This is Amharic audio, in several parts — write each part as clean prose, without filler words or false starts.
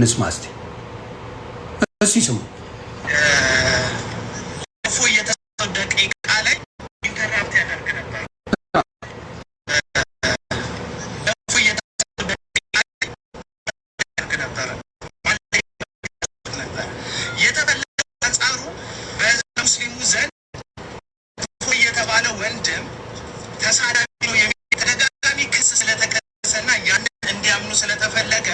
ንስማስቲ እሺ ስሙ እፎይ የተሰደቀ ቃል ላይ ኢንተራፕት ያደርግ ነበር። እፎይ የተሰደቀ ቃል ነበር የተበለጠ አንጻሩ በሙስሊሙ ዘንድ እፎይ የተባለ ወንድም ተሳዳቢ ነው የሚል ተደጋጋሚ ክስ ስለተከሰሰና ያንን እንዲያምኑ ስለተፈለገ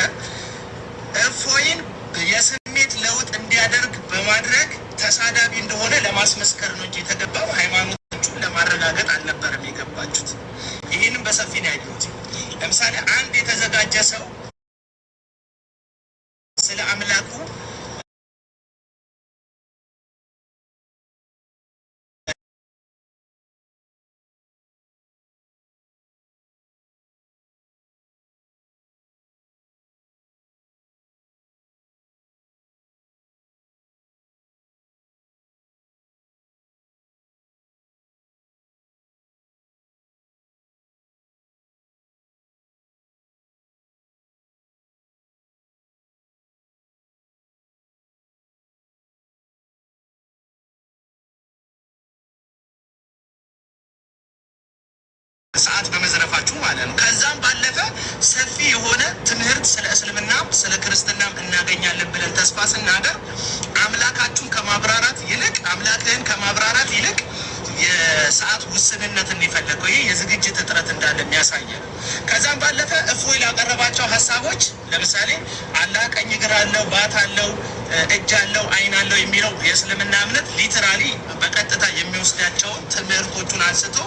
እፎይን የስሜት ለውጥ እንዲያደርግ በማድረግ ተሳዳቢ እንደሆነ ለማስመስከር ነው እንጂ የተገባው ሃይማኖቶቹን ለማረጋገጥ አልነበረም የገባችሁት። ይህንም በሰፊ ነው ያየሁት። ለምሳሌ አንድ የተዘጋጀ ሰው ስለ አምላኩ ሰዓት በመዝረፋችሁ ማለት ነው። ከዛም ባለፈ ሰፊ የሆነ ትምህርት ስለ እስልምና ስለ ክርስትናም እናገኛለን ብለን ተስፋ ስናገር አምላካችሁን ከማብራራት ይልቅ አምላክህን ከማብራራት ይልቅ የሰዓት ውስንነትን የፈለገው ይሄ የዝግጅት እጥረት እንዳለ የሚያሳየው። ከዛም ባለፈ እፎይ ላቀረባቸው ሀሳቦች ለምሳሌ አላህ ቀኝ እግር አለው፣ ባት አለው፣ እጅ አለው፣ አይን አለው የሚለው የእስልምና እምነት ሊትራሊ በቀጥታ የሚወስዳቸውን ትምህርቶቹን አንስቶ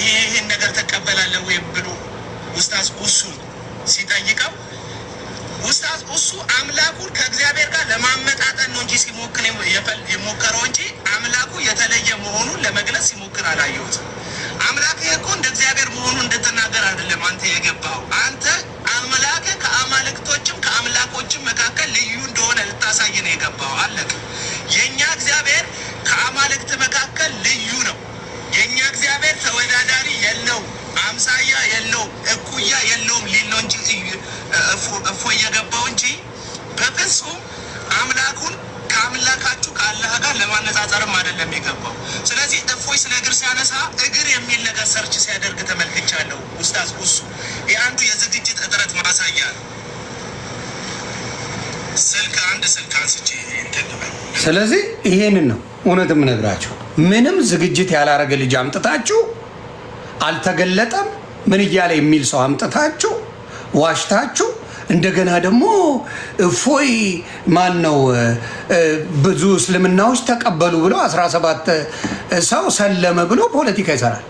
ይህን ነገር ተቀበላለህ ወይ ብሎ ኡስታዝ ኡሱ ሲጠይቀው ኡስታዝ ኡሱ አምላኩን ከእግዚአብሔር ጋር ለማመጣጠን ነው እንጂ ሲሞክር የሞከረው እንጂ አምላኩ የተለየ መሆኑን ለመግለጽ ሲሞክር አላየሁትም። አምላክህ እኮ እንደ እግዚአብሔር መሆኑን እንድትናገር አይደለም አንተ የገባው። አንተ አምላክህ ከአማልክቶችም ከአምላኮችም መካከል ልዩ እንደሆነ ልታሳይ ነው የገባው። አለቅ የእኛ እግዚአብሔር ከአማልክት መካከል ልዩ ነው። የእኛ እግዚአብሔር ተወዳዳሪ የለውም፣ አምሳያ የለውም፣ እኩያ የለውም ሊል ነው እንጂ እፎይ የገባው እንጂ በፍጹም አምላኩን ከአምላካችሁ ከአላህ ጋር ለማነጻጸርም አይደለም የገባው። ስለዚህ እፎይ ስለ እግር ሲያነሳ እግር የሚል ነገር ሰርች ሲያደርግ ተመልክቻለሁ። ኡስታዝ ኡሱ የአንዱ የዝግጅት እጥረት ማሳያ ነው። አንድ ስልክ አንስቼ ስለዚህ ይሄንን ነው እውነት የምነግራችሁ። ምንም ዝግጅት ያላረገ ልጅ አምጥታችሁ አልተገለጠም ምን እያለ የሚል ሰው አምጥታችሁ ዋሽታችሁ እንደገና ደግሞ እፎይ ማን ነው ብዙ እስልምናዎች ተቀበሉ ብሎ 17 ሰው ሰለመ ብሎ ፖለቲካ ይሰራል።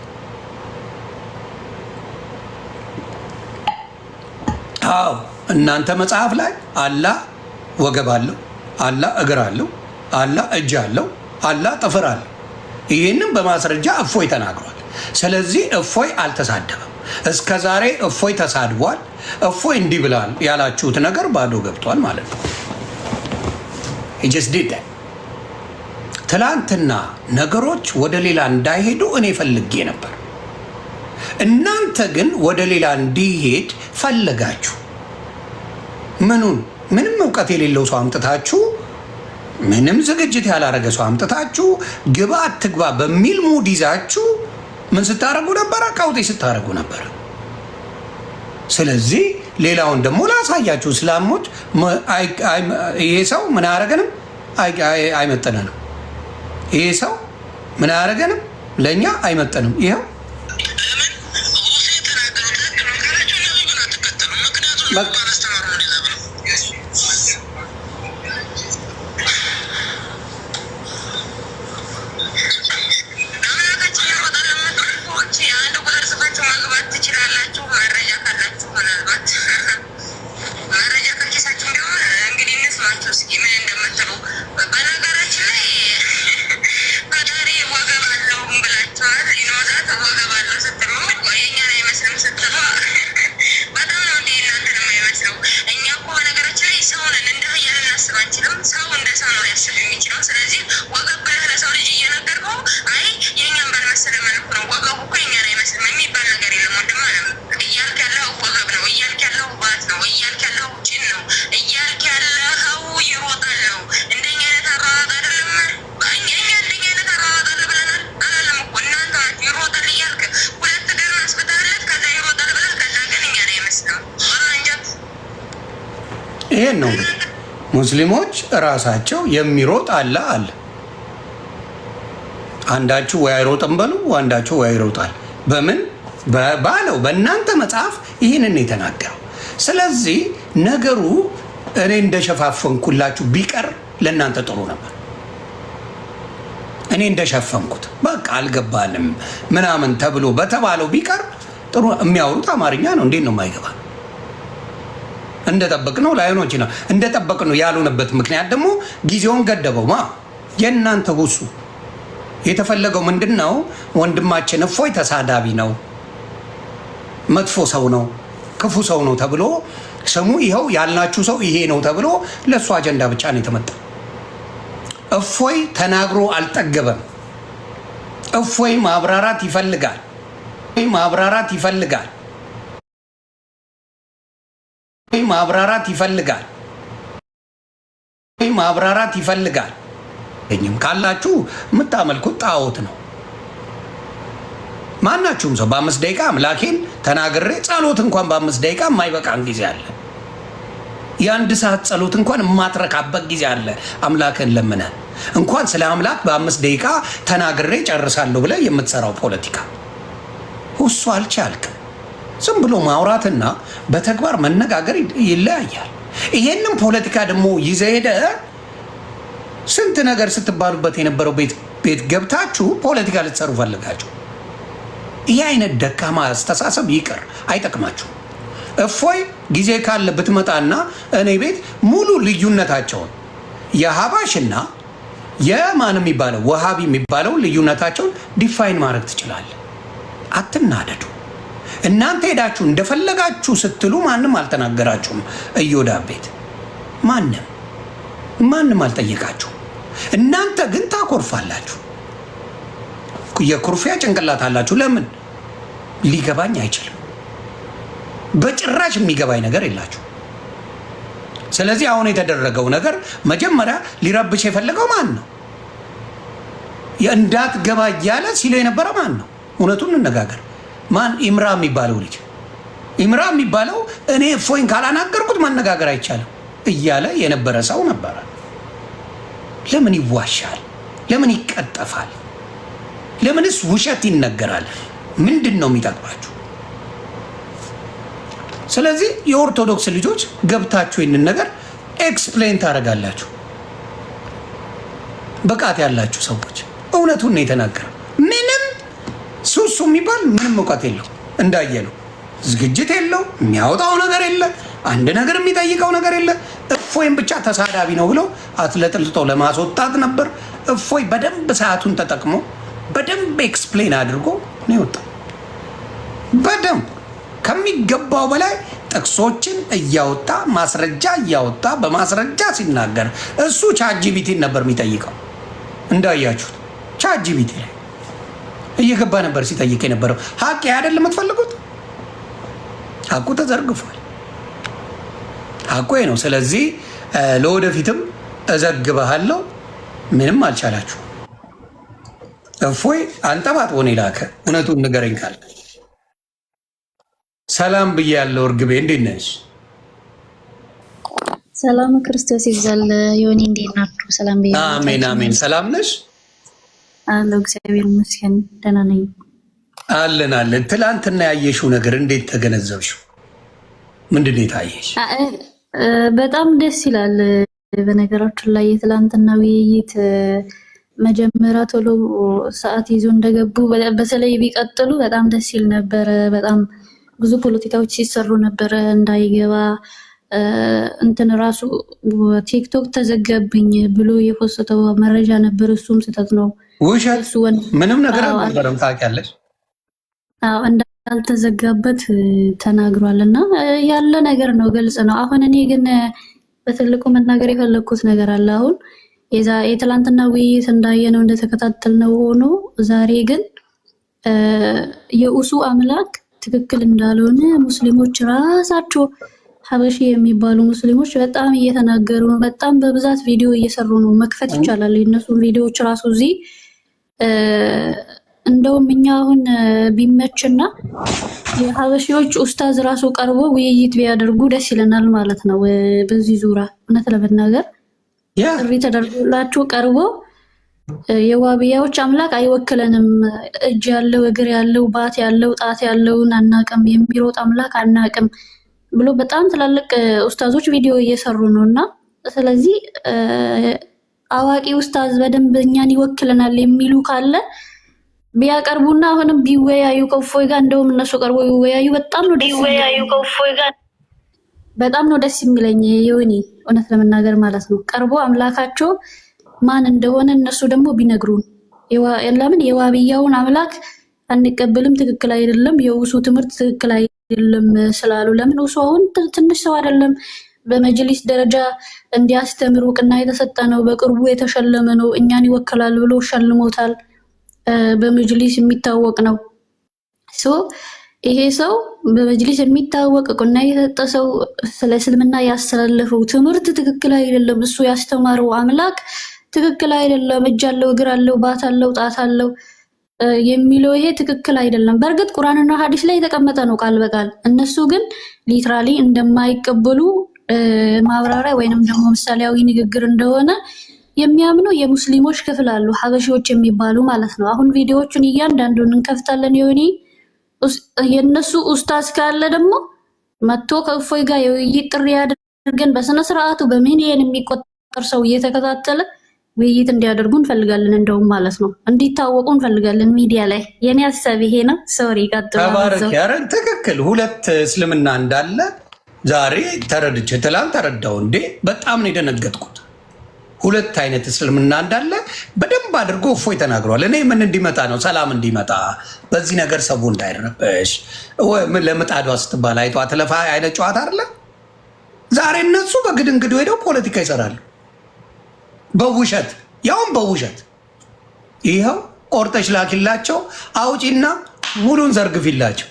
አዎ እናንተ መጽሐፍ ላይ አላህ ወገብ አለው፣ አላህ እግር አለው፣ አላህ እጅ አለው፣ አላህ ጥፍር አለው። ይህንም በማስረጃ እፎይ ተናግሯል። ስለዚህ እፎይ አልተሳደበም። እስከ ዛሬ እፎይ ተሳድቧል። እፎይ እንዲህ ብላል ያላችሁት ነገር ባዶ ገብቷል ማለት ነው። ትላንትና ነገሮች ወደ ሌላ እንዳይሄዱ እኔ ፈልጌ ነበር። እናንተ ግን ወደ ሌላ እንዲሄድ ፈለጋችሁ። ምንም እውቀት የሌለው ሰው አምጥታችሁ ምንም ዝግጅት ያላረገ ሰው አምጥታችሁ ግባ አትግባ በሚል ሙድ ይዛችሁ ምን ስታረጉ ነበረ? ቀውጤ ስታረጉ ነበረ። ስለዚህ ሌላውን ደግሞ ላሳያችሁ። እስላሞች ይሄ ሰው ምን አያረገንም? አይመጠነንም። ይሄ ሰው ምን አያረገንም? ለእኛ አይመጠንም። ይኸው በጣም ነው እንዴ እናንተን የማይመስለው ይሄን ነው እንግዲህ ሙስሊሞች ራሳቸው የሚሮጥ አለ። አንዳችሁ ወይ አይሮጥም በሉ፣ አንዳችሁ ወይ ይሮጣል። በምን ባለው በእናንተ መጽሐፍ ይህንን የተናገረው። ስለዚህ ነገሩ እኔ እንደሸፋፈንኩላችሁ ቢቀር ለእናንተ ጥሩ ነበር። እኔ እንደሸፈንኩት በቃ አልገባንም ምናምን ተብሎ በተባለው ቢቀር ጥሩ። የሚያወሩት አማርኛ ነው። እንዴት ነው የማይገባ? እንደጠበቅነው ላይሆኖች ነው እንደጠበቅነው ያልሆነበት ምክንያት ደግሞ ጊዜውን ገደበው። የእናንተ ሁሱ የተፈለገው ምንድን ነው? ወንድማችን እፎይ ተሳዳቢ ነው፣ መጥፎ ሰው ነው፣ ክፉ ሰው ነው ተብሎ ስሙ ይኸው ያልናችሁ ሰው ይሄ ነው ተብሎ ለእሱ አጀንዳ ብቻ ነው የተመጣ። እፎይ ተናግሮ አልጠገበም። እፎይ ማብራራት ይፈልጋል። ማብራራት ይፈልጋል። ማብራራት ይፈልጋል። ማብራራት ይፈልጋል። ካላችሁ የምታመልኩት ጣዖት ነው። ማናችሁም ሰው በ5 ደቂቃ አምላኬን ተናግሬ ጸሎት እንኳን በ5 ደቂቃ የማይበቃን ጊዜ አለ። የ1 ሰዓት ጸሎት እንኳን የማትረካበት ጊዜ አለ። አምላክን ለምነ እንኳን ስለ አምላክ በ5 ደቂቃ ተናግሬ ጨርሳለሁ ብለህ የምትሰራው ፖለቲካ እሱ አልቻልክም። ዝም ብሎ ማውራትና በተግባር መነጋገር ይለያያል። ይሄንን ፖለቲካ ደግሞ ይዘህ ሄደህ ስንት ነገር ስትባሉበት የነበረው ቤት ገብታችሁ ፖለቲካ ልትሰሩ ፈልጋችሁ፣ ይህ አይነት ደካማ አስተሳሰብ ይቅር፣ አይጠቅማችሁ። እፎይ ጊዜ ካለ ብትመጣና እኔ ቤት ሙሉ ልዩነታቸውን የሀባሽና የማን የሚባለው ወሃቢ የሚባለው ልዩነታቸውን ዲፋይን ማድረግ ትችላለህ። አትናደዱ። እናንተ ሄዳችሁ እንደፈለጋችሁ ስትሉ ማንም አልተናገራችሁም። እዮዳ ቤት ማንም አልጠየቃችሁ። እናንተ ግን ታኮርፋላችሁ። የኩርፊያ ጭንቅላት አላችሁ። ለምን ሊገባኝ አይችልም። በጭራሽ የሚገባኝ ነገር የላችሁ። ስለዚህ አሁን የተደረገው ነገር መጀመሪያ ሊረብሽ የፈለገው ማን ነው? እንዳትገባ እያለ ሲለው የነበረ ማን ነው? እውነቱን እንነጋገር። ማን? ኢምራ የሚባለው ልጅ። ኢምራ የሚባለው እኔ እፎይን ካላናገርኩት ማነጋገር አይቻልም እያለ የነበረ ሰው ነበረ። ለምን ይዋሻል? ለምን ይቀጠፋል? ለምንስ ውሸት ይነገራል? ምንድን ነው የሚጠቅማችሁ? ስለዚህ የኦርቶዶክስ ልጆች ገብታችሁ ይህንን ነገር ኤክስፕሌን ታደርጋላችሁ። ብቃት ያላችሁ ሰዎች እውነቱን ነው የተናገረው። ምንም ሱሱ የሚባል ምንም እውቀት የለው፣ እንዳየነው ዝግጅት የለው፣ የሚያወጣው ነገር የለ፣ አንድ ነገር የሚጠይቀው ነገር የለ። እፎይም ብቻ ተሳዳቢ ነው ብለው አትለጥልጦ ለማስወጣት ነበር። እፎይ በደንብ ሰዓቱን ተጠቅሞ በደንብ ኤክስፕሌን አድርጎ ነው የወጣው። በደንብ ከሚገባው በላይ ጥቅሶችን እያወጣ ማስረጃ እያወጣ በማስረጃ ሲናገር እሱ ቻትጂፒቲን ነበር የሚጠይቀው። እንዳያችሁት ቻትጂፒቲ ላይ እየገባ ነበር ሲጠይቅ የነበረው። ሀቅ አይደለም የምትፈልጉት? ሀቁ ተዘርግፏል። ሀቁ ነው። ስለዚህ ለወደፊትም እዘግበሃለሁ። ምንም አልቻላችሁ። እፎይ አንጠባጥቦ ነው የላከ። እውነቱን ንገረኝ ካለ ሰላም ብያለሁ። እርግቤ እንዴት ነሽ? ሰላም ክርስቶስ ይብዛል። ዮኒ እንዴት ናችሁ? ሰላም ብያለሁ። አሜን አሜን። ሰላም ነሽ? አለሁ እግዚአብሔር ይመስገን ደህና ነኝ። አለን። ትላንትና ያየሽው ነገር እንዴት ተገነዘብሽው? ምንድን ነው የታየሽ? በጣም ደስ ይላል። በነገራችን ላይ የትላንትና ውይይት መጀመሪያ ቶሎ ሰዓት ይዞ እንደገቡ በተለይ ቢቀጥሉ በጣም ደስ ይል ነበረ። በጣም ብዙ ፖለቲካዎች ሲሰሩ ነበረ እንዳይገባ እንትን ራሱ ቲክቶክ ተዘጋብኝ ብሎ የፖስተው መረጃ ነበር። እሱም ስህተት ነው፣ ውሸት፣ ምንም ነገር አልነበረም። ታውቂያለሽ? አዎ እንዳልተዘጋበት ተናግሯል። እና ያለ ነገር ነው፣ ግልጽ ነው። አሁን እኔ ግን በትልቁ መናገር የፈለኩት ነገር አለ። አሁን የትላንትና ውይይት እንዳየነው እንደተከታተልነው ሆኖ ዛሬ ግን የኡሱ አምላክ ትክክል እንዳልሆነ ሙስሊሞች ራሳቸው ሀበሺ የሚባሉ ሙስሊሞች በጣም እየተናገሩ ነው። በጣም በብዛት ቪዲዮ እየሰሩ ነው። መክፈት ይቻላል የነሱን ቪዲዮዎች ራሱ እዚህ እንደውም እኛ አሁን ቢመችና የሀበሺዎች ኡስታዝ ራሱ ቀርቦ ውይይት ቢያደርጉ ደስ ይለናል ማለት ነው። በዚህ ዙሪያ እውነት ለመናገር ጥሪ ተደርጎላቸው ቀርቦ የዋቢያዎች አምላክ አይወክለንም፣ እጅ ያለው እግር ያለው ባት ያለው ጣት ያለውን አናቅም፣ የሚሮጥ አምላክ አናቅም ብሎ በጣም ትላልቅ ኡስታዞች ቪዲዮ እየሰሩ ነውና ስለዚህ አዋቂ ኡስታዝ በደንብ እኛን ይወክለናል የሚሉ ካለ ቢያቀርቡና አሁንም ቢወያዩ ከእፎይ ጋር እንደውም እነሱ ቀርቦ ይወያዩ በጣም ነው ደስ የሚለኝ። የሆኒ እውነት ለመናገር ማለት ነው ቀርቦ አምላካቸው ማን እንደሆነ እነሱ ደግሞ ቢነግሩን። ለምን የዋብያውን አምላክ አንቀበልም ትክክል አይደለም፣ የውሱ ትምህርት ትክክል አይደለም ስላሉ ለምን ውሱ አሁን ትንሽ ሰው አይደለም፣ በመጅሊስ ደረጃ እንዲያስተምር እውቅና የተሰጠ ነው፣ በቅርቡ የተሸለመ ነው፣ እኛን ይወክላል ብሎ ሸልሞታል። በመጅሊስ የሚታወቅ ነው። ይሄ ሰው በመጅሊስ የሚታወቅ እውቅና የተሰጠ ሰው ስለ እስልምና ያስተላለፈው ትምህርት ትክክል አይደለም፣ እሱ ያስተማረው አምላክ ትክክል አይደለም፣ እጅ አለው እግር አለው ባት አለው ጣት አለው የሚለው ይሄ ትክክል አይደለም። በእርግጥ ቁርአንና ሐዲስ ላይ የተቀመጠ ነው ቃል በቃል። እነሱ ግን ሊትራሊ እንደማይቀበሉ ማብራሪያ ወይንም ደግሞ ምሳሌያዊ ንግግር እንደሆነ የሚያምኑ የሙስሊሞች ክፍል አሉ፣ ሀበሺዎች የሚባሉ ማለት ነው። አሁን ቪዲዮዎቹን እያንዳንዱን እንከፍታለን። የነሱ ኡስታዝ ካለ ደግሞ መጥቶ ከእፎይ ጋር የውይይት ጥሪ አድርገን በስነ ስርዓቱ በሚሊየን የሚቆጠር ሰው እየተከታተለ ውይይት እንዲያደርጉ እንፈልጋለን። እንደውም ማለት ነው እንዲታወቁ እንፈልጋለን ሚዲያ ላይ። የኔ ሀሳብ ይሄ ነው። ሶሪ ቀጥሉ። ተባረክ ያረን ትክክል። ሁለት እስልምና እንዳለ ዛሬ ተረድቼ ትላንት ተረዳው እንዴ በጣም ነው የደነገጥኩት። ሁለት አይነት እስልምና እንዳለ በደንብ አድርጎ እፎይ ተናግሯል። እኔ ምን እንዲመጣ ነው ሰላም እንዲመጣ በዚህ ነገር ሰው እንዳይረበሽ ምን ለምጣዷ ስትባል አይቷ ተለፋ አይነት ጨዋታ አይደለ። ዛሬ እነሱ በግድንግዱ ሄደው ፖለቲካ ይሰራሉ በውሸት ያውም በውሸት። ይኸው ቆርጠሽ ላኪላቸው አውጪና ሙሉን ዘርግፊላቸው።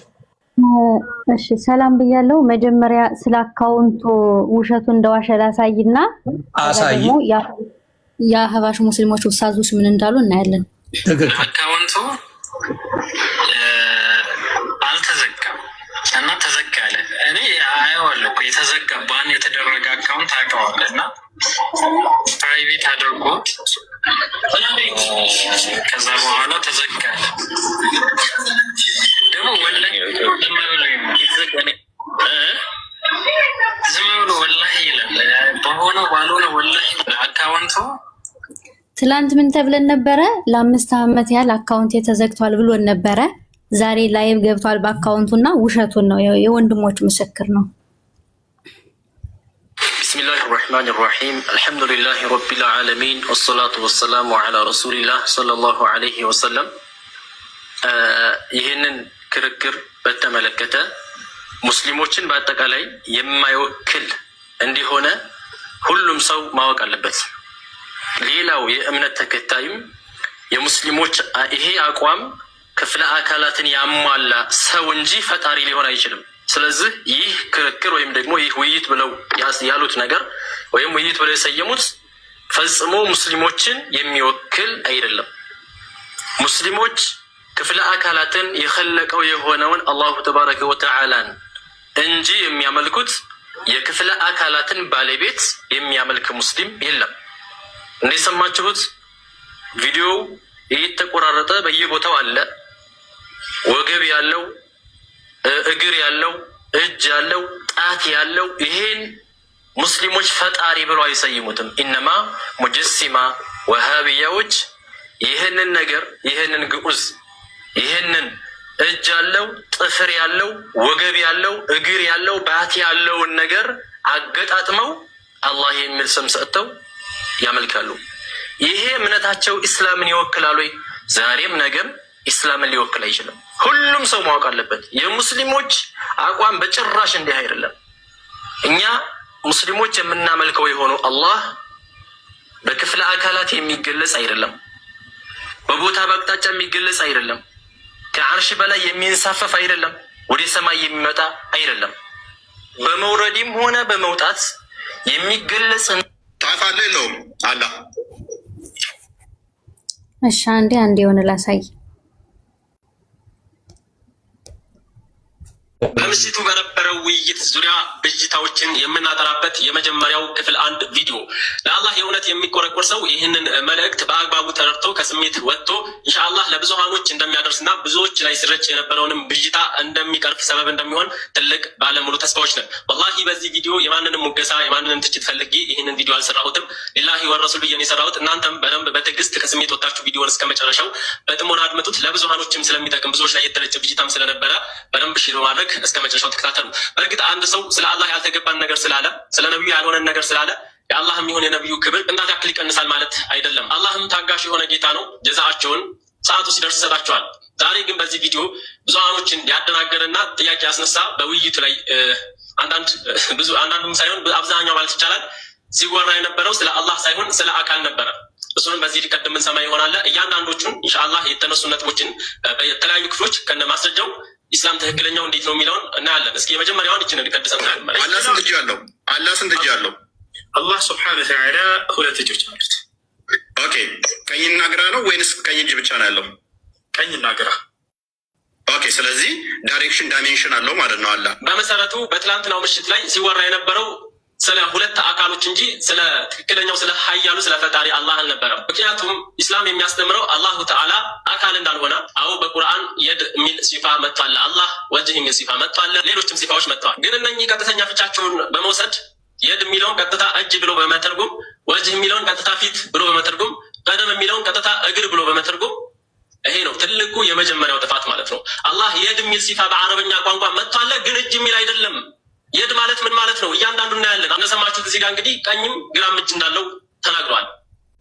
እሺ ሰላም ብያለሁ። መጀመሪያ ስለ አካውንቱ ውሸቱ እንደዋሸ ላሳይና አሳይ። የአህባሽ ሙስሊሞች ኡስታዞች ምን እንዳሉ እናያለን። ትክክል። አካውንቱ አልተዘጋም እና ተዘጋ አለ። እኔ አየዋለሁ እኮ የተዘጋ ባን የተደረገ አካውንት አውቀዋለሁ እና ፕራይቬት አድርጎት ከዛ በኋላ ተዘጋ አለ። ደግሞ ወላሂ ዝም ብሎ ወላሂ ይላል። በሆነው ባልሆነው ወላሂ አካውንቱ ትላንት ምን ተብለን ነበረ? ለ5 ዓመት ያህል አካውንት ተዘግቷል ብሎን ነበረ። ዛሬ ላይቭ ገብቷል በአካውንቱና ውሸቱን ነው። የወንድሞች ምስክር ነው። ቢስሚላህ ራህማን ራሒም አልሐምዱሊላህ ረቢል ዓለሚን ወሰላቱ ወሰላሙ ዐላ ረሱሊላህ ሰለላሁ ዐለይሂ ወሰለም። ይህንን ክርክር በተመለከተ ሙስሊሞችን በአጠቃላይ የማይወክል እንዲሆነ ሁሉም ሰው ማወቅ አለበት። ሌላው የእምነት ተከታይም የሙስሊሞች ይሄ አቋም ክፍለ አካላትን ያሟላ ሰው እንጂ ፈጣሪ ሊሆን አይችልም። ስለዚህ ይህ ክርክር ወይም ደግሞ ይህ ውይይት ብለው ያሉት ነገር ወይም ውይይት ብለው የሰየሙት ፈጽሞ ሙስሊሞችን የሚወክል አይደለም። ሙስሊሞች ክፍለ አካላትን የኸለቀው የሆነውን አላሁ ተባረከ ወተዓላን እንጂ የሚያመልኩት የክፍለ አካላትን ባለቤት የሚያመልክ ሙስሊም የለም። እንደሰማችሁት ቪዲዮ እየተቆራረጠ በየቦታው አለ። ወገብ ያለው እግር ያለው እጅ ያለው ጣት ያለው ይሄን ሙስሊሞች ፈጣሪ ብለው አይሰይሙትም። ኢነማ ሙጀሲማ ወሃቢያዎች ይህንን ነገር ይህንን ግዑዝ ይህንን እጅ ያለው ጥፍር ያለው ወገብ ያለው እግር ያለው ባት ያለውን ነገር አገጣጥመው አላህ የሚል ስም ሰጥተው ያመልካሉ። ይሄ እምነታቸው ኢስላምን ይወክላል ወይ? ዛሬም ነገም ኢስላምን ሊወክል አይችልም። ሁሉም ሰው ማወቅ አለበት። የሙስሊሞች አቋም በጭራሽ እንዲህ አይደለም። እኛ ሙስሊሞች የምናመልከው የሆነው አላህ በክፍለ አካላት የሚገለጽ አይደለም። በቦታ በአቅጣጫ የሚገለጽ አይደለም። ከአርሽ በላይ የሚንሳፈፍ አይደለም። ወደ ሰማይ የሚመጣ አይደለም። በመውረድም ሆነ በመውጣት የሚገለጽ ጣፍ አለ የለውም? አላ እሺ አንዴ የሆነ ላሳይ። በምሽቱ በነበረው ውይይት ዙሪያ ብዥታዎችን የምናጠራበት የመጀመሪያው ክፍል 1 ቪዲዮ ለአላህ የእውነት የሚቆረቆር ሰው ይህንን መልእክት በአግባቡ ተረድቶ ከስሜት ወጥቶ ኢንሻአላህ ለብዙሃኖች እንደሚያደርስና ብዙዎች ላይ ሲረጭ የነበረውንም ብዥታ እንደሚቀርፍ ሰበብ እንደሚሆን ትልቅ ባለሙሉ ተስፋዎች ነን። ወላሂ በዚህ ቪዲዮ የማንንም ሙገሳ የማንንም ትችት ፈልጌ ይህንን ቪዲዮ አልሰራሁትም። ሊላሂ ወረሱሉ ብዬ የሰራሁት። እናንተም በደንብ በትዕግስት ከስሜት ወጣችሁ ቪዲዮን እስከ መጨረሻው በጥሞና አድምጡት። ለብዙሃኖችም ስለሚጠቅም ብዙዎች ላይ የተረጨ ብዥታም ስለነበረ በደንብ ሼር በማድረግ እስከ መጨረሻው ተከታተሉ። በእርግጥ አንድ ሰው ስለ አላህ ያልተገባን ነገር ስላለ ስለ ነብዩ ያልሆነን ነገር ስላለ የአላህም ይሁን የነብዩ ክብር ቅንጣት ያክል ይቀንሳል ማለት አይደለም። አላህም ታጋሽ የሆነ ጌታ ነው። ጀዛቸውን ሰዓቱ ሲደርስ ይሰጣቸዋል። ዛሬ ግን በዚህ ቪዲዮ ብዙሃኖችን ያደናገረና ጥያቄ ያስነሳ በውይይቱ ላይ አንዳንዱም ሳይሆን አብዛኛው ማለት ይቻላል ሲወራ የነበረው ስለ አላህ ሳይሆን ስለ አካል ነበረ። እሱንም በዚህ ሊቀድም እንሰማ ይሆናል። እያንዳንዶቹን ኢንሻአላህ የተነሱ ነጥቦችን በተለያዩ ክፍሎች ከነ ማስረጃው ኢስላም ትክክለኛው እንዴት ነው የሚለውን እናያለን። እስኪ የመጀመሪያውን እችን እንቀድሰን። አላህ ስንት እጅ አለው? አላህ ሱብሓነሁ ወተዓላ 2 እጆች አሉት። ኦኬ፣ ቀኝና ግራ ነው ወይንስ ቀኝ እጅ ብቻ ነው ያለው? ቀኝና ግራ። ኦኬ፣ ስለዚህ ዳይሜንሽን አለው ማለት ነው። አላህ በመሰረቱ በትላንትናው ምሽት ላይ ሲወራ የነበረው ስለ 2 አካሎች እንጂ ስለ ትክክለኛው ስለ ሀያሉ ስለ ፈጣሪ አላህ አልነበረም። ምክንያቱም ኢስላም የሚያስተምረው አላሁ ተዓላ አካል እንዳልሆነ። አዎ በቁርአን የድ የሚል ሲፋ መጥቷል፣ አላህ ወጅህ የሚል ሲፋ መጥቷል፣ ሌሎችም ሲፋዎች መጥተዋል። ግን እነኚህ ቀጥተኛ ፍቻቸውን በመውሰድ የድ የሚለውን ቀጥታ እጅ ብሎ በመተርጉም፣ ወጅህ የሚለውን ቀጥታ ፊት ብሎ በመተርጉም፣ ቀደም የሚለውን ቀጥታ እግር ብሎ በመተርጉም፣ ይሄ ነው ትልቁ የመጀመሪያው ጥፋት ማለት ነው። አላህ የድ የሚል ሲፋ በአረበኛ ቋንቋ መጥቷል፣ ግን እጅ የሚል አይደለም። የድ ማለት ምን ማለት ነው? እያንዳንዱ እናያለን። እንደሰማችሁት እዚህ ጋር እንግዲህ ቀኝም ግራም እጅ እንዳለው ተናግረዋል።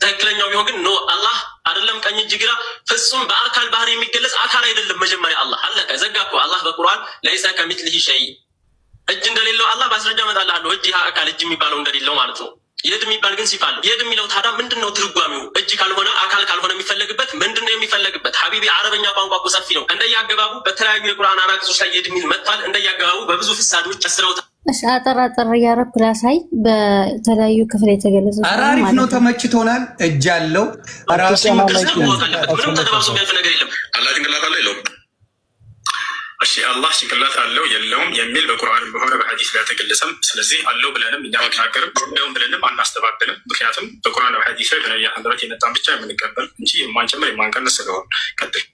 ትክክለኛው ቢሆን ግን ኖ አላህ አይደለም ቀኝ እጅ ግራ ፍጹም በአካል ባህሪ የሚገለጽ አካል አይደለም። መጀመሪያ አላህ አለቀ ዘጋ እኮ። አላህ በቁርአን ለይሰ ከሚስሊሂ ሸይ እጅ እንደሌለው አላህ ማስረጃ እመጣልሃለሁ። እጅ አካል እጅ የሚባለው እንደሌለው ማለት ነው። የድ የሚባል ግን ሲፋ አለው። የድ የሚለው ታዲያ ምንድን ነው ትርጓሜው? እጅ ካልሆነ አካል ካልሆነ የሚፈለግበት ምንድን ነው የሚፈለግበት? ሀቢቢ አረበኛ ቋንቋ እኮ ሰፊ ነው። እንደየአገባቡ በተለያዩ የቁርአን አናቅጾች ላይ የድ የሚል መጥቷል። እንደየአገባቡ በብዙ ፍሳዶች አስረውታል። እሺ አጠራጠር እያደረኩ ላሳይ። በተለያዩ ክፍል የተገለጸ አሪፍ ነው። ተመችቶናል። እጅ አለው ራሱ ምንም ተደባብሶ የሚያልፍ ነገር የለም። አላህ ጭንቅላት አለው የለውም? እሺ አላህ ጭንቅላት አለው የለውም የሚል በቁርአንም በሆነ በሐዲስ ላይ አልተገለጸም። ስለዚህ አለው ብለንም እኛ አንናገርም፣ የለውም ብለንም አናስተባብልም። ምክንያቱም በቁርአን በሐዲስ ላይ በነቢዩ ሐضረት የመጣን ብቻ የምንቀበል እንጂ የማንጨምር የማንቀንስ ስለሆነ። ቀጥል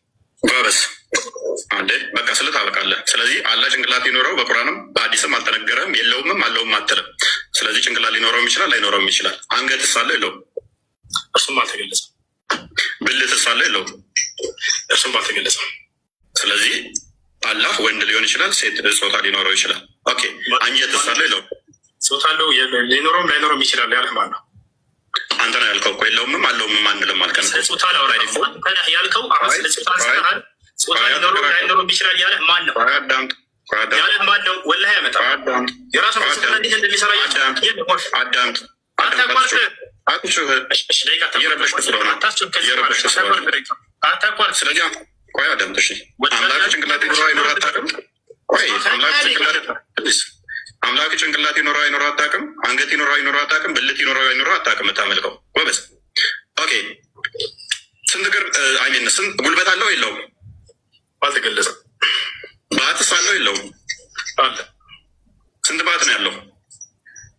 ጎበዝ። አንዴ በቃ ስለ ታበቃለህ። ስለዚህ አላህ ጭንቅላት ሊኖረው በቁርአንም በሐዲስም አልተነገረም። የለውምም አለውም አትልም። ስለዚህ ጭንቅላት ሊኖረውም ይችላል ላይኖረውም ይችላል። አንገትስ አለው የለውም? እሱም አልተገለጸም። ብልትስ አለው የለውም? እሱም አልተገለጸም። ስለዚህ አላህ ወንድ ሊሆን ይችላል፣ ሴት ጾታ ሊኖረው ይችላል። ኦኬ፣ አንጀትስ አለው የለውም? ጾታ አለው ሊኖረውም ላይኖረውም ይችላል ያልህ ማን ነው? አንተ ነው ያልከው እኮ የለውምም አለውምም አንልም አልከን። ጾታ ያልከው አሁን ስለ ጾታ አንስተሃል። ጾታ ሊኖረውም ላይኖረውም ይችላል ያለህ ማን ነው? ያለህ ማን ነው? ወላሂ ያመጣል የራሱ ፍልስፍና እንዴት እንደሚሰራ አዳምጥ። ስለዚህ ቆይ አዳምጥ። እሺ አምላክ ጭንቅላት ይኖረው አይኖረው አታውቅም? ቆይ አምላክ ጭንቅላት ይኖረው አይኖረው አታውቅም? አንገት ይኖረው አይኖረው አታውቅም? ብልት ይኖረው አይኖረው አታውቅም? የምታመልከው ጎበዝ። ኦኬ፣ ስንት እግር ስንት ጉልበት አለው የለውም? አልተገለጸም። ባትስ አለው የለውም? አለ። ስንት ባት ነው ያለው?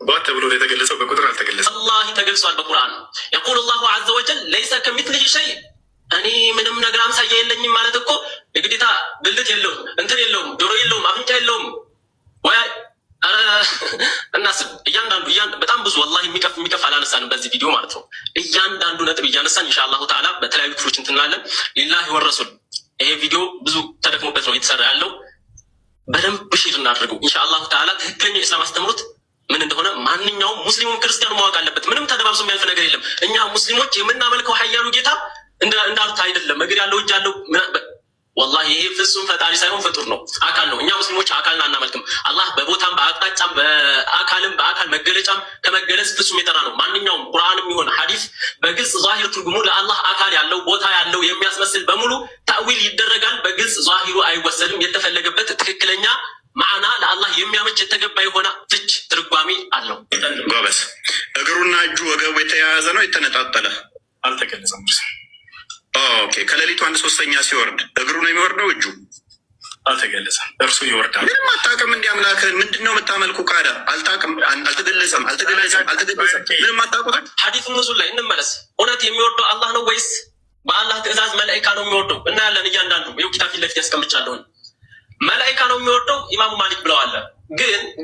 ባት ተብሎ የተገለጸው በቁጥር አልተገለጸም። አላህ ተገልጿል በቁርአን። የቁል አላሁ ዐዘ ወጀል ለይሰ ከሚስሊሂ ሸይ እኔ ምንም ነገር አምሳያ የለኝም ማለት እኮ የግዴታ ብልት የለውም፣ እንትን የለውም፣ ጆሮ የለውም፣ አፍንጫ የለውም ወይ? እናስብ። እያንዳንዱ በጣም ብዙ ወላሂ የሚከፍ አላነሳንም በዚህ ቪዲዮ ማለት ነው። እያንዳንዱ ነጥብ እያነሳን ኢንሻአላሁ ተዓላ በተለያዩ ክፍሎች እንትናለን። ሊላሂ ወረሱል ይሄ ቪዲዮ ብዙ ተደክሞበት ነው የተሰራ ያለው። በደንብ ሼር እናድርገው ኢንሻአላሁ ተዓላ። ትክክለኛ የእስላም አስተምሮት ምን እንደሆነ ማንኛውም ሙስሊሙም ክርስቲያኑ ማወቅ አለበት። ምንም ተደባብሶ የሚያልፍ ነገር የለም። እኛ ሙስሊሞች የምናመልከው ሀያሉ ጌታ እንዳሉት አይደለም። እግር ያለው እጅ ያለው ወላሂ ይሄ ፍጹም ፈጣሪ ሳይሆን ፍጡር ነው፣ አካል ነው። እኛ ሙስሊሞች አካልን አናመልክም። አላህ በቦታም በአቅጣጫም በአካልም በአካል መገለጫም ከመገለጽ ፍጹም የጠራ ነው። ማንኛውም ቁርአንም ይሆን ሐዲስ በግልጽ ዛሂር ትርጉሙ ለአላህ አካል ያለው ቦታ ያለው የሚያስመስል በሙሉ ታዊል ይደረጋል። በግልጽ ዛሂሩ አይወሰድም። የተፈለገበት ትክክለኛ ማዕና ለአላህ የሚያመች የተገባ የሆነ ፍች ትርጓሜ አለው። ጎበዝ። እግሩና እጁ ወገቡ የተያያዘ ነው የተነጣጠለ? አልተገለጸም። ኦኬ፣ ከሌሊቱ 1/3 ሲወርድ እግሩ ነው የሚወርደው? እጁ አልተገለጸም። እርሱ ይወርዳል። ምንም አታውቅም። እንዲህ አምላክህን ምንድነው የምታመልኩ? ቃዳ አልታውቅም፣ አልተገለጸም። ምንም አታውቁትም። ሐዲሱ ንዙል ላይ እንመለስ። እውነት የሚወርደው አላህ ነው ወይስ በአላህ ትእዛዝ መላኢካ ነው የሚወርደው? እናያለን። እያንዳንዱ ይኸው ኪታብ ፊት ለፊት ያስቀምጫለሁኝ። መላኢካ ነው የሚወርደው ኢማሙ ማሊክ ብለዋል።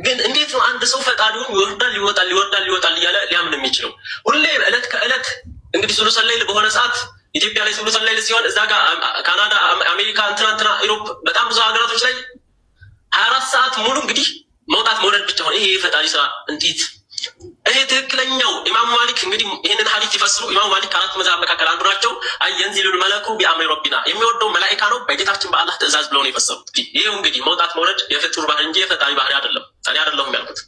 ግን እንዴት ነው አንድ ሰው ፈጣሪውን ይወርዳል እያለ ሊያምን የሚችለው? ሁሌ እለት ከእለት እንግዲህ ሱሉሰል ለይል በሆነ ሰዓት ኢትዮጵያ ላይ ሱሉሰል ለይል ሲሆን እዛ ጋር ካናዳ፣ አሜሪካ፣ እንትና ኢሮፕ በጣም ብዙ ሀገራቶች ላይ 24 ሰዓት ሙሉ እንግዲህ መውጣት መውረድ ብቻ ሆነ። ይሄ የፈጣሪ ስራ እንዴት! ይሄ ትክክለኛው ኢማሙ ማሊክ እንግዲህ ይህንን ሐዲስ ሲፈስሩ ኢማሙ ማሊክ ከአራት መዛሀብ መካከል አንዱ ናቸው። የንዚሉል መለኩ ቢአምሪ ረቢና የሚወርደው መላኢካ ነው በጌታችን በአላህ ትእዛዝ ብለው ነው የፈሰሩት። ይሄው እንግዲህ መውጣት መውረድ የፍጡር ባህሪ እንጂ የፈጣሪ ባህሪ አይደለም። እኔ አይደለሁም ያልኩት።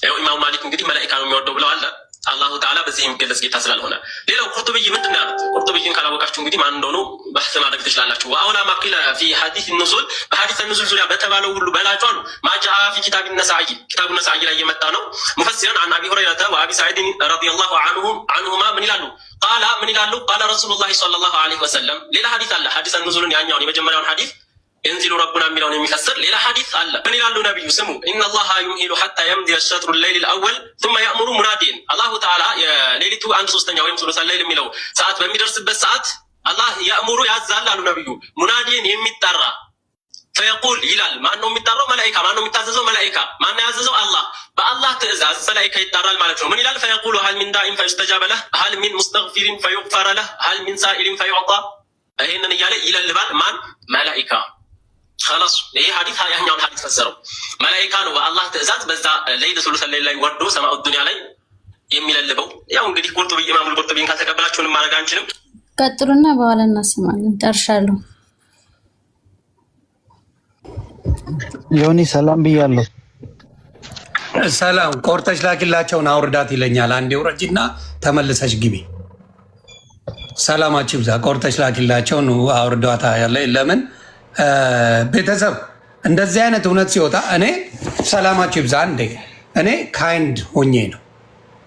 ይኸው ኢማሙ ማሊክ እንግዲህ መላኢካ ነው የሚወርደው ብለዋል። አላሁ ተዓላ በዚህ የሚገለጽ ጌታ ስላልሆነ። ሌላው ቁርጡብይ ምንድን ነው ያሉት? ቁርጡብይን ካላወቃችሁ እንግዲህ ማን እንደሆኑ ባህስ ማድረግ ትችላላችሁ። ወአውላ ማቂለ ፊ ሐዲስ ኑዙል በሐዲስ ኑዙል ዙሪያ በተባለው ሁሉ በላጩ አሉ ማጃአ ፊ ኪታብ ነሳኢ ኪታቡ ነሳኢ ላይ የመጣ ነው። ሙፈሲራን አን አቢ ሁረይረተ ወአቢ ሰዒድ ረዲየላሁ ዐንሁማ ምን ይላሉ? ቃለ ረሱሉላህ ሰለላሁ ዐለይሂ ወሰለም። ሌላ ሐዲስ አለ። ሐዲስ ኑዙልን ያኛውን የመጀመሪያውን ሐዲስ የንዚሉ ረቡና የሚለውን የሚፈስር ሌላ ሐዲስ አለ። ምን ይላሉ ነቢዩ? ስሙ ኢነላሃ ዩምሂሉ ሐታ የምዲየ ሸጥሩ ሌይል አወል ثم يأمر ሙናዲን። አላሁ ተዓላ የሌሊቱ 1/3 ወይም ሱሉሰል ለይል የሚለው ሰዓት በሚደርስበት ሰዓት አላህ ያእሙሩ ያዛል አሉ ነቢዩ። ሙናዲን የሚጠራ ፈየቁል ይላል። ማን ነው የሚጠራው? መላኢካ። ማን ነው የሚታዘዘው? መላኢካ። ማን ነው ያዘዘው? አላህ። በአላህ ትእዛዝ መላኢካ ይጠራል ማለት ነው። ምን ይላል? ፈየቁሉ ሀል ሚን ዳኢን ፈዩስተጃበ ለህ ሀል ሚን ሙስተግፊሪን ፈዩግፈረ ለህ ሀል ሚን ሳኢሊን ፈዩዕጣ። ይህንን እያለ ይለልባል። ማን? መላኢካ። خلاص ይሄ ሐዲስ ያኛውን ሐዲስ ፈሰረው። መላኢካ ነው በአላህ ትእዛዝ በዛ ለይለ ሱሉሰል ለይል ላይ ወርዶ ሰማኡ ዱንያ ላይ የሚለልበው። ያው እንግዲህ ቁርጡብይ ኢማሙል ቁርጡቢን ካልተቀበላችሁንም ማድረግ አንችልም። ቀጥሉና በኋላ እናሰማለን። ጨርሻለሁ። ዮኒ ሰላም ብያለሁ። ሰላም ቆርጠሽ ላኪላቸውን አውርዳት ይለኛል። አንዴ ውረጅና ተመልሰሽ ግቢ። ሰላማችሁ ይብዛ። ቆርጠሽ ላኪላቸውን አውርዷታ ያለ ለምን ቤተሰብ እንደዚህ አይነት እውነት ሲወጣ እኔ ሰላማችሁ ይብዛ። እንዴ እኔ ካይንድ ሆኜ ነው።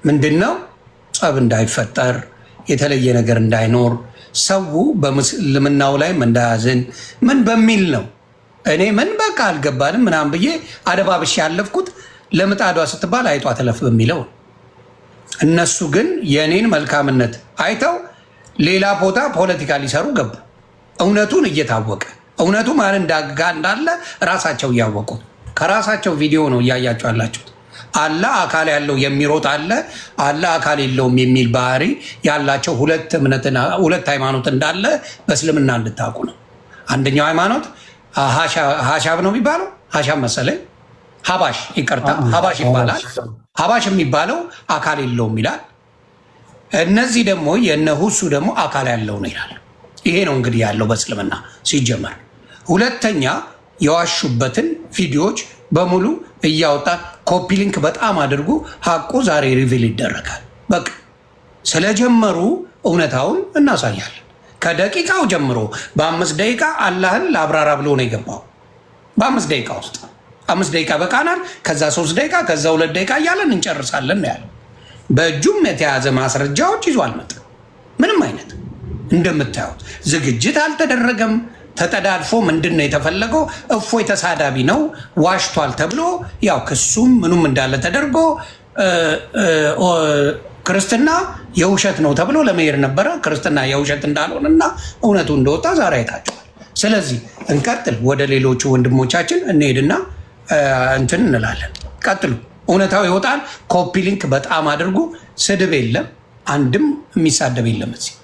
ምንድነው ጸብ እንዳይፈጠር የተለየ ነገር እንዳይኖር ሰው በምስልምናው ላይ እንዳያዝን ምን በሚል ነው እኔ ምን በቃ አልገባንም ምናምን ብዬ አደባብሽ ያለፍኩት ለምጣዷ ስትባል አይጧ ተለፍ በሚለው። እነሱ ግን የእኔን መልካምነት አይተው ሌላ ቦታ ፖለቲካ ሊሰሩ ገቡ። እውነቱን እየታወቀ እውነቱ ማን እንዳጋ እንዳለ ራሳቸው እያወቁ ከራሳቸው ቪዲዮ ነው እያያቸው ያላችሁት። አለ አካል ያለው የሚሮጥ አለ አካል የለውም የሚል ባህሪ ያላቸው ሁለት ሃይማኖት እንዳለ በእስልምና እንድታውቁ ነው። አንደኛው ሃይማኖት ሀሻብ ነው የሚባለው፣ ሀሻብ መሰለኝ፣ ሀባሽ ይቅርታ፣ ሀባሽ ይባላል። ሀባሽ የሚባለው አካል የለውም ይላል። እነዚህ ደግሞ የነ ሁሱ ደግሞ አካል ያለው ነው ይላል። ይሄ ነው እንግዲህ ያለው በእስልምና ሲጀመር። ሁለተኛ የዋሹበትን ቪዲዮዎች በሙሉ እያወጣ ኮፒ ሊንክ በጣም አድርጉ። ሀቁ ዛሬ ሪቪል ይደረጋል። በቃ ስለጀመሩ እውነታውን እናሳያለን። ከደቂቃው ጀምሮ በ5 ደቂቃ አላህን ለአብራራ ብሎ ነው የገባው። በ5 ደቂቃ ውስጥ 5 ደቂቃ በቃናል። ከዛ 3 ደቂቃ ከዛ 2 ደቂቃ እያለን እንጨርሳለን ነው ያለው። በእጁም የተያዘ ማስረጃዎች ይዞ አልመጣም። ምንም አይነት እንደምታዩት ዝግጅት አልተደረገም። ተጠዳድፎ ምንድን ነው የተፈለገው? እፎይ ተሳዳቢ ነው ዋሽቷል ተብሎ ያው ክሱም ምኑም እንዳለ ተደርጎ ክርስትና የውሸት ነው ተብሎ ለመሄድ ነበረ። ክርስትና የውሸት እንዳልሆነና እውነቱ እንደወጣ ዛሬ አይታችኋል። ስለዚህ እንቀጥል፣ ወደ ሌሎቹ ወንድሞቻችን እንሄድና እንትን እንላለን። ቀጥሉ፣ እውነታው ይወጣል። ኮፒ ሊንክ በጣም አድርጉ። ስድብ የለም፣ አንድም የሚሳደብ የለም። እዚህ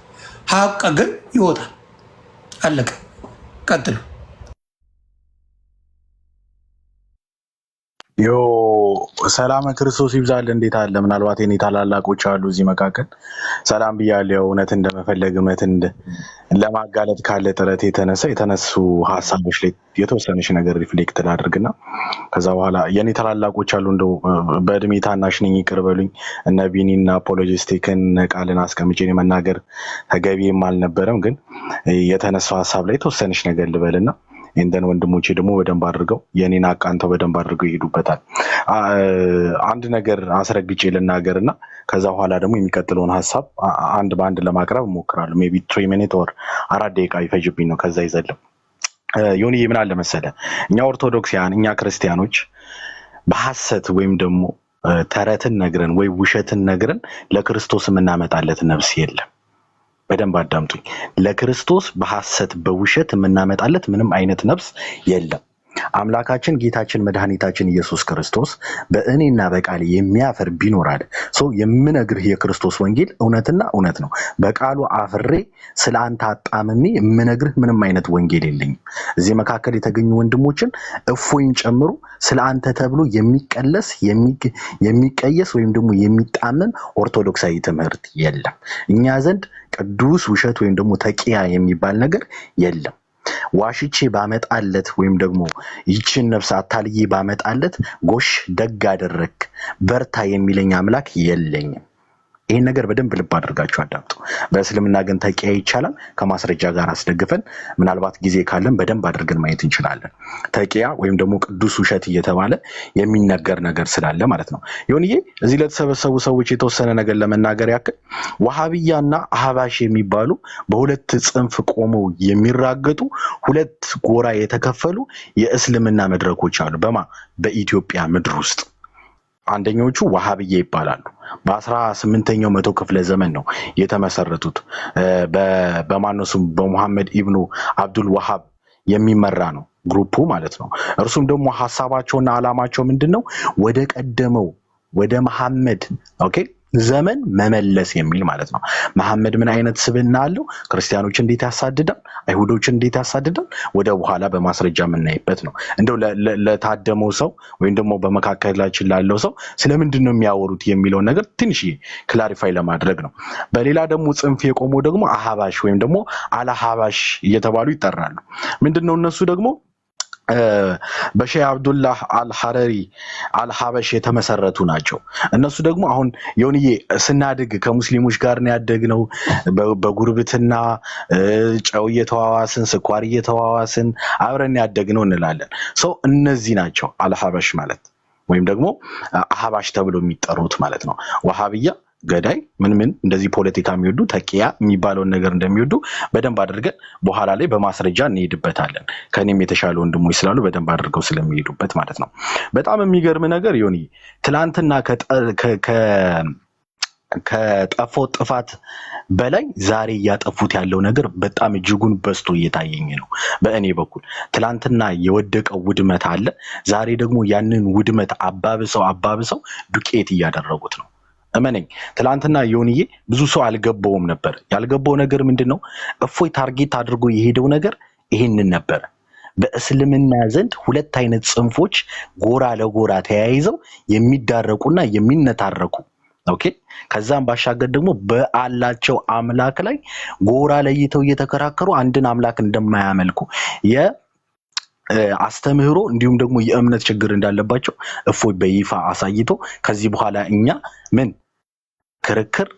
ሀቅ ግን ይወጣል። አለቀ። ቀጥሉ። ዮ ሰላም ክርስቶስ ይብዛል። እንዴት አለ? ምናልባት የኔ ታላላቆች አሉ እዚህ መካከል ሰላም ብያለሁ። እውነት እንደመፈለግ እውነትን ለማጋለጥ ካለ ጥረት የተነሱ ሀሳቦች ላይ የተወሰነች ነገር ሪፍሌክት ላድርግና ከዛ በኋላ የኔ ታላላቆች አሉ። እንደው በእድሜ ታናሽ ነኝ ይቅር በሉኝ። እነ ቢኒና አፖሎጂስቲክን ቃልን አስቀምጬ መናገር ተገቢም አልነበረም፣ ግን የተነሳው ሀሳብ ላይ የተወሰነች ነገር ልበልና እንደን ወንድሞቼ ደግሞ በደንብ አድርገው የኔን አቃንተው በደንብ አድርገው ይሄዱበታል። አንድ ነገር አስረግጬ ልናገርና ከዛ በኋላ ደግሞ የሚቀጥለውን ሀሳብ አንድ በአንድ ለማቅረብ እሞክራለሁ። ሜቢ 3 ሚኒት ኦር 4 ደቂቃ ይፈጅብኝ ነው። ከዛ ይዘለም ዮኒዬ ምን አለ መሰለ እኛ ኦርቶዶክሳውያን እኛ ክርስቲያኖች በሐሰት ወይም ደግሞ ተረትን ነግረን ወይ ውሸትን ነግረን ለክርስቶስ የምናመጣለት ነፍስ የለም። በደንብ አዳምጡኝ። ለክርስቶስ በሐሰት በውሸት የምናመጣለት ምንም አይነት ነፍስ የለም። አምላካችን ጌታችን መድኃኒታችን ኢየሱስ ክርስቶስ በእኔና በቃል የሚያፈር ቢኖራል ሰው የምነግርህ የክርስቶስ ወንጌል እውነትና እውነት ነው። በቃሉ አፍሬ ስለ አንተ አጣምሜ የምነግርህ ምንም አይነት ወንጌል የለኝም። እዚህ መካከል የተገኙ ወንድሞችን እፎይን ጨምሮ ስለ አንተ ተብሎ የሚቀየስ ወይም ደግሞ የሚጣመም ኦርቶዶክሳዊ ትምህርት የለም። እኛ ዘንድ ቅዱስ ውሸት ወይም ደግሞ ተቂያ የሚባል ነገር የለም። ዋሽቼ ባመጣለት ወይም ደግሞ ይችን ነፍስ አታልዬ ባመጣለት ጎሽ ደግ አደረክ በርታ የሚለኝ አምላክ የለኝም። ይሄን ነገር በደንብ ልብ አድርጋችሁ አዳምጡ። በእስልምና ግን ተቂያ ይቻላል። ከማስረጃ ጋር አስደግፈን ምናልባት ጊዜ ካለን በደንብ አድርገን ማየት እንችላለን። ተቂያ ወይም ደግሞ ቅዱስ ውሸት እየተባለ የሚነገር ነገር ስላለ ማለት ነው። ዮኒዬ እዚህ ለተሰበሰቡ ሰዎች የተወሰነ ነገር ለመናገር ያክል ወሃቢያና አህባሽ የሚባሉ በሁለት ጽንፍ ቆመው የሚራገጡ ሁለት ጎራ የተከፈሉ የእስልምና መድረኮች አሉ። በኢትዮጵያ ምድር ውስጥ አንደኞቹ ወሃቢያ ይባላሉ። በ18ኛው መቶ ክፍለ ዘመን ነው የተመሰረቱት። በማነሱም በሙሐመድ ኢብኑ አብዱል ወሃብ የሚመራ ነው ግሩፑ ማለት ነው። እርሱም ደግሞ ሐሳባቸውና ዓላማቸው ምንድነው? ወደ ቀደመው ወደ መሐመድ ዘመን መመለስ የሚል ማለት ነው። መሐመድ ምን አይነት ስብዕና አለው? ክርስቲያኖች እንዴት ያሳድዳል? አይሁዶችን እንዴት ያሳድዳል? ወደ በኋላ በማስረጃ የምናይበት ነው። እንደው ለታደመው ሰው ወይም ደግሞ በመካከላችን ላለው ሰው ስለምንድን ነው የሚያወሩት የሚለው ነገር ትንሽ ክላሪፋይ ለማድረግ ነው። በሌላ ደግሞ ጽንፍ የቆመው ደግሞ አህባሽ ወይም ደግሞ አልሐባሽ እየተባሉ ይጠራሉ። ምንድነው እነሱ ደግሞ በሼህ አብዱላህ አልሐረሪ አልሐበሽ የተመሰረቱ ናቸው። እነሱ ደግሞ አሁን ዮኒዬ ስናድግ ከሙስሊሞች ጋር ነው ያደግነው። በጉርብትና ጨው እየተዋዋስን ስኳር እየተዋዋስን አብረን ያደግነው እንላለን። ሰው እነዚህ ናቸው አልሐበሽ ማለት ወይም ደግሞ አህባሽ ተብሎ የሚጠሩት ማለት ነው። ወሃቢያ ገዳይ ምን እንደዚህ ፖለቲካ የሚወዱ ተቂያ የሚባለውን ነገር እንደሚወዱ በደንብ አድርገን በኋላ ላይ በማስረጃ እንሄድበታለን። ከኔም የተሻለ ወንድሞች ስላሉ በደንብ አድርገው ስለሚሄዱበት ማለት ነው። በጣም የሚገርም ነገር ዮኒ ትላንትና ከጠፋው ጥፋት በላይ ዛሬ እያጠፉት ያለው ነገር በጣም እጅጉን በዝቶ እየታየኝ ነው። በእኔ በኩል ትላንትና የወደቀው ውድመት አለ። ዛሬ ደግሞ ያንን ውድመት አባብሰው ዱቄት እያደረጉት ነው። እመነኝ ትላንትና ዮኒዬ ብዙ ሰው አልገባውም ነበር። ያልገባው ነገር ምንድነው? እፎይ ታርጌት አድርጎ የሄደው ነገር ይሄንን ነበር። በእስልምና ዘንድ ሁለት አይነት ጽንፎች ጎራ ለጎራ ተያይዘው የሚዳረቁና የሚነታረኩ ከዛም ባሻገር ደግሞ በአላቸው አምላክ ላይ ጎራ ለይተው እየተከራከሩ አንድን አምላክ እንደማያመልኩ አስተምህሮ እንዲሁም ደግሞ የእምነት ችግር እንዳለባቸው እፎይ በይፋ አሳይቶ ከዚህ በኋላ እኛ ምን ክርክር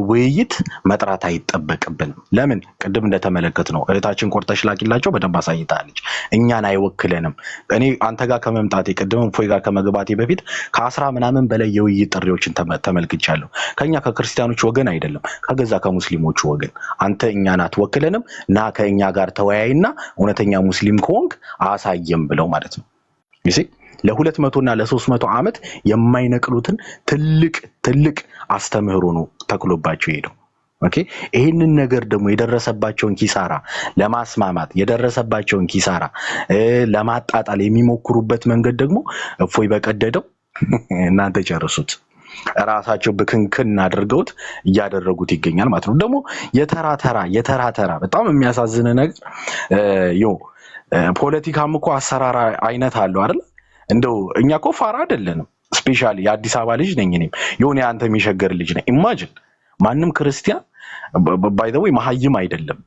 ውይይት መጥራት አይጠበቅብንም። ለምን ቅድም እንደተመለከትነው እህታችን ቆርጠሽ ላኪላቸው በደንብ አሳይታለች። እኛን አይወክለንም። እኔ አንተ ጋር ከመምጣቴ ቅድም እፎይ ጋር ከመግባቴ በፊት ከ10 ምናምን በላይ የውይይት ጥሪዎችን ተመልክቻለሁ። ከኛ ከክርስቲያኖች ወገን አይደለም ከገዛ ከሙስሊሞቹ ወገን። አንተ እኛን አትወክለንም ና ከእኛ ጋር ተወያይና እውነተኛ ሙስሊም ከሆንክ አሳየም ብለው ማለት ነው። ለ200 እና ለ300 ዓመት የማይነቅሉትን ትልቅ አስተምህሮ ነው ተክሎባቸው ሄደው። ይሄንን ነገር ደግሞ የደረሰባቸውን ኪሳራ ለማስማማት የደረሰባቸውን ኪሳራ ለማጣጣል የሚሞክሩበት መንገድ ደግሞ እፎይ በቀደደው እናንተ ጨርሱት ራሳቸው በክንክን አድርገውት እያደረጉት ይገኛል ማለት ነው። ደግሞ የተራተራ በጣም የሚያሳዝን ነገር ፖለቲካም እኮ አሰራር አይነት አለው አይደል? እንደው እኛ እኮ ፋራ አይደለንም። ስፔሻሊ የአዲስ አበባ ልጅ ነኝ እኔም የሆነ አንተ የሚሸገር ልጅ ነኝ። ኢማጂን ማንም ክርስቲያን ባይ ዘ ዌይ መሀይም አይደለም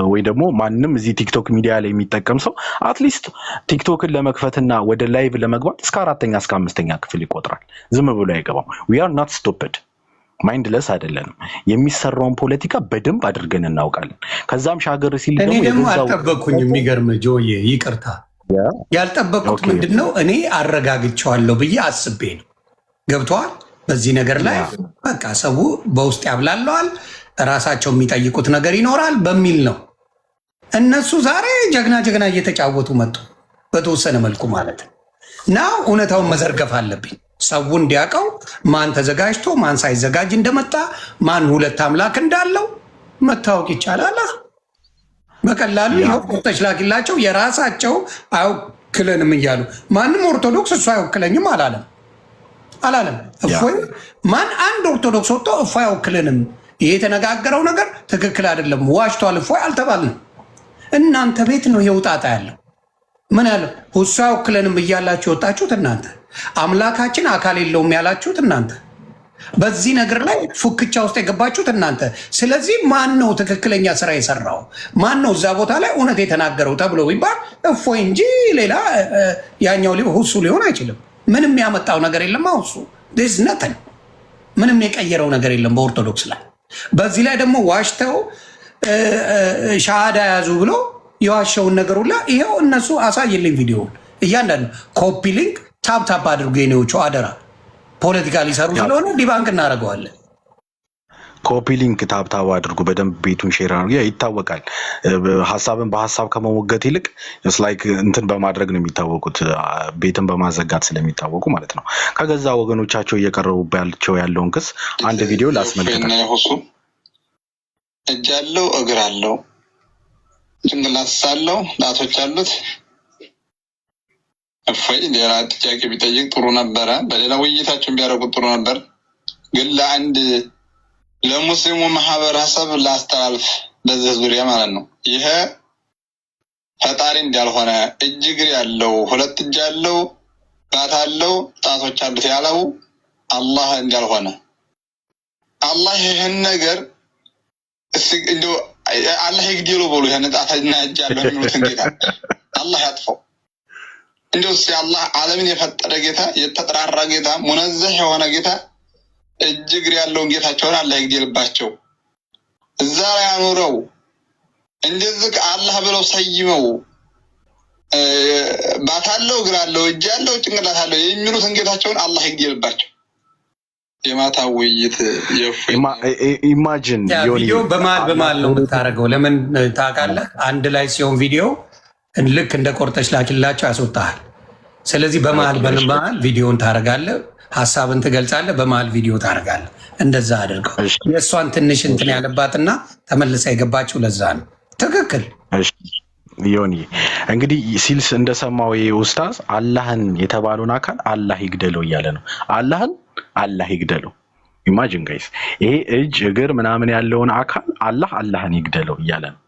ወይ ደግሞ ማንም እዚህ ቲክቶክ ሚዲያ ላይ የሚጠቀም ሰው አትሊስት ቲክቶክን ለመክፈትና ወደ ላይቭ ለመግባት እስከ 4ኛ እስከ 5ኛ ክፍል ይቆጥራል። ዝም ብሎ አይገባም። we are not stupid ማይንድለስ አይደለንም። የሚሰራውን ፖለቲካ በደንብ አድርገን እናውቃለን። ከዛም ሻገር ሲል ደግሞ አልጠበቅኩኝ። የሚገርም ጆዬ ይቅርታ ያልጠበቁት ምንድነው? እኔ አረጋግጫለሁ ብዬ አስቤ ነው። ገብቷል። በዚህ ነገር ላይ በቃ ሰው በውስጥ ያብላለዋል፣ ራሳቸው የሚጠይቁት ነገር ይኖራል በሚል ነው እነሱ ዛሬ ጀግና እየተጫወቱ መጡ፣ በተወሰነ መልኩ ማለት ነው። እና እውነታውን መዘርገፍ አለብኝ፣ ሰው እንዲያውቀው ማን ተዘጋጅቶ ማን ሳይዘጋጅ እንደመጣ፣ ማን ሁለት አምላክ እንዳለው መታወቅ ይቻላል። በቀላሉ ይኸው ቁርጠሽ ላኪላቸው። የራሳቸው አይወክለንም እያሉ ማንም ኦርቶዶክስ እሱ አይወክለኝም አላለም። እፎይ ማን አንድ ኦርቶዶክስ ወጥቶ እፎይ አይወክለንም፣ ይሄ የተነጋገረው ነገር ትክክል አይደለም፣ ዋሽቷል እፎይ አልተባልንም። እናንተ ቤት ነው የውጣጣ ያለው። ምን ያለው እሱ አይወክለንም እያላችሁ የወጣችሁት እናንተ፣ አምላካችን አካል የለውም ያላችሁት እናንተ፣ በዚህ ነገር ላይ ፉክቻ ውስጥ የገባችሁት እናንተ። ስለዚህ ማን ነው ትክክለኛ ስራ የሰራው? ማን ነው እዛ ቦታ ላይ እውነት የተናገረው ተብሎ ቢባል እፎይ እንጂ ሌላ ያኛው ሁሱ ሊሆን አይችልም። ምንም ያመጣው ነገር የለም። ሁሱ ነተን ምንም የቀየረው ነገር የለም በኦርቶዶክስ ላይ። በዚህ ላይ ደግሞ ዋሽተው ሻሃዳ ያዙ ብሎ የዋሸውን ነገር ሁላ ይኸው እነሱ አሳይልኝ ቪዲዮውን እያንዳንዱ ኮፒ ሊንክ ታፕ አድርጎ የኔዎቹ አደራ ፖለቲካ ሊሰሩ ስለሆነ ዲባንክ እናደርገዋለን። ኮፒ ሊንክ ታብታብ አድርጉ፣ በደንብ ቤቱን ሼር አድርጉ። ይታወቃል ሀሳብን በሀሳብ ከመሞገት ይልቅ ላይክ እንትን በማድረግ ነው የሚታወቁት፣ ቤትን በማዘጋት ስለሚታወቁ ማለት ነው። ከገዛ ወገኖቻቸው እየቀረቡባቸው ያለውን ክስ አንድ ቪዲዮ ላስመልክታል። እጅ አለው፣ እግር አለው፣ ጭንቅላት አለው፣ ጣቶች አሉት። እፎይ ሌላ ጥያቄ ቢጠይቅ ጥሩ ነበረ። በሌላ ውይይታቸውን ቢያደርጉት ጥሩ ነበር። ግን ለአንድ ለሙስሊሙ ማህበረሰብ ላስተላልፍ በዚህ ዙሪያ ማለት ነው። ይሄ ፈጣሪ እንዳልሆነ እጅ እግር ያለው ሁለት እጅ ያለው ባት አለው ጣቶች አሉት ያለው አላህ እንዳልሆነ አላህ ይህን ነገር እንደው አላህ ይግደሉ ብሎ ይሄን ጣትና እጅ ያለው የሚሉትን ጌታ አላህ ያጥፈው። እንደው አላህ ዓለምን የፈጠረ ጌታ፣ የተጠራራ ጌታ፣ ሙነዘህ የሆነ ጌታ እጅ እግር ያለውን ጌታቸውን አላህ ይግደልባቸው። እዛ ላይ አኑረው እንደዚህ አላህ ብለው ሰይመው ባታለው እግር አለው እጅ ያለው ጭንቅላት አለው የሚሉትን ጌታቸውን አላህ ይግደልባቸው። የማታ ውይይት ኢማጂን ቪዲዮ በመሀል ነው የምታደርገው። ለምን ታውቃለህ? አንድ ላይ ሲሆን ቪዲዮ ልክ እንደ ቆርጠሽ ላኪላቸው ያስወጣሃል። ስለዚህ በመሀል ቪዲዮን ታደርጋለህ፣ ሀሳብን ትገልጻለህ፣ በመሀል ቪዲዮ ታደርጋለህ። እንደዛ አድርገው። የእሷን ትንሽ እንትን ያለባትና ተመልሳ የገባችው ለዛ ነው። ትክክል ዮኒ። እንግዲህ ሲልስ እንደሰማው ኡስታዝ አላህን የተባለውን አካል አላህ ይግደለው እያለ ነው። አላህን አላህ ይግደለው። ኢማጂን ጋይስ፣ ይሄ እጅ እግር ምናምን ያለውን አካል አላህን ይግደለው እያለ ነው።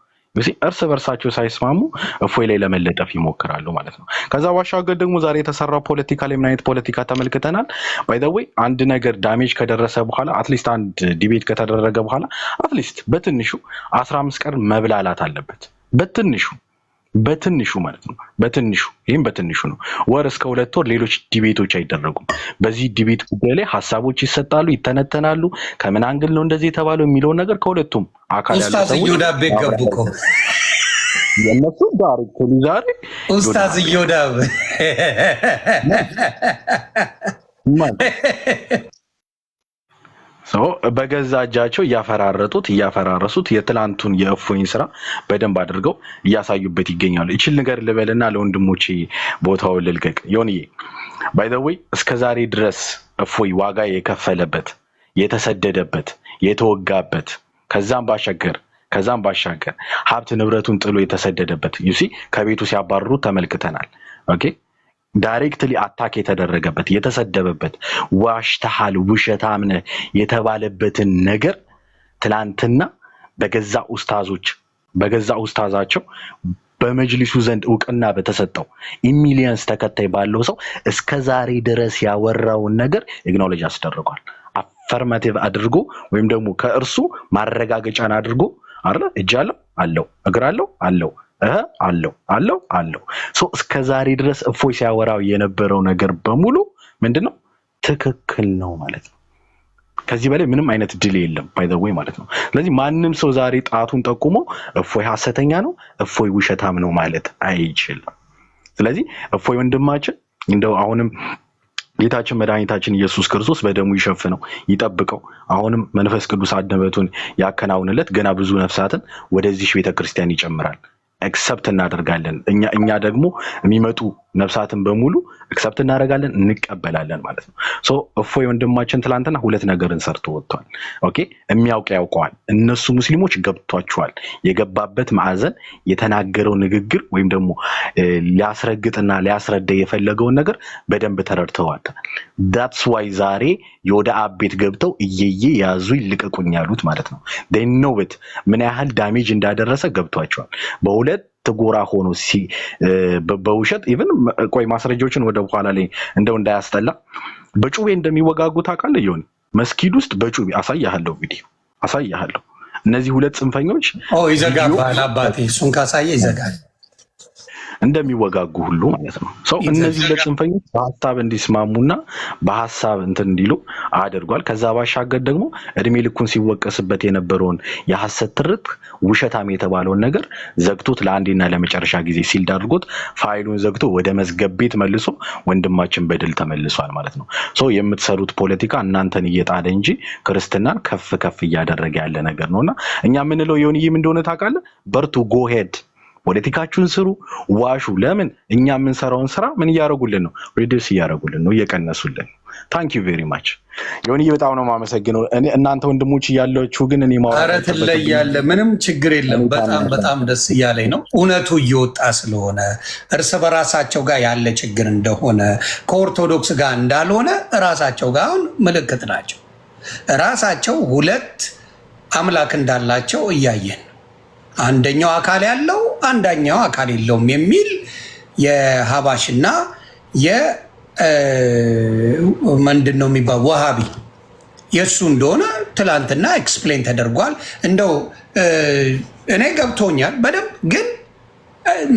እርስ በርሳቸው ሳይስማሙ እፎይ ላይ ለመለጠፍ ይሞክራሉ ማለት ነው። ከዛ ባሻገር ደግሞ ዛሬ የተሰራው ፖለቲካ ላይ ምን አይነት ፖለቲካ ተመልክተናል። ባይ ዘ ዌይ አንድ ነገር ዳሜጅ ከደረሰ በኋላ አትሊስት አንድ ዲቤት ከተደረገ በኋላ አትሊስት በትንሹ 15 ቀን መብላላት አለበት። በትንሹ ማለት ነው። ይህም በትንሹ ነው። ወር እስከ 2 ወር ሌሎች ዲቤቶች አይደረጉም። በዚህ ዲቤት ጉዳይ ላይ ሀሳቦች ይሰጣሉ፣ ይተነተናሉ። ከምን አንግል ነው እንደዚህ የተባለው የሚለውን ነገር ከሁለቱም አካል ያለው ኡስታዝ እዮዳብ ገቡ እኮ የነሱ ዳይሬክት ዛሬ ኡስታዝ እዮዳብ በገዛ እጃቸው እያፈራረሱት የትላንቱን የእፎይን ስራ በደንብ አድርገው እያሳዩበት ይገኛሉ። ይችል ነገር ልበልና ለወንድሞቼ ቦታውን ልልቀቅ። ዮኒዬ ባይ ዘ ዌይ እስከዛሬ ድረስ እፎይ ዋጋ የከፈለበት የተሰደደበት የተወጋበት ከዛም ባሻገር ሀብት ንብረቱን ጥሎ የተሰደደበት ዩሲ ከቤቱ ሲያባርሩ ተመልክተናል። ኦኬ ዳይሬክትሊ አታክ የተደረገበት የተሰደበበት ዋሽተሃል ውሸታም ነህ የተባለበትን ነገር ትላንትና በገዛ ኡስታዛቸው በመጅሊሱ ዘንድ እውቅና በተሰጠው ሚሊየንስ ተከታይ ባለው ሰው እስከዛሬ ድረስ ያወራውን ነገር ኢግኖሌጅ አስደርጓል። አፈርማቲቭ አድርጎ ወይም ደግሞ ከእርሱ ማረጋገጫን አድርጎ አይደል እጅ አለው እግር አለው አለው እስከዛሬ ድረስ እፎይ ሲያወራው የነበረው ነገር በሙሉ ምንድነው? ትክክል ነው ማለት ነው። ከዚህ በላይ ምንም አይነት ድል የለም ባይ ዘ ዌይ ማለት ነው። ስለዚህ ማንም ሰው ዛሬ ጣቱን ጠቁሞ እፎይ ሐሰተኛ ነው እፎይ ውሸታም ነው ማለት አይችልም። ስለዚህ እፎይ ወንድማችን እንደው አሁንም ጌታችን መድኃኒታችን ኢየሱስ ክርስቶስ በደሙ ይሸፍነው ይጠብቀው። አሁንም መንፈስ ቅዱስ አድነበቱን ያከናውንለት። ገና ብዙ ነፍሳትን ወደዚህ ቤተክርስቲያን ይጨምራል። አክሰፕት እናደርጋለን። እኛ ደግሞ የሚመጡ ነፍሳትን በሙሉ አክሰፕት እናደርጋለን፣ እንቀበላለን ማለት ነው። ሶ እፎይ ወንድማችን ትላንትና ሁለት ነገርን ሰርቶ ወጥቷል። ኦኬ የሚያውቅ ያውቀዋል። እነሱ ሙስሊሞች ገብቷቸዋል። የገባበት ማዕዘን የተናገረው ንግግር ወይም ደግሞ ሊያስረግጥና ሊያስረዳ የፈለገውን ነገር በደንብ ተረድተዋል። ዳትስ ዋይ ዛሬ የወደ አብ ቤት ገብተው እየየ ያዙ ይልቀቁኝ ያሉት ማለት ነው። they know it ምን ያህል ዳሜጅ እንዳደረሰ ገብቷቸዋል። በሁለት ጎራ ሆኖ በውሸት ኢቭን ቆይ ማስረጃዎችን ወደ በኋላ ላይ እንደው እንዳያስጠላ በጩቤ እንደሚወጋጉ ታውቃለህ? ይሁን መስጊድ ውስጥ በጩቤ አሳያለሁ፣ ቪዲዮ አሳያለሁ። እነዚህ ሁለት ጽንፈኞች ይዘጋባል። አባቴ እሱን ካሳየ ይዘጋል እንደሚወጋጉ ሁሉ ማለት ነው። ሰው እነዚህ ሁለት ጽንፈኞች በሐሳብ እንዲስማሙና በሐሳብ እንትን እንዲሉ አድርጓል። ከዛ ባሻገር ደግሞ እድሜ ልኩን ሲወቀስበት የነበረውን የሐሰት ትርክ ውሸታም የተባለውን ነገር ዘግቶት ለአንዴና ለመጨረሻ ጊዜ ሲልድ አድርጎት ፋይሉን ዘግቶ ወደ መዝገብ ቤት መልሶ ወንድማችን በድል ተመልሷል ማለት ነው። ሰው የምትሰሩት ፖለቲካ እናንተን እየጣለ እንጂ ክርስትናን ከፍ ከፍ እያደረገ ያለ ነገር ነውና እኛ የምንለው የሆንይም እንደሆነ ታውቃለህ። በርቱ፣ ጎ ሄድ፣ ፖለቲካችሁን ስሩ፣ ዋሹ። ለምን እኛ የምንሰራውን ስራ ምን እያደረጉልን ነው? ሪዲዩስ እያደረጉልን ነው፣ እየቀነሱልን ነው። ታንክ ዩ ቬሪ ማች ዮኒ፣ በጣም ነው የማመሰግነው። እናንተ ወንድሞች እያላችሁ ግን እኔ ማውራት ያለ ምንም ችግር የለም። በጣም ደስ እያለኝ ነው እውነቱ እየወጣ ስለሆነ እርስ በራሳቸው ጋር ያለ ችግር እንደሆነ ከኦርቶዶክስ ጋር እንዳልሆነ ራሳቸው ጋር አሁን ምልክት ናቸው። ራሳቸው ሁለት አምላክ እንዳላቸው እያየን አንደኛው አካል ያለው አንደኛው አካል የለውም የሚል የሀባሽና ምንድን ነው የሚባል ወሃቢ የእሱ እንደሆነ ትላንትና ኤክስፕሌን ተደርጓል። እንደው እኔ ገብቶኛል በደንብ ግን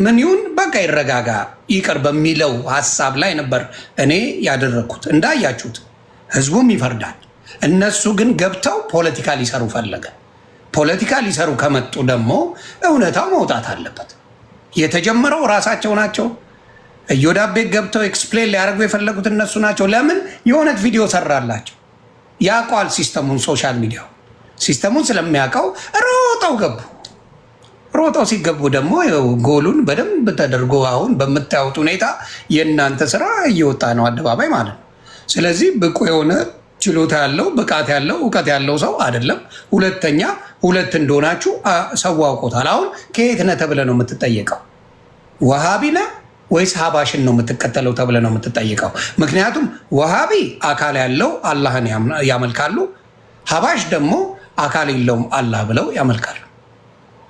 ምን ይሁን በቃ ይረጋጋ ይቅር በሚለው ሀሳብ ላይ ነበር እኔ ያደረግኩት። እንዳያችሁት ህዝቡም ይፈርዳል። እነሱ ግን ገብተው ፖለቲካ ሊሰሩ ፈለገ። ፖለቲካ ሊሰሩ ከመጡ ደግሞ እውነታው መውጣት አለበት። የተጀመረው ራሳቸው ናቸው። እዮዳብ ቤት ገብተው ኤክስፕሌን ሊያደርጉ የፈለጉት እነሱ ናቸው። ለምን የሆነት ቪዲዮ ሰራላቸው? ያውቀዋል ሲስተሙን፣ ሶሻል ሚዲያው ሲስተሙን ስለሚያውቀው ሮጠው ገቡ። ሮጠው ሲገቡ ደግሞ ጎሉን በደንብ ተደርጎ አሁን በምታዩት ሁኔታ የእናንተ ስራ እየወጣ ነው አደባባይ ማለት ነው። ስለዚህ ብቁ የሆነ ችሎታ ያለው ብቃት ያለው እውቀት ያለው ሰው አይደለም። ሁለተኛ ሁለት እንደሆናችሁ ሰው አውቆታል። አሁን ከየት ነህ ተብለህ ነው የምትጠየቀው? ወሃቢ ነህ ወይስ ሀባሽን ነው የምትከተለው ተብለህ ነው የምትጠየቀው? ምክንያቱም ወሃቢ አካል ያለው አላህን ያመልካሉ፣ ሀባሽ ደግሞ አካል የለውም አላህ ብለው ያመልካሉ።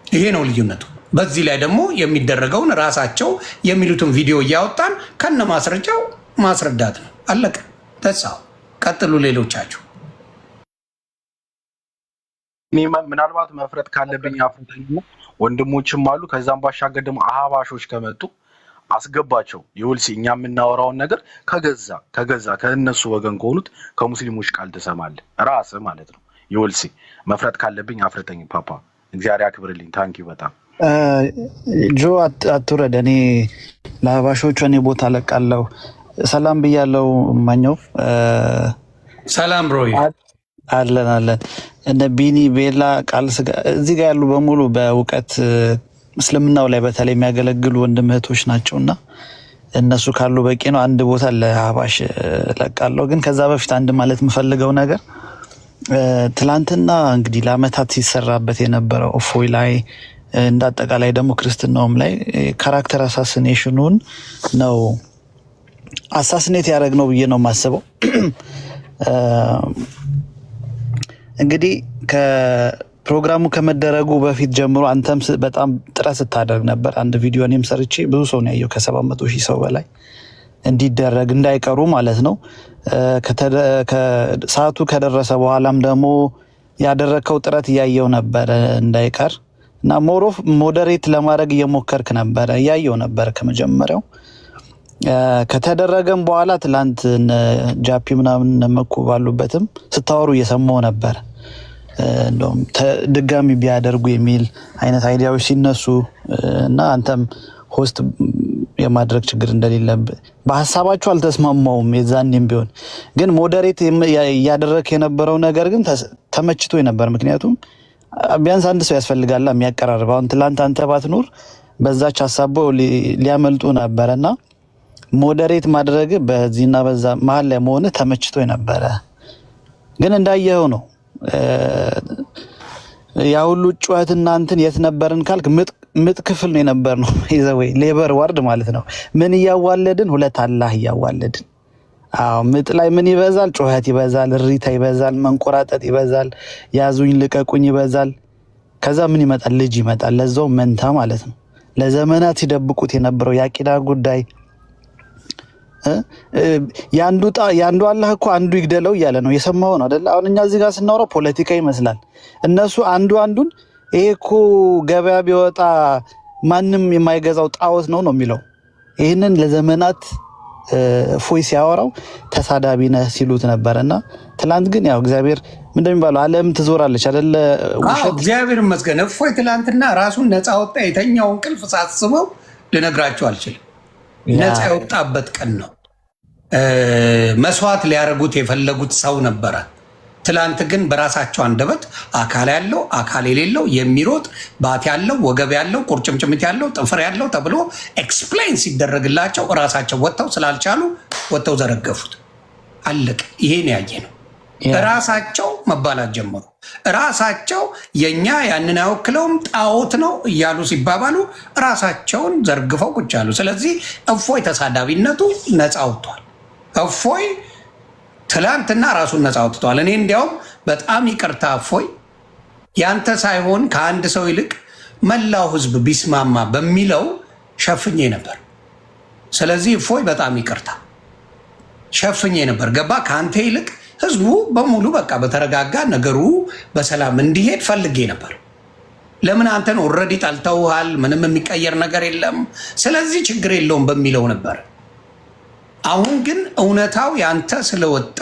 ይሄ ነው ልዩነቱ። በዚህ ላይ ደግሞ የሚደረገውን ራሳቸው የሚሉትን ቪዲዮ እያወጣን ከነ ማስረጃው ማስረዳት ነው። አለቀ። ተጻው ቀጥሉ ሌሎቻችሁ። ምናልባት መፍረት ካለብኝ አፍረተኝና ወንድሞችም አሉ። ከዛም ባሻገር ደግሞ አህባሾች ከመጡ አስገባቸው። ይውልሲ እኛ የምናወራውን ነገር ከገዛ ከእነሱ ወገን ከሆኑት ከሙስሊሞች ቃል ትሰማለህ ራስህ ማለት ነው። ይውልሲ መፍረት ካለብኝ አፍረተኝ። ፓፓ እግዚአብሔር ያክብርልኝ። ታንኪ በጣም ጆ አትውረድ። እኔ ለአህባሾቹ እኔ ቦታ ለቃለሁ። ሰላም ብያለው። ማኛው ሰላም ብሮ አለን እነ ቢኒ ቤላ ቃል ስጋ እዚህ ጋር ያሉ በሙሉ በእውቀት እስልምናው ላይ በተለይ የሚያገለግሉ ወንድም እህቶች ናቸውና እነሱ ካሉ በቂ ነው። አንድ ቦታ ለአህባሽ ለቃለሁ። ግን ከዛ በፊት አንድ ማለት የምፈልገው ነገር ትላንትና እንግዲህ ለአመታት ሲሰራበት የነበረው እፎይ ላይ እንዳጠቃላይ ደግሞ ክርስትናውም ላይ ካራክተር አሳሲኔሽኑን ነው አሳሲኔት ያደረግነው ብዬ ነው የማስበው። እንግዲህ ከፕሮግራሙ ከመደረጉ በፊት ጀምሮ አንተም በጣም ጥረት ስታደርግ ነበር። አንድ ቪዲዮ እኔም ሰርቼ ብዙ ሰው ነው ያየው፣ ከ700,000 ሰው በላይ እንዲደረግ እንዳይቀሩ ማለት ነው። ሰዓቱ ከደረሰ በኋላም ደግሞ ያደረከው ጥረት እያየው ነበረ እንዳይቀር እና ሞሮፍ ሞዴሬት ለማድረግ እየሞከርክ ነበረ እያየው ነበረ ከመጀመሪያው። ከተደረገም በኋላ ትላንት ጃፒ ምናምን ነመኩ ባሉበትም ስታወሩ እየሰማው ነበር። እንደውም ድጋሚ ቢያደርጉ የሚል አይነት አይዲያዎች ሲነሱ እና አንተም ሆስት የማድረግ ችግር እንደሌለብህ በሐሳባችሁ አልተስማማውም። የዛኔም ቢሆን ግን ሞዴሬት እያደረክ የነበረው ነገር ግን ተመችቶ ነበር። ምክንያቱም ቢያንስ አንድ ሰው ያስፈልጋል የሚያቀራርብ። አሁን ትላንት አንተ ባትኖር በዛች ሀሳቦ ሊያመልጡ ነበረና ሞዴሬት ማድረግ በዚህና በዛ መሀል ላይ መሆን ተመችቶ ነበረ። ግን እንዳየኸው ነው ያ ሁሉ ጩኸትና እንትን የት ነበርን ካልክ ምጥ ክፍል ነው የነበር ነው ይዘወይ ሌበር ዋርድ ማለት ነው። ምን እያዋለድን ሁለት አላህ እያዋለድን። አዎ ምጥ ላይ ምን ይበዛል? ጩኸት ይበዛል፣ እሪታ ይበዛል፣ መንቆራጠጥ ይበዛል፣ ያዙኝ ልቀቁኝ ይበዛል። ከዛ ምን ይመጣል? ልጅ ይመጣል። ለዛው መንታ ማለት ነው። ለዘመናት ሲደብቁት የነበረው ያቂዳ ጉዳይ ያንዱ አላህ እኮ አንዱ ይግደለው እያለ ነው። የሰማው ነው አይደል? አሁን እኛ እዚህ ጋር ስናወራ ፖለቲካ ይመስላል። እነሱ አንዱን ይሄ እኮ ገበያ ቢወጣ ማንም የማይገዛው ጣዖት ነው የሚለው። ይህንን ለዘመናት ፎይ ሲያወራው ተሳዳቢ ነህ ሲሉት ነበርና ትላንት ግን ያው እግዚአብሔር እንደሚባለው ዓለም ትዞራለች አይደለ? ውሸት እግዚአብሔር ይመስገን። እፎይ ትላንትና ራሱን ነፃ ወጣ። የተኛውን እንቅልፍ ሳስበው ልነግራቸው አልችልም። ነፃ የወጣበት ቀን ነው። መስዋዕት ሊያደርጉት የፈለጉት ሰው ነበረ። ትላንት ግን በራሳቸው አንደበት አካል ያለው አካል የሌለው የሚሮጥ ባት ያለው ወገብ ያለው ቁርጭምጭሚት ያለው ጥፍር ያለው ተብሎ ኤክስፕሌን ሲደረግላቸው ራሳቸው ወጥተው ስላልቻሉ ወጥተው ዘረገፉት። አለቅ። ይሄን ያየ ነው። ራሳቸው መባላት ጀመሩ። ራሳቸው የኛ ያንን አይወክለውም ጣዖት ነው እያሉ ሲባባሉ ራሳቸውን ዘርግፈው ቁጭ አሉ። ስለዚህ እፎይ ተሳዳቢነቱ ነፃ ወጥቷል። እፎይ ትላንትና ራሱን ነፃ ወጥቷል። እኔ እንዲያውም በጣም ይቅርታ እፎይ ያንተ ሳይሆን ከአንድ ሰው ይልቅ መላው ሕዝብ ቢስማማ በሚለው ሸፍኜ ነበር። ስለዚህ እፎይ በጣም ይቅርታ ሸፍኜ ነበር። ገባ? ከአንተ ይልቅ ህዝቡ በሙሉ በቃ በተረጋጋ ነገሩ በሰላም እንዲሄድ ፈልጌ ነበር። ለምን አንተን ኦልሬዲ ጠልተውሃል፣ ምንም የሚቀየር ነገር የለም፣ ስለዚህ ችግር የለውም በሚለው ነበር። አሁን ግን እውነታው ያንተ ስለወጣ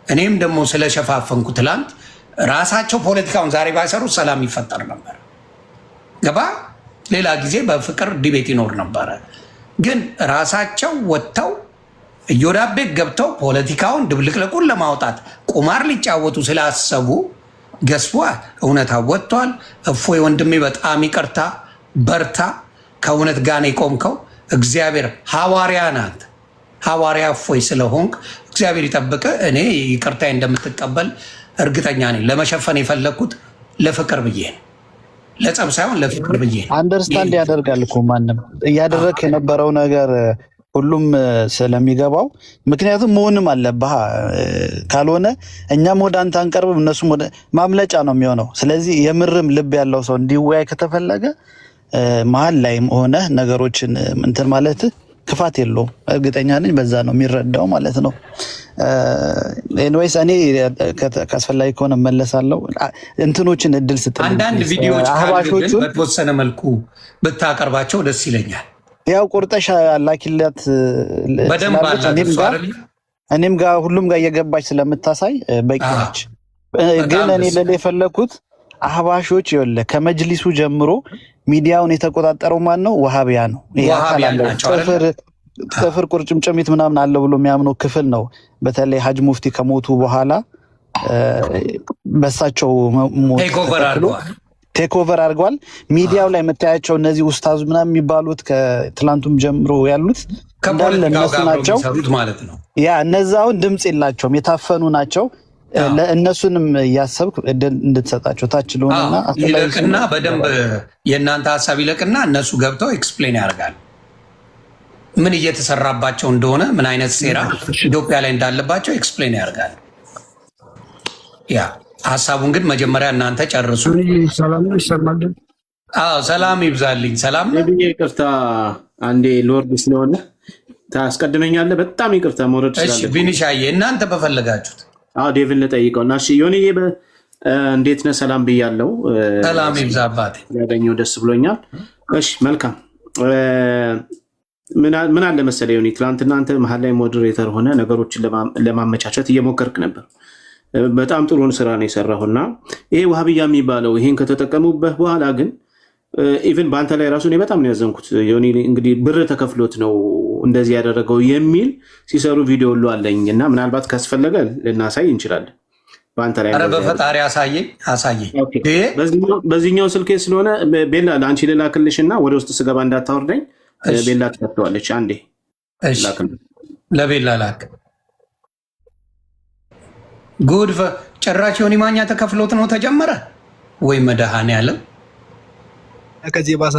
እኔም ደግሞ ስለሸፋፈንኩ ትላንት ራሳቸው ፖለቲካውን ዛሬ ባይሰሩ ሰላም ይፈጠር ነበር። ገባ? ሌላ ጊዜ በፍቅር ዲቤት ይኖር ነበረ። ግን ራሳቸው ወጥተው እዮዳብ ቤት ገብተው ፖለቲካውን ድብልቅልቁን ለማውጣት ቁማር ሊጫወቱ ስላሰቡ ገስቧ እውነታው ወጥቷል። እፎይ ወንድሜ በጣም ይቅርታ፣ በርታ። ከእውነት ጋር ነው የቆምከው። እግዚአብሔር ሐዋርያ ናት። ሐዋርያ እፎይ ስለሆንክ እግዚአብሔር ይጠብቅ። እኔ ይቅርታ እንደምትቀበል እርግጠኛ ነኝ። ለመሸፈን የፈለግኩት ለፍቅር ብዬ ነው፣ ለጸብ ሳይሆን ለፍቅር ብዬ ነው። አንደርስታንድ ያደርጋል እኮ ማንም እያደረግ የነበረው ነገር ሁሉም ስለሚገባው። ምክንያቱም መሆንም አለብህ። ካልሆነ እኛም ወደ አንተ አንቀርብም፣ እነሱም ወደ ማምለጫ ነው የሚሆነው። ስለዚህ የምርም ልብ ያለው ሰው እንዲወያይ ከተፈለገ መሀል ላይ ሆነ ነገሮችን እንትን ማለት ክፋት የለውም። እርግጠኛ ነኝ በዛ ነው የሚረዳው ማለት ነው። ኤንዌይስ እኔ ካስፈላጊ ከሆነ መለሳለሁ። እንትኖችን እድል ስጥ። አንዳንድ ቪዲዮዎች አህባሾቹን በተወሰነ መልኩ ብታቀርባቸው ደስ ይለኛል። ያው ቁርጠሻ ላኪለት እኔም ጋር ሁሉም ጋር እየገባች ስለምታሳይ በቂ ነች። ግን እኔ ልል የፈለኩት አህባሾች ይኸውልህ ከመጅሊሱ ጀምሮ ሚዲያውን የተቆጣጠረው ማን ነው? ወሃቢያ ነው። ጥፍር ቁርጭምጭሚት ምናምን አለው ብሎ የሚያምነው ክፍል ነው። በተለይ ሀጅ ሙፍቲ ከሞቱ በኋላ በሳቸው ቴክኦቨር አድርገዋል። ሚዲያው ላይ የምታያቸው እነዚህ ኡስታዙ ምናምን የሚባሉት ከትላንቱም ጀምሮ ያሉት እንዳለ እነሱ ናቸው ማለት ነው። ያ እነዛውን ድምፅ የላቸውም፣ የታፈኑ ናቸው። ለእነሱንም እያሰብክ እንድትሰጣቸው ታች ልሆንና ይለቅና በደንብ የእናንተ ሀሳብ ይለቅና እነሱ ገብተው ኤክስፕሌን ያደርጋል ምን እየተሰራባቸው እንደሆነ፣ ምን አይነት ሴራ ኢትዮጵያ ላይ እንዳለባቸው ኤክስፕሌን ያደርጋል። ያ ሀሳቡን ግን መጀመሪያ እናንተ ጨርሱ። ሰላም ይብዛልኝ። ሰላም ይቅርታ፣ አንዴ ሎርድ ስለሆነ ታስቀድመኛለህ። በጣም ይቅርታ መውረድ ስላለ ቢኒሻዬ እናንተ በፈለጋችሁት ዴቪን ልጠይቀው እና ዮኒዬ እንዴት ነህ? ሰላም ብያለው። ሰላም ይብዛ አባቴ። ያገኘው ደስ ብሎኛል። እሺ መልካም። ምን አለ መሰለህ ዮኒ፣ ትናንትና አንተ መሀል ላይ ሞዴሬተር ሆነ ነገሮችን ለማመቻቸት እየሞከርክ ነበር። በጣም ጥሩን ስራ ነው የሰራሁና ይሄ ዋሃብያ የሚባለው ይሄን ከተጠቀሙበት በኋላ ግን ኢቭን በአንተ ላይ ራሱ እኔ በጣም ነው ያዘንኩት። ዮኒ እንግዲህ ብር ተከፍሎት ነው እንደዚህ ያደረገው የሚል ሲሰሩ ቪዲዮ ሁሉ አለኝ እና ምናልባት ካስፈለገ ልናሳይ እንችላለን። በአንተ ላይ። ኧረ በፈጣሪ አሳየኝ። በዚህኛው ስልኬ ስለሆነ ቤላ ለአንቺ ልላክልሽ እና ወደ ውስጥ ስገባ እንዳታወርደኝ። ቤላ ትከፍተዋለች። አንዴ ለቤላ ላክ። ጉድ ጭራሽ ዮኒ ማኛ ተከፍሎት ነው ተጀመረ ወይ መድኃኔዓለም። ከዚህ ባሰ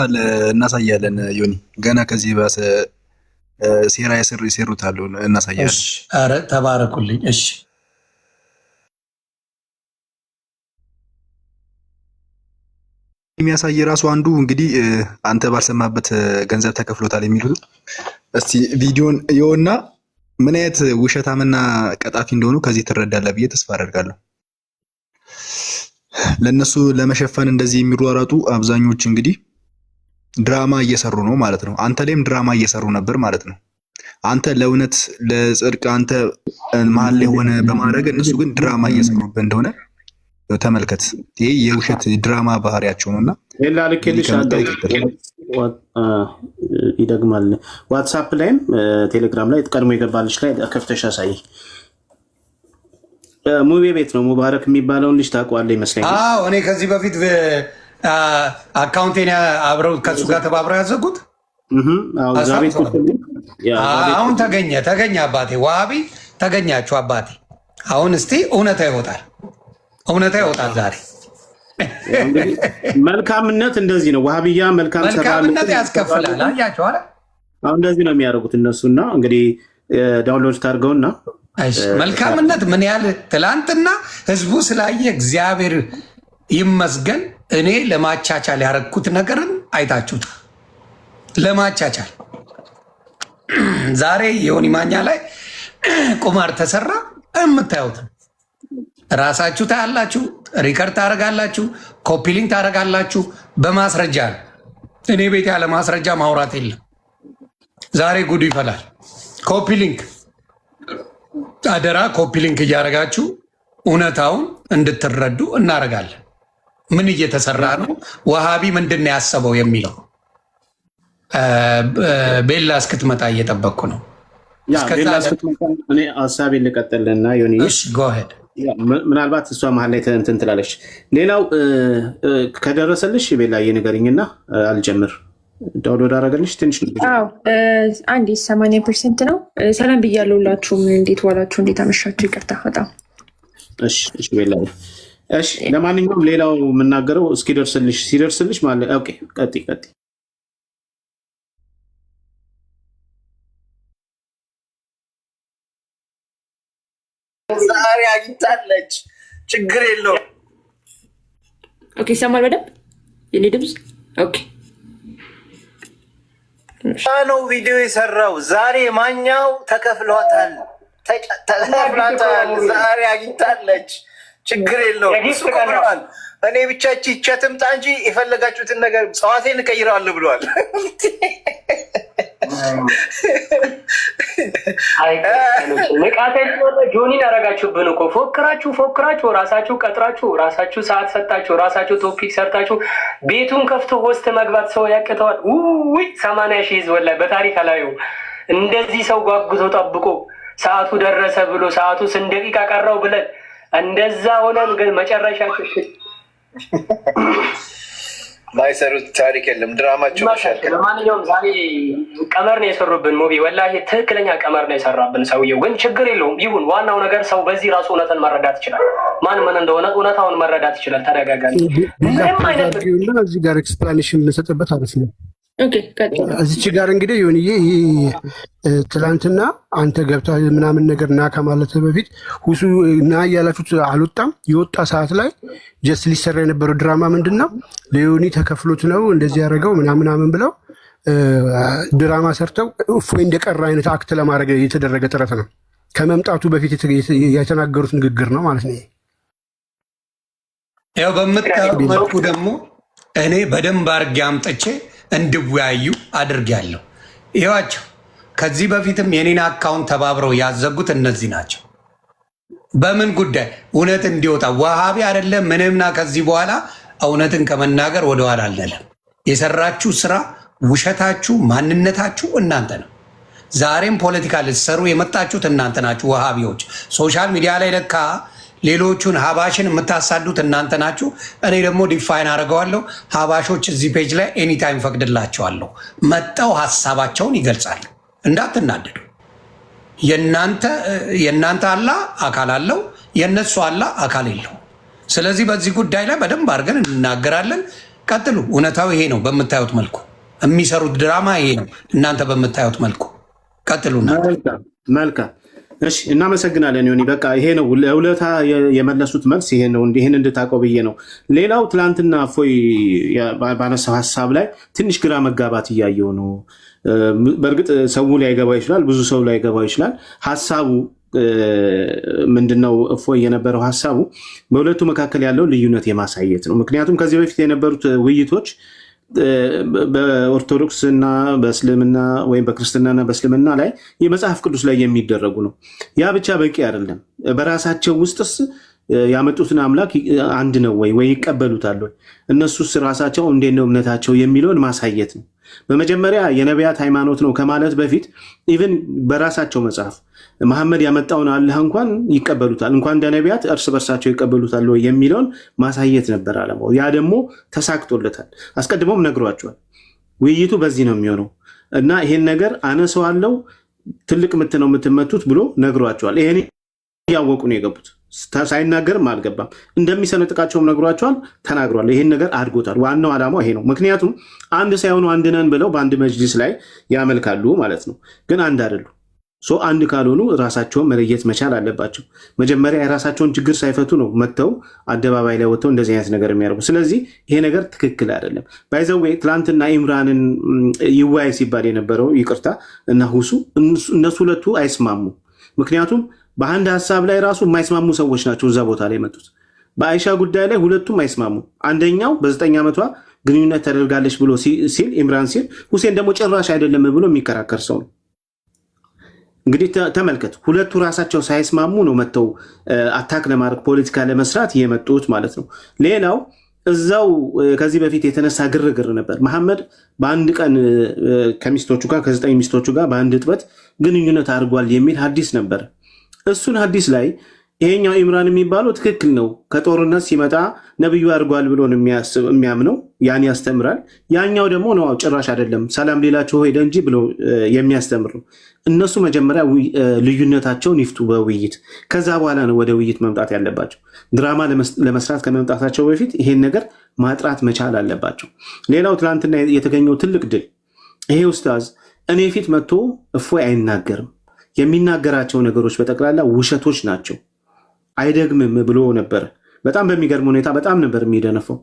እናሳያለን። ዮኒ ገና ከዚህ ባሰ ሴራ ይሰሩታሉ፣ እናሳያለን። ኧረ ተባረኩልኝ። እሺ የሚያሳይ ራሱ አንዱ እንግዲህ አንተ ባልሰማበት ገንዘብ ተከፍሎታል የሚሉት እስቲ ቪዲዮን ይኸውና ምን አይነት ውሸታምና ቀጣፊ እንደሆኑ ከዚህ ትረዳለህ ብዬ ተስፋ አደርጋለሁ። ለነሱ ለመሸፈን እንደዚህ የሚሯሯጡ አብዛኞች እንግዲህ ድራማ እየሰሩ ነው ማለት ነው። አንተ ላይም ድራማ እየሰሩ ነበር ማለት ነው። አንተ ለእውነት ለጽድቅ አንተ መሀል ላይ ሆነ በማድረግ እነሱ ግን ድራማ እየሰሩበት እንደሆነ ተመልከት። ይሄ የውሸት ድራማ ባህሪያቸው ነውና ሌላ ልክልሽ ይደግማል። ዋትስአፕ ላይም ቴሌግራም ላይ ቀድሞ የገባልሽ ላይ ከፍተሽ አሳይ። ሙቤ ቤት ነው ሙባረክ የሚባለውን ልጅ ታውቀዋለህ ይመስለኛል። አዎ እኔ ከዚህ በፊት አካውንቴን አብረው ከሱ ጋር ተባብረው ያዘጉት። አሁን ተገኘ አባቴ፣ ዋሃቢ ተገኛችሁ አባቴ። አሁን እስቲ እውነታ ይወጣል ዛሬ። መልካምነት እንደዚህ ነው። ዋሃብያ መልካምነት ያስከፍላል። አያቸው አለ። አሁን እንደዚህ ነው የሚያደርጉት እነሱና እንግዲህ ዳውንሎድ ታርገውና መልካምነት ምን ያህል ትላንትና ህዝቡ ስላየ እግዚአብሔር ይመስገን። እኔ ለማቻቻል ያረግኩት ነገርን አይታችሁት፣ ለማቻቻል ዛሬ የዮኒ ማኛ ላይ ቁማር ተሰራ የምታዩት ራሳችሁ ታያላችሁ፣ ሪከርድ ታደርጋላችሁ፣ ኮፒሊንግ ታደርጋላችሁ። በማስረጃ ነው። እኔ ቤት ያለ ማስረጃ ማውራት የለም። ዛሬ ጉዱ ይፈላል። ኮፒሊንግ አደራ፣ ኮፒሊንግ እያደረጋችሁ እውነታውን እንድትረዱ እናደርጋለን። ምን እየተሰራ ነው፣ ወሃቢ ምንድን ነው ያሰበው የሚለው ቤላ እስክትመጣ እየጠበቅኩ ነው። እኔ ሀሳቤን ልቀጥልና ዮኒ ጎሄድ ምናልባት እሷ መሀል ላይ እንትን ትላለች። ሌላው ከደረሰልሽ ቤላ የነገርኝና አልጀምር ዳውንሎድ አደረገልሽ ትንሽ አንዴ 80% ነው። ሰላም ብያለሁ ሁላችሁም። እንዴት ዋላችሁ? እንዴት አመሻችሁ? ይቅርታ በጣም እሺ ቤላ እሺ። ለማንኛውም ሌላው የምናገረው ሲደርስልሽ ማለት ኦኬ። ቀጥይ ዛሬ አግኝታለች። ችግር የለውም። ኦኬ ይሰማል በደንብ የኔ ድምፅ? ኦኬ ነው ቪዲዮ የሰራው ዛሬ ማኛው ተከፍሏታል። ዛሬ አግኝታለች። ችግር የለውም። እሱ ቆምሯል። እኔ ብቻች ይቻትምጣ እንጂ የፈለጋችሁትን ነገር ጸዋቴን እቀይረዋለሁ ብሏል። ንቃቴን ጆኒን ያደረጋችሁብን እኮ ፎክራችሁ ራሳችሁ ቀጥራችሁ ራሳችሁ ሰዓት ሰጣችሁ ራሳችሁ ቶፒክ ሰርታችሁ ቤቱን ከፍቶ ውስጥ መግባት ሰው ያቅተዋል። ውይ 80 ሺህ ህዝብ ወላሂ በታሪክ አላየው እንደዚህ ሰው ጓጉቶ ጠብቆ ሰዓቱ ደረሰ ብሎ ሰዓቱ 2 ደቂቃ ቀረው ብለን እንደዛ ሆነን ግን መጨረሻችሁ ማይሰሩት ታሪክ የለም። ድራማቸው መሻል። ለማንኛውም ዛሬ ቀመር ነው የሰሩብን። ሙቢ ወላሂ ትክክለኛ ቀመር ነው የሰራብን ሰውየው። ግን ችግር የለውም ይሁን። ዋናው ነገር ሰው በዚህ ራሱ እውነትን መረዳት ይችላል። ማን ምን እንደሆነ እውነታውን መረዳት ይችላል። ተደጋጋሚ ምንም አይነት እዚህ ጋር ኤክስፕላኔሽን ልንሰጥበት አሪፍ ነው። እዚች ጋር እንግዲህ ዮኒዬ ትላንትና አንተ ገብታ ምናምን ነገር ና ከማለት በፊት ሁሱ ና እያላችሁት አልወጣም። የወጣ ሰዓት ላይ ጀስት ሊሰራ የነበረው ድራማ ምንድን ነው? ለዮኒ ተከፍሎት ነው እንደዚህ ያደረገው ምናምን ብለው ድራማ ሰርተው እፎይ እንደቀረ አይነት አክት ለማድረግ የተደረገ ጥረት ነው። ከመምጣቱ በፊት የተናገሩት ንግግር ነው ማለት ነው። ያው በምታዩት መልኩ ደግሞ እኔ በደንብ አድርጌ አምጥቼ እንድወያዩ አድርጌያለሁ። ይዋቸው ከዚህ በፊትም የኔን አካውንት ተባብረው ያዘጉት እነዚህ ናቸው። በምን ጉዳይ እውነት እንዲወጣ ዋሃቢ አይደለም ምንምና። ከዚህ በኋላ እውነትን ከመናገር ወደኋላ አልለም። የሰራችሁ ስራ ውሸታችሁ፣ ማንነታችሁ እናንተ ነው። ዛሬም ፖለቲካ ልትሰሩ የመጣችሁት እናንተ ናችሁ። ዋሃቢዎች ሶሻል ሚዲያ ላይ ለካ ሌሎቹን ሀባሽን የምታሳዱት እናንተ ናችሁ። እኔ ደግሞ ዲፋይን አድርገዋለሁ። ሀባሾች እዚህ ፔጅ ላይ ኤኒታይም ፈቅድላቸዋለሁ። መጠው ሀሳባቸውን ይገልጻሉ። እንዳትናደዱ። የእናንተ አላህ አካል አለው፣ የእነሱ አላህ አካል የለው። ስለዚህ በዚህ ጉዳይ ላይ በደንብ አድርገን እንናገራለን። ቀጥሉ። እውነታው ይሄ ነው። በምታዩት መልኩ የሚሰሩት ድራማ ይሄ ነው። እናንተ በምታዩት መልኩ ቀጥሉና መልካም። እሺ፣ እናመሰግናለን ዮኒ። በቃ ይሄ ነው ለውለታ የመለሱት መልስ ይሄ ነው። ይሄን እንድታውቀው ብዬ ነው። ሌላው ትላንትና እፎይ ባነሳው ሀሳብ ላይ ትንሽ ግራ መጋባት እያየው ነው። በእርግጥ ሰው ላይገባ ይችላል፣ ብዙ ሰው ላይገባ ይችላል። ሀሳቡ ምንድነው? እፎይ የነበረው ሀሳቡ በሁለቱ መካከል ያለው ልዩነት የማሳየት ነው። ምክንያቱም ከዚህ በፊት የነበሩት ውይይቶች በኦርቶዶክስ እና በእስልምና ወይም በክርስትናና በእስልምና ላይ የመጽሐፍ ቅዱስ ላይ የሚደረጉ ነው። ያ ብቻ በቂ አይደለም። በራሳቸው ውስጥስ ያመጡትን አምላክ አንድ ነው ወይ ይቀበሉታል ወይ? እነሱስ ራሳቸው እንዴት ነው እምነታቸው የሚለውን ማሳየት ነው። በመጀመሪያ የነቢያት ሃይማኖት ነው ከማለት በፊት ኢቨን በራሳቸው መጽሐፍ መሐመድ ያመጣውን አላህ እንኳን ይቀበሉታል፣ እንኳን እንደ ነቢያት እርስ በርሳቸው ይቀበሉታል ወይ የሚለውን ማሳየት ነበር አለማው። ያ ደግሞ ተሳክቶለታል። አስቀድሞም ነግሯቸዋል። ውይይቱ በዚህ ነው የሚሆነው እና ይሄን ነገር አነሰዋለው ትልቅ ምት ነው የምትመቱት ብሎ ነግሯቸዋል። ይሄን እያወቁ ነው የገቡት። ሳይናገርም አልገባም። እንደሚሰነጥቃቸውም ነግሯቸዋል፣ ተናግሯል። ይሄን ነገር አድጎታል። ዋናው ዓላማው ይሄ ነው። ምክንያቱም አንድ ሳይሆኑ አንድ ነን ብለው በአንድ መጅሊስ ላይ ያመልካሉ ማለት ነው። ግን አንድ አይደሉ። አንድ ካልሆኑ ራሳቸውን መለየት መቻል አለባቸው። መጀመሪያ የራሳቸውን ችግር ሳይፈቱ ነው መጥተው አደባባይ ላይ ወጥተው እንደዚህ አይነት ነገር የሚያደርጉ። ስለዚህ ይሄ ነገር ትክክል አይደለም። ባይዘዌ ትላንትና ኢምራንን ይወያይ ሲባል የነበረው ይቅርታ እና ሁሱ እነሱ ሁለቱ አይስማሙ። ምክንያቱም በአንድ ሀሳብ ላይ ራሱ የማይስማሙ ሰዎች ናቸው እዛ ቦታ ላይ መጡት። በአይሻ ጉዳይ ላይ ሁለቱም አይስማሙ። አንደኛው በ9 ዓመቷ ግንኙነት ተደርጋለች ብሎ ሲል ኢምራን ሲል፣ ሁሴን ደግሞ ጭራሽ አይደለም ብሎ የሚከራከር ሰው ነው። እንግዲህ ተመልከት፣ ሁለቱ ራሳቸው ሳይስማሙ ነው መጥተው አታክ ለማድረግ ፖለቲካ ለመስራት የመጡት ማለት ነው። ሌላው እዛው ከዚህ በፊት የተነሳ ግርግር ነበር። መሐመድ በአንድ ቀን ከሚስቶቹ ጋር ከ9 ሚስቶቹ ጋር በአንድ እጥበት ግንኙነት አድርጓል የሚል ሀዲስ ነበር። እሱን ሀዲስ ላይ ይሄኛው ኢምራን የሚባለው ትክክል ነው፣ ከጦርነት ሲመጣ ነብዩ አድርጓል ብሎ ነው የሚያምነው፣ ያን ያስተምራል። ያኛው ደግሞ ነው ጭራሽ አይደለም ሰላም ሌላቸው ሄደ እንጂ ብሎ የሚያስተምር ነው። እነሱ መጀመሪያ ልዩነታቸውን ይፍቱ በውይይት፣ ከዛ በኋላ ነው ወደ ውይይት መምጣት ያለባቸው። ድራማ ለመስራት ከመምጣታቸው በፊት ይሄን ነገር ማጥራት መቻል አለባቸው። ሌላው ትናንትና የተገኘው ትልቅ ድል ይሄ ኡስታዝ እኔ ፊት መጥቶ እፎይ አይናገርም፣ የሚናገራቸው ነገሮች በጠቅላላ ውሸቶች ናቸው፣ አይደግምም ብሎ ነበር። በጣም በሚገርም ሁኔታ በጣም ነበር የሚደነፈው።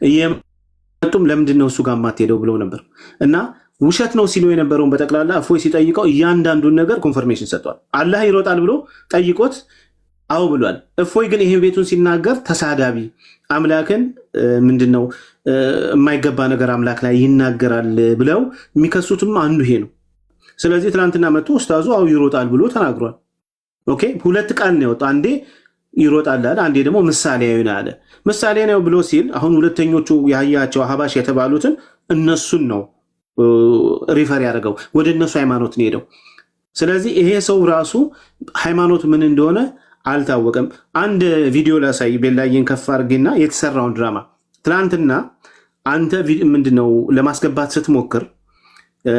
እየመጡም ለምንድን ነው እሱ ጋር የማትሄደው ብሎ ነበር እና ውሸት ነው ሲሉ የነበረውን በጠቅላላ እፎይ ሲጠይቀው እያንዳንዱን ነገር ኮንፈርሜሽን ሰጥቷል። አላህ ይሮጣል ብሎ ጠይቆት አው ብሏል። እፎይ ግን ይሄ ቤቱን ሲናገር ተሳዳቢ አምላክን ምንድነው የማይገባ ነገር አምላክ ላይ ይናገራል ብለው የሚከሱትም አንዱ ይሄ ነው። ስለዚህ ትናንትና መጥቶ ኡስታዙ አው ይሮጣል ብሎ ተናግሯል። ኦኬ፣ ሁለት ቃል ነው ያወጣው። አንዴ ይሮጣል አለ፣ አንዴ ደግሞ ምሳሌያዊ ነው አለ። ምሳሌ ነው ብሎ ሲል አሁን ሁለተኞቹ ያያቸው ሀባሽ የተባሉትን እነሱን ነው ሪፈር ያደርገው፣ ወደ እነሱ ሃይማኖት ነው ሄደው። ስለዚህ ይሄ ሰው ራሱ ሃይማኖት ምን እንደሆነ አልታወቀም። አንድ ቪዲዮ ላሳይ፣ ቤላዬን ከፍ አድርጌና የተሰራውን ድራማ ትናንትና አንተ ምንድነው ለማስገባት ስትሞክር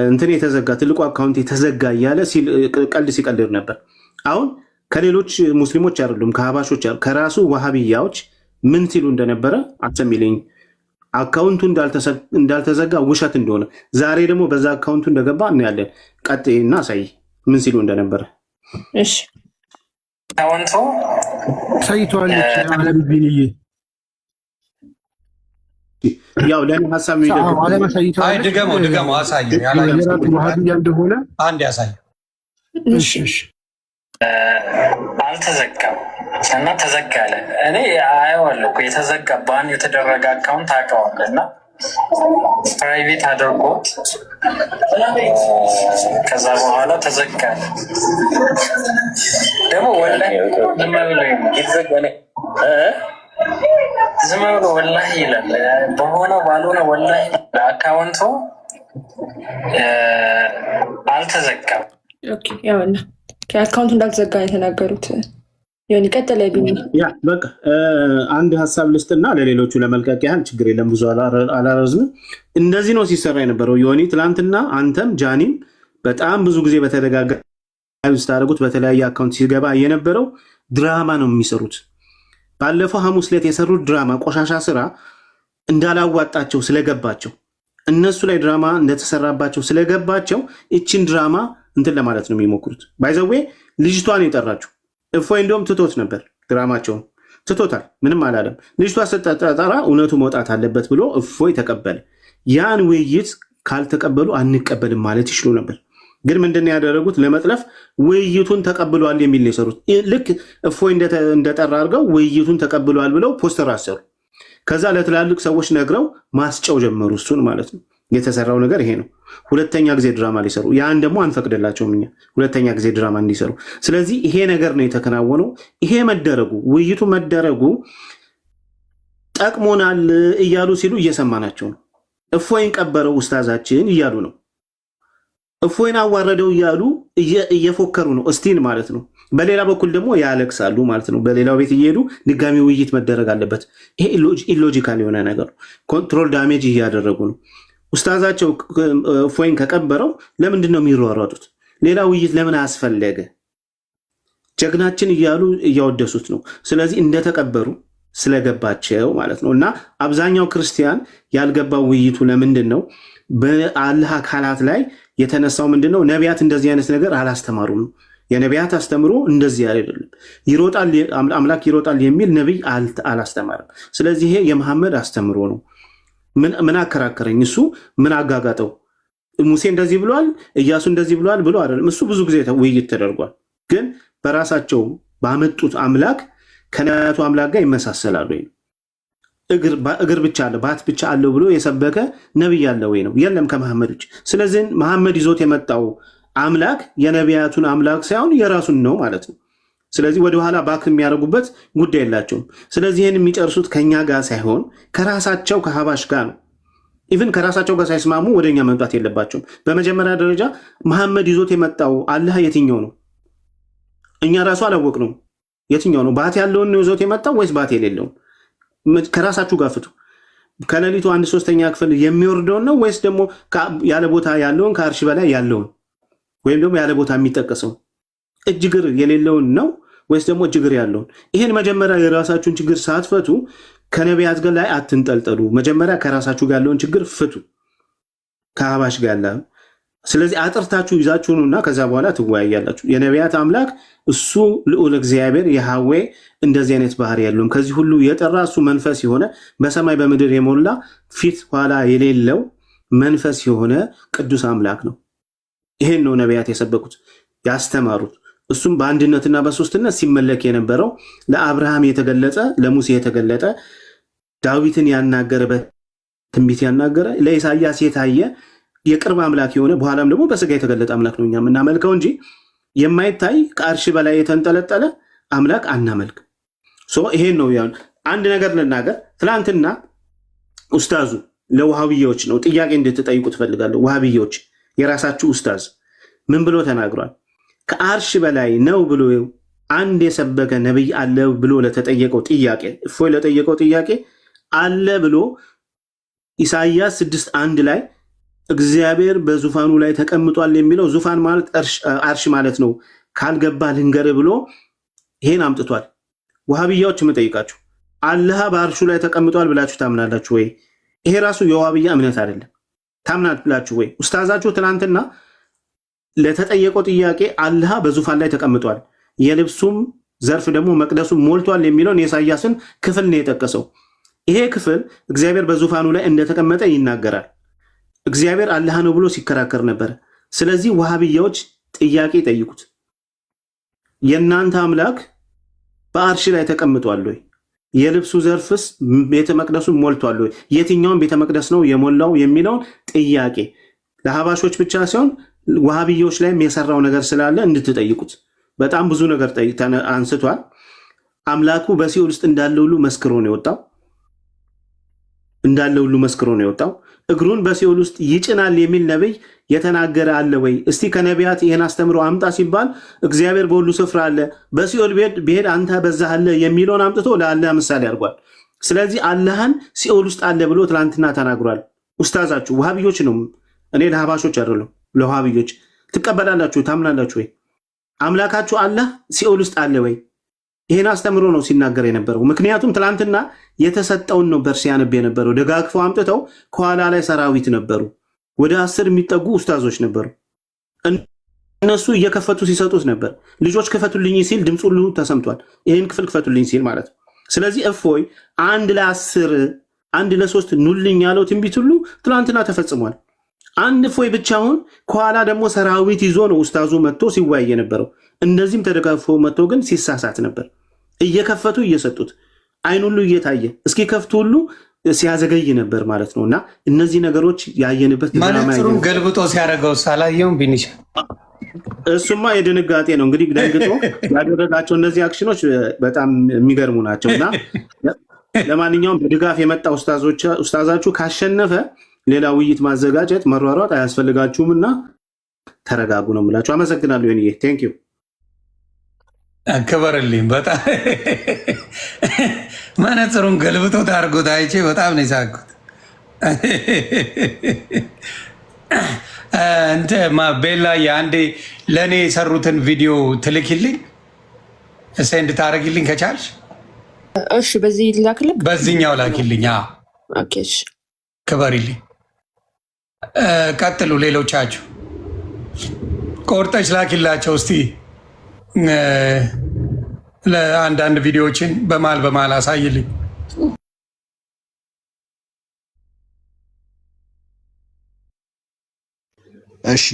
እንትን የተዘጋ ትልቁ አካውንት የተዘጋ እያለ ቀልድ ሲቀልድ ነበር። አሁን ከሌሎች ሙስሊሞች አይደሉም ከሀባሾች ከራሱ ዋሃብያዎች ምን ሲሉ እንደነበረ አሰሚልኝ። አካውንቱ እንዳልተዘጋ ውሸት እንደሆነ ዛሬ ደግሞ በዛ አካውንቱ እንደገባ እናያለን። ቀጥና አሳይ ምን ሲሉ እንደነበረ። እሺ አካውንቱ ሳይቷለች አለም ቢንዬ ያው ለኔ ሐሳብ አይ ድገሞ አሳይ ዋሃብያ እንደሆነ አንድ ያሳይ። እሺ አልተዘጋም እና ተዘጋለ። እኔ አየዋለሁ እኮ የተዘጋ ባን የተደረገ አካውንት አውቀዋለሁ እና ፕራይቬት አድርጎት ከዛ በኋላ ተዘጋለ። ደግሞ ወላሂ ዝም ብሎ ወላሂ ይላል። በሆነ ባልሆነ ወላሂ አካውንቱ አልተዘጋም። ያውና ከአካውንቱ እንዳልተዘጋ የተናገሩት ዮኒ ቀጥለ ቢኒ። ያ በቃ አንድ ሀሳብ ልስጥና ለሌሎቹ ለመልቀቅ ያህል ችግር የለም፣ ብዙ አላረዝምም። እንደዚህ ነው ሲሰራ የነበረው ዮኒ። ትናንትና አንተም ጃኒም በጣም ብዙ ጊዜ በተደጋጋሚ ስታደርጉት በተለያየ አካውንት ሲገባ የነበረው ድራማ ነው የሚሰሩት። ባለፈው ሐሙስ ዕለት የሰሩት ድራማ ቆሻሻ ስራ እንዳላዋጣቸው ስለገባቸው እነሱ ላይ ድራማ እንደተሰራባቸው ስለገባቸው ይችን ድራማ እንትን ለማለት ነው የሚሞክሩት። ባይዘዌ ልጅቷን የጠራችው እፎይ እንደውም ትቶት ነበር፣ ድራማቸውን ትቶታል፣ ምንም አላለም። ልጅቷ ስትጠራ እውነቱ መውጣት አለበት ብሎ እፎይ ተቀበለ። ያን ውይይት ካልተቀበሉ አንቀበልም ማለት ይችሉ ነበር። ግን ምንድን ያደረጉት ለመጥለፍ ውይይቱን ተቀብሏል የሚል ነው የሰሩት። ልክ እፎይ እንደጠራ አድርገው ውይይቱን ተቀብሏል ብለው ፖስተር አሰሩ። ከዛ ለትላልቅ ሰዎች ነግረው ማስጨው ጀመሩ እሱን ማለት ነው። የተሰራው ነገር ይሄ ነው። ሁለተኛ ጊዜ ድራማ ሊሰሩ፣ ያን ደግሞ አንፈቅድላቸውም እኛ ሁለተኛ ጊዜ ድራማ እንዲሰሩ። ስለዚህ ይሄ ነገር ነው የተከናወነው። ይሄ መደረጉ ውይይቱ መደረጉ ጠቅሞናል እያሉ ሲሉ እየሰማናቸው ነው። እፎይን ቀበረው ኡስታዛችን እያሉ ነው። እፎይን አዋረደው እያሉ እየፎከሩ ነው እስቲን ማለት ነው። በሌላ በኩል ደግሞ ያለቅሳሉ ማለት ነው። በሌላው ቤት እየሄዱ ድጋሚ ውይይት መደረግ አለበት። ይሄ ኢሎጂካል የሆነ ነገር ኮንትሮል ዳሜጅ እያደረጉ ነው። ኡስታዛቸው እፎይን ከቀበረው ለምንድን ነው የሚሯሯጡት? ሌላ ውይይት ለምን አስፈለገ? ጀግናችን እያሉ እያወደሱት ነው። ስለዚህ እንደተቀበሩ ስለገባቸው ማለት ነው። እና አብዛኛው ክርስቲያን ያልገባው ውይይቱ ለምንድን ነው? በአላህ አካላት ላይ የተነሳው ምንድን ነው? ነቢያት እንደዚህ አይነት ነገር አላስተማሩም ነው። የነቢያት አስተምሮ እንደዚህ አይደለም። ይሮጣል አምላክ ይሮጣል የሚል ነቢይ አላስተማርም። ስለዚህ ይሄ የመሐመድ አስተምሮ ነው። ምን አከራከረኝ? እሱ ምን አጋጋጠው? ሙሴ እንደዚህ ብሏል፣ ኢያሱ እንደዚህ ብሏል ብሎ አይደለም። እሱ ብዙ ጊዜ ውይይት ተደርጓል። ግን በራሳቸው ባመጡት አምላክ ከነቢያቱ አምላክ ጋር ይመሳሰላሉ ወይ? እግር ብቻ አለ ባት ብቻ አለው ብሎ የሰበከ ነቢይ አለ ወይ ነው? የለም ከመሐመድ ውጭ። ስለዚህ መሐመድ ይዞት የመጣው አምላክ የነቢያቱን አምላክ ሳይሆን የራሱን ነው ማለት ነው። ስለዚህ ወደኋላ ባክ የሚያደርጉበት ጉዳይ የላቸውም። ስለዚህ ይህን የሚጨርሱት ከኛ ጋር ሳይሆን ከራሳቸው ከሀባሽ ጋር ነው። ኢቭን ከራሳቸው ጋር ሳይስማሙ ወደኛ መምጣት የለባቸውም። በመጀመሪያ ደረጃ መሐመድ ይዞት የመጣው አላህ የትኛው ነው? እኛ ራሱ አላወቅ ነው የትኛው ነው? ባት ያለውን ነው ይዞት የመጣው ወይስ ባት የሌለውን? ከራሳችሁ ጋር ፍቱ። ከሌሊቱ 1/3 ክፍል የሚወርደውን ነው ወይስ ደግሞ ያለ ቦታ ያለውን ከአርሽ በላይ ያለውን ወይም ደግሞ ያለ ቦታ የሚጠቀሰው እጅግር የሌለውን ነው ወይስ ደግሞ እጅግር ያለውን? ይህን መጀመሪያ የራሳችሁን ችግር ሳትፈቱ ከነቢያት ጋር ላይ አትንጠልጠሉ። መጀመሪያ ከራሳችሁ ጋር ያለውን ችግር ፍቱ ከአህባሽ ጋር ያለ። ስለዚህ አጥርታችሁ ይዛችሁኑና ከዛ በኋላ ትወያያላችሁ። የነቢያት አምላክ እሱ ልዑል እግዚአብሔር የሃዌ እንደዚህ አይነት ባህሪ ያለውም ከዚህ ሁሉ የጠራ እሱ መንፈስ የሆነ በሰማይ በምድር የሞላ ፊት ኋላ የሌለው መንፈስ የሆነ ቅዱስ አምላክ ነው። ይሄን ነው ነቢያት የሰበኩት ያስተማሩት። እሱም በአንድነትና በሶስትነት ሲመለክ የነበረው ለአብርሃም የተገለጸ ለሙሴ የተገለጠ ዳዊትን ያናገረ በትንቢት ያናገረ ለኢሳያስ የታየ የቅርብ አምላክ የሆነ በኋላም ደግሞ በስጋ የተገለጠ አምላክ ነው እኛ የምናመልከው እንጂ የማይታይ ከአርሽ በላይ የተንጠለጠለ አምላክ አናመልክ። ይሄን ነው ያን አንድ ነገር ልናገር። ትናንትና ኡስታዙ ለውሃብያዎች ነው ጥያቄ እንድትጠይቁ ትፈልጋለሁ። ውሃብያዎች የራሳችሁ ኡስታዝ ምን ብሎ ተናግሯል? ከአርሽ በላይ ነው ብሎ አንድ የሰበከ ነብይ አለ ብሎ ለተጠየቀው ጥያቄ እፎይ ለጠየቀው ጥያቄ አለ ብሎ ኢሳይያስ 6:1 ላይ እግዚአብሔር በዙፋኑ ላይ ተቀምጧል የሚለው ዙፋን ማለት አርሽ ማለት ነው ካልገባ ልንገር ብሎ ይሄን አምጥቷል። ውሃብያዎች የምጠይቃችሁ አላህ በአርሹ ላይ ተቀምጧል ብላችሁ ታምናላችሁ ወይ? ይሄ ራሱ የውሃብያ እምነት አይደለም። ታምናላችሁ ወይ? ኡስታዛችሁ ትናንትና ለተጠየቀው ጥያቄ አላህ በዙፋን ላይ ተቀምጧል የልብሱም ዘርፍ ደግሞ መቅደሱም ሞልቷል የሚለውን የኢሳያስን ክፍል ነው የጠቀሰው። ይሄ ክፍል እግዚአብሔር በዙፋኑ ላይ እንደተቀመጠ ይናገራል። እግዚአብሔር አላህ ነው ብሎ ሲከራከር ነበር። ስለዚህ ውሃብያዎች ጥያቄ ጠይቁት። የእናንተ አምላክ በአርሽ ላይ ተቀምጧል ወይ? የልብሱ ዘርፍስ ቤተ መቅደሱ ሞልቷል ወይ? የትኛውን ቤተ መቅደስ ነው የሞላው የሚለውን ጥያቄ ለሀባሾች ብቻ ሳይሆን ውሃብያዎች ላይም የሰራው ነገር ስላለ እንድትጠይቁት። በጣም ብዙ ነገር አንስቷል። አምላኩ በሲኦል ውስጥ እንዳለ ሁሉ መስክሮ ነው የወጣው። እግሩን በሲኦል ውስጥ ይጭናል የሚል ነብይ የተናገረ አለ ወይ? እስቲ ከነቢያት ይህን አስተምሮ አምጣ ሲባል እግዚአብሔር በሁሉ ስፍራ አለ፣ በሲኦል ብሄድ አንተ በዛ አለ የሚለውን አምጥቶ ለአላህ ምሳሌ አድርጓል። ስለዚህ አላህን ሲኦል ውስጥ አለ ብሎ ትላንትና ተናግሯል። ኡስታዛችሁ ውሃብዮች ነው፣ እኔ ለሀባሾች አይደለም፣ ለውሃብዮች ትቀበላላችሁ? ታምናላችሁ ወይ? አምላካችሁ አላህ ሲኦል ውስጥ አለ ወይ? ይህን አስተምሮ ነው ሲናገር የነበረው። ምክንያቱም ትላንትና የተሰጠውን ነበር ሲያነብ የነበረው። ደጋግፈው አምጥተው ከኋላ ላይ ሰራዊት ነበሩ፣ ወደ 10 የሚጠጉ ኡስታዞች ነበሩ። እነሱ እየከፈቱ ሲሰጡት ነበር። ልጆች ክፈቱልኝ ሲል ድምፁ ሁሉ ተሰምቷል። ይህን ክፍል ክፈቱልኝ ሲል ማለት ነው። ስለዚህ እፎይ 1 ለ10 1 ለ3 ኑልኝ ያለው ትንቢት ሁሉ ትላንትና ተፈጽሟል። አንድ እፎይ ብቻውን ከኋላ ደግሞ ሰራዊት ይዞ ነው ኡስታዙ መጥቶ ሲወያይ የነበረው። እንደዚህም ተደጋግፎ መጥቶ ግን ሲሳሳት ነበር። እየከፈቱ እየሰጡት አይን ሁሉ እየታየ እስኪ ከፍቱ ሁሉ ሲያዘገይ ነበር ማለት ነው። እና እነዚህ ነገሮች ያየንበት መነጽሩን ገልብጦ ሲያደርገው ሳላየውም ቢኒሻ እሱማ የድንጋጤ ነው እንግዲህ ደንግጦ ያደረጋቸው እነዚህ አክሽኖች በጣም የሚገርሙ ናቸው። እና ለማንኛውም በድጋፍ የመጣ ኡስታዛችሁ ካሸነፈ ሌላ ውይይት ማዘጋጀት መሯሯጥ አያስፈልጋችሁም እና ተረጋጉ ነው የምላችሁ። አመሰግናለሁ። ይሄ ቴንክ ዩ አከበረልኝ። በጣም መነጽሩን ገልብጦ ታርጎት አይቼ በጣም ነው የሳቅሁት። እንተ ቤላ አንዴ ለእኔ የሰሩትን ቪዲዮ ትልኪልኝ ሴንድ ታደርጊልኝ ከቻልሽ። እሺ፣ በዚህ ላክልኝ፣ በዚህኛው ላኪልኝ። ኦኬ፣ እሺ፣ ክበሪልኝ። ቀጥሉ። ሌሎቻችሁ ቆርጠች ላኪላቸው እስቲ። ለአንዳንድ ቪዲዮዎችን በማል አሳይልኝ። እሺ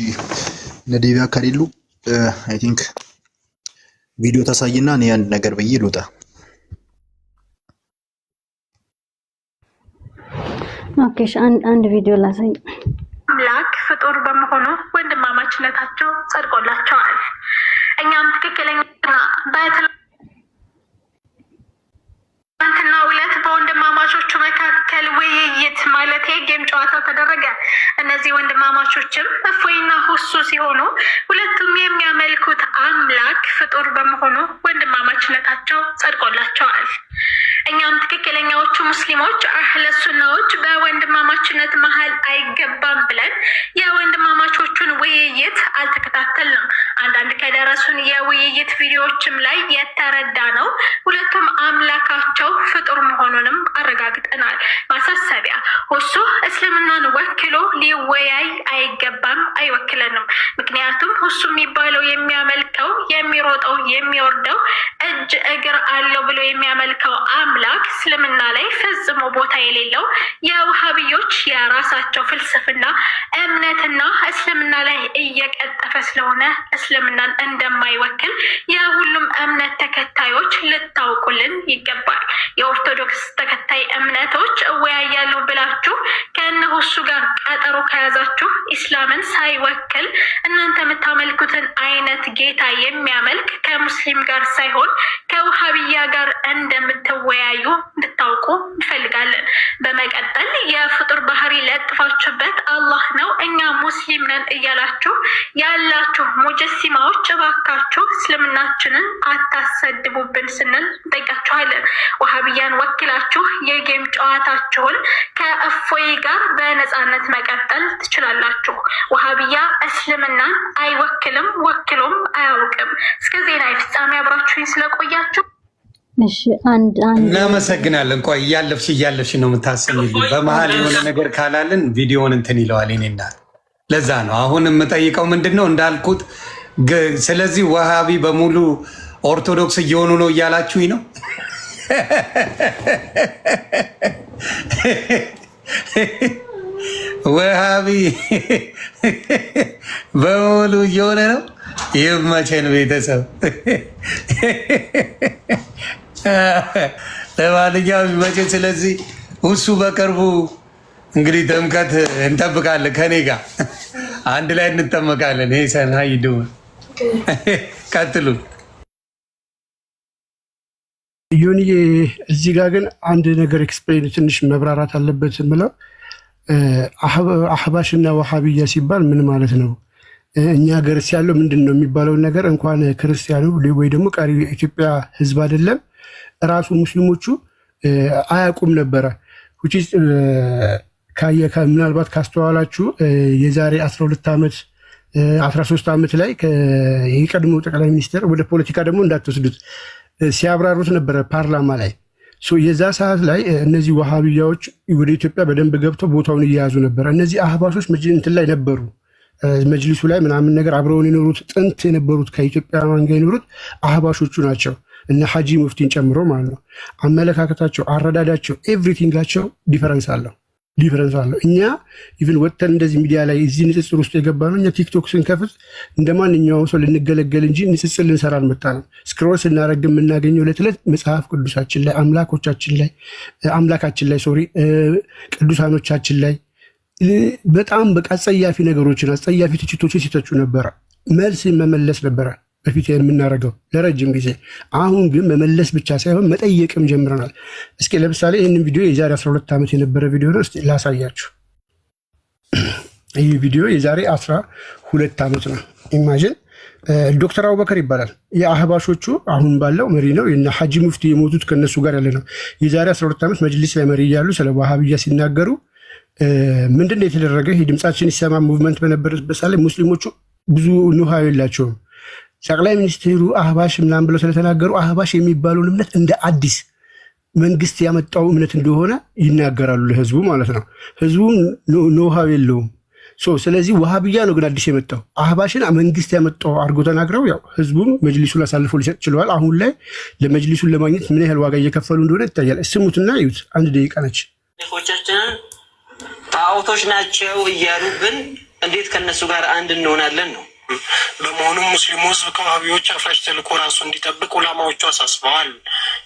ነዲቢያ ከሌሉ አይ ቲንክ ቪዲዮ ታሳይና እኔ አንድ ነገር ብዬ ልውጣ። ኦኬ፣ አንድ ቪዲዮ ላሳይ። አምላክ ፍጡር በመሆኑ ወንድማማችነታቸው ጸድቆላቸዋል። እኛም ትክክለኛና በትናንትና ዕለት በወንድማማቾቹ መካከል ውይይት ማለት ጌም ጨዋታ ተደረገ። እነዚህ ወንድማማቾችም እፎይና ሁሱ ሲሆኑ ሁለቱም የሚያመልኩት አምላክ ፍጡር በመሆኑ ወንድማማችነታቸው ጸድቆላቸዋል። እኛም ትክክለኛዎቹ ሙስሊሞች አህለ ሱናዎች በወንድማማችነት መሀል አይገባም ብለን የወንድማማቾቹን ውይይት አልተከታተልንም። አንዳንድ ከደረሱን የውይይት ቪዲዮዎችም ላይ የተረዳ ነው ሁለቱም አምላካቸው ፍጡር መሆኑንም አረጋግጠናል። ማሳሰቢያ፣ ሁሱ እስልምናን ወክሎ ሊወያይ አይገባም፣ አይወክለንም። ምክንያቱም ሁሱ የሚባለው የሚያመልከው የሚሮጠው የሚወርደው እጅ እግር አለው ብሎ የሚያመልከው አምላክ እስልምና ላይ ፈጽሞ ቦታ የሌለው የውሃብዮች የራሳቸው ፍልስፍና እምነትና እስልምና ላይ እየቀጠፈ ስለሆነ እስልምናን እንደማይወክል የሁሉም እምነት ተከታዮች ልታውቁልን ይገባል። የኦርቶዶክስ ተከታይ እምነቶች እወያያለሁ ብላችሁ ከእነ ሁሱ ጋር ቀጠሮ ከያዛችሁ ኢስላምን ሳይወክል እናንተ የምታመልኩትን አይነት ጌታ የሚያመልክ ከሙስሊም ጋር ሳይሆን ከውሃብያ ጋር እንደምትወያዩ እንድታውቁ እንፈልጋለን። በመቀጠል የፍጡር ባህሪ ለጥፋችሁበት አላህ ነው እኛ ሙስሊም ነን እያላችሁ ያላችሁ ሙጀሲማዎች እባካችሁ እስልምናችንን አታሰድቡብን ስንል እንጠይቃችኋለን። ውሃብያን ወክላችሁ የጌም ጨዋታችሁን ከእፎይ ጋር በነፃነት መቀጠል ትችላላችሁ። ውሃብያ እስልምናን አይወክልም፣ ወክሎም አያውቅም። እስከ ዜና ፍጻሜ አብራችሁኝ ስለቆያችሁ እሺ፣ አንድ እናመሰግናለን። ቆይ እያለፍሽ ነው የምታሰሚልኝ። በመሀል የሆነ ነገር ካላልን ቪዲዮውን እንትን ይለዋል። እኔ እናት ለዛ ነው አሁን የምጠይቀው ምንድን ነው እንዳልኩት። ስለዚህ ወሃቢ በሙሉ ኦርቶዶክስ እየሆኑ ነው እያላችሁኝ ነው። ወሃቢ በሙሉ እየሆነ ነው። ይመቸን ቤተሰብ። ለማንኛውም ይመቸን። ስለዚህ ሁሱ በቅርቡ እንግዲህ ጥምቀት እንጠብቃለን። ከኔ ጋር አንድ ላይ እንጠመቃለን። ይሄ ሰናይ ዱ ቀጥሉ። ዮኒዬ እዚህ ጋር ግን አንድ ነገር ኤክስፕሌን ትንሽ መብራራት አለበት የምለው አህባሽና ወሃቢያ ሲባል ምን ማለት ነው? እኛ ሀገርስ ያለው ምንድን ነው የሚባለውን ነገር እንኳን ክርስቲያኑ ወይ ደግሞ ቀሪ ኢትዮጵያ ህዝብ አይደለም ራሱ ሙስሊሞቹ አያውቁም ነበረ። ምናልባት ካስተዋላችሁ የዛሬ 12 ዓመት 13 ዓመት ላይ የቀድሞው ጠቅላይ ሚኒስትር ወደ ፖለቲካ ደግሞ እንዳትወስዱት ሲያብራሩት ነበረ ፓርላማ ላይ። የዛ ሰዓት ላይ እነዚህ ወሃቢያዎች ወደ ኢትዮጵያ በደንብ ገብተው ቦታውን እየያዙ ነበረ። እነዚህ አህባሾች እንትን ላይ ነበሩ መጅሊሱ ላይ ምናምን ነገር አብረውን የኖሩት ጥንት የነበሩት ከኢትዮጵያ ጋር የኖሩት አህባሾቹ ናቸው። እነ ሐጂ ሙፍቲን ጨምሮ ማለት ነው። አመለካከታቸው፣ አረዳዳቸው፣ ኤቭሪቲንጋቸው ዲፈረንስ አለው። እኛ ኢቭን ወጥተን እንደዚህ ሚዲያ ላይ እዚህ ንጽጽር ውስጥ የገባ ነው። እኛ ቲክቶክ ስንከፍት እንደ ማንኛውም ሰው ልንገለገል እንጂ ንጽጽር ልንሰራ አልመጣንም። ስክሮል ስናደርግ የምናገኘው ዕለት ዕለት መጽሐፍ ቅዱሳችን ላይ አምላካችን ላይ ቅዱሳኖቻችን ላይ በጣም በቃ አጸያፊ ነገሮችን አጸያፊ ትችቶችን ሲተቹ ነበረ። መልስ መመለስ ነበረ በፊት የምናደርገው ለረጅም ጊዜ። አሁን ግን መመለስ ብቻ ሳይሆን መጠየቅም ጀምረናል። እስኪ ለምሳሌ ይህንን ቪዲዮ የዛሬ 12 ዓመት የነበረ ቪዲዮ ነው። እስኪ ላሳያችሁ። ይህ ቪዲዮ የዛሬ 12 ዓመት ነው። ኢማጂን ዶክተር አቡበከር ይባላል። የአህባሾቹ አሁን ባለው መሪ ነው። የነ ሐጂ ሙፍቲ የሞቱት ከነሱ ጋር ያለ ነው። የዛሬ 12 ዓመት መጅሊስ ላይ መሪ እያሉ ስለ ዋሃብያ ሲናገሩ ምንድን ነው የተደረገ? ይህ ድምፃችን ይሰማ ሙቭመንት በነበረበት ሰዓት ላይ ሙስሊሞቹ ብዙ ንውሃ የላቸውም። ጠቅላይ ሚኒስትሩ አህባሽ ምናምን ብለው ስለተናገሩ አህባሽ የሚባለውን እምነት እንደ አዲስ መንግስት ያመጣው እምነት እንደሆነ ይናገራሉ ለህዝቡ ማለት ነው። ህዝቡ ንውሃ የለውም። ስለዚህ ዋሃብያ ነው ግን አዲስ የመጣው። አህባሽን መንግስት ያመጣው አድርጎ ተናግረው ያው ህዝቡም መጅሊሱን አሳልፎ ሊሰጥ ችለዋል። አሁን ላይ ለመጅሊሱን ለማግኘት ምን ያህል ዋጋ እየከፈሉ እንደሆነ ይታያል። ስሙትና ይዩት። 1 ደቂቃ ነች። ቻችንን ጣዖቶች ናቸው እያሉብን እንዴት ከነሱ ጋር አንድ እንሆናለን ነው። በመሆኑም ሙስሊሙ ህዝብ ከዋሃቢዎች አፍራሽ ተልዕኮ ራሱ እንዲጠብቅ ዑላማዎቹ አሳስበዋል።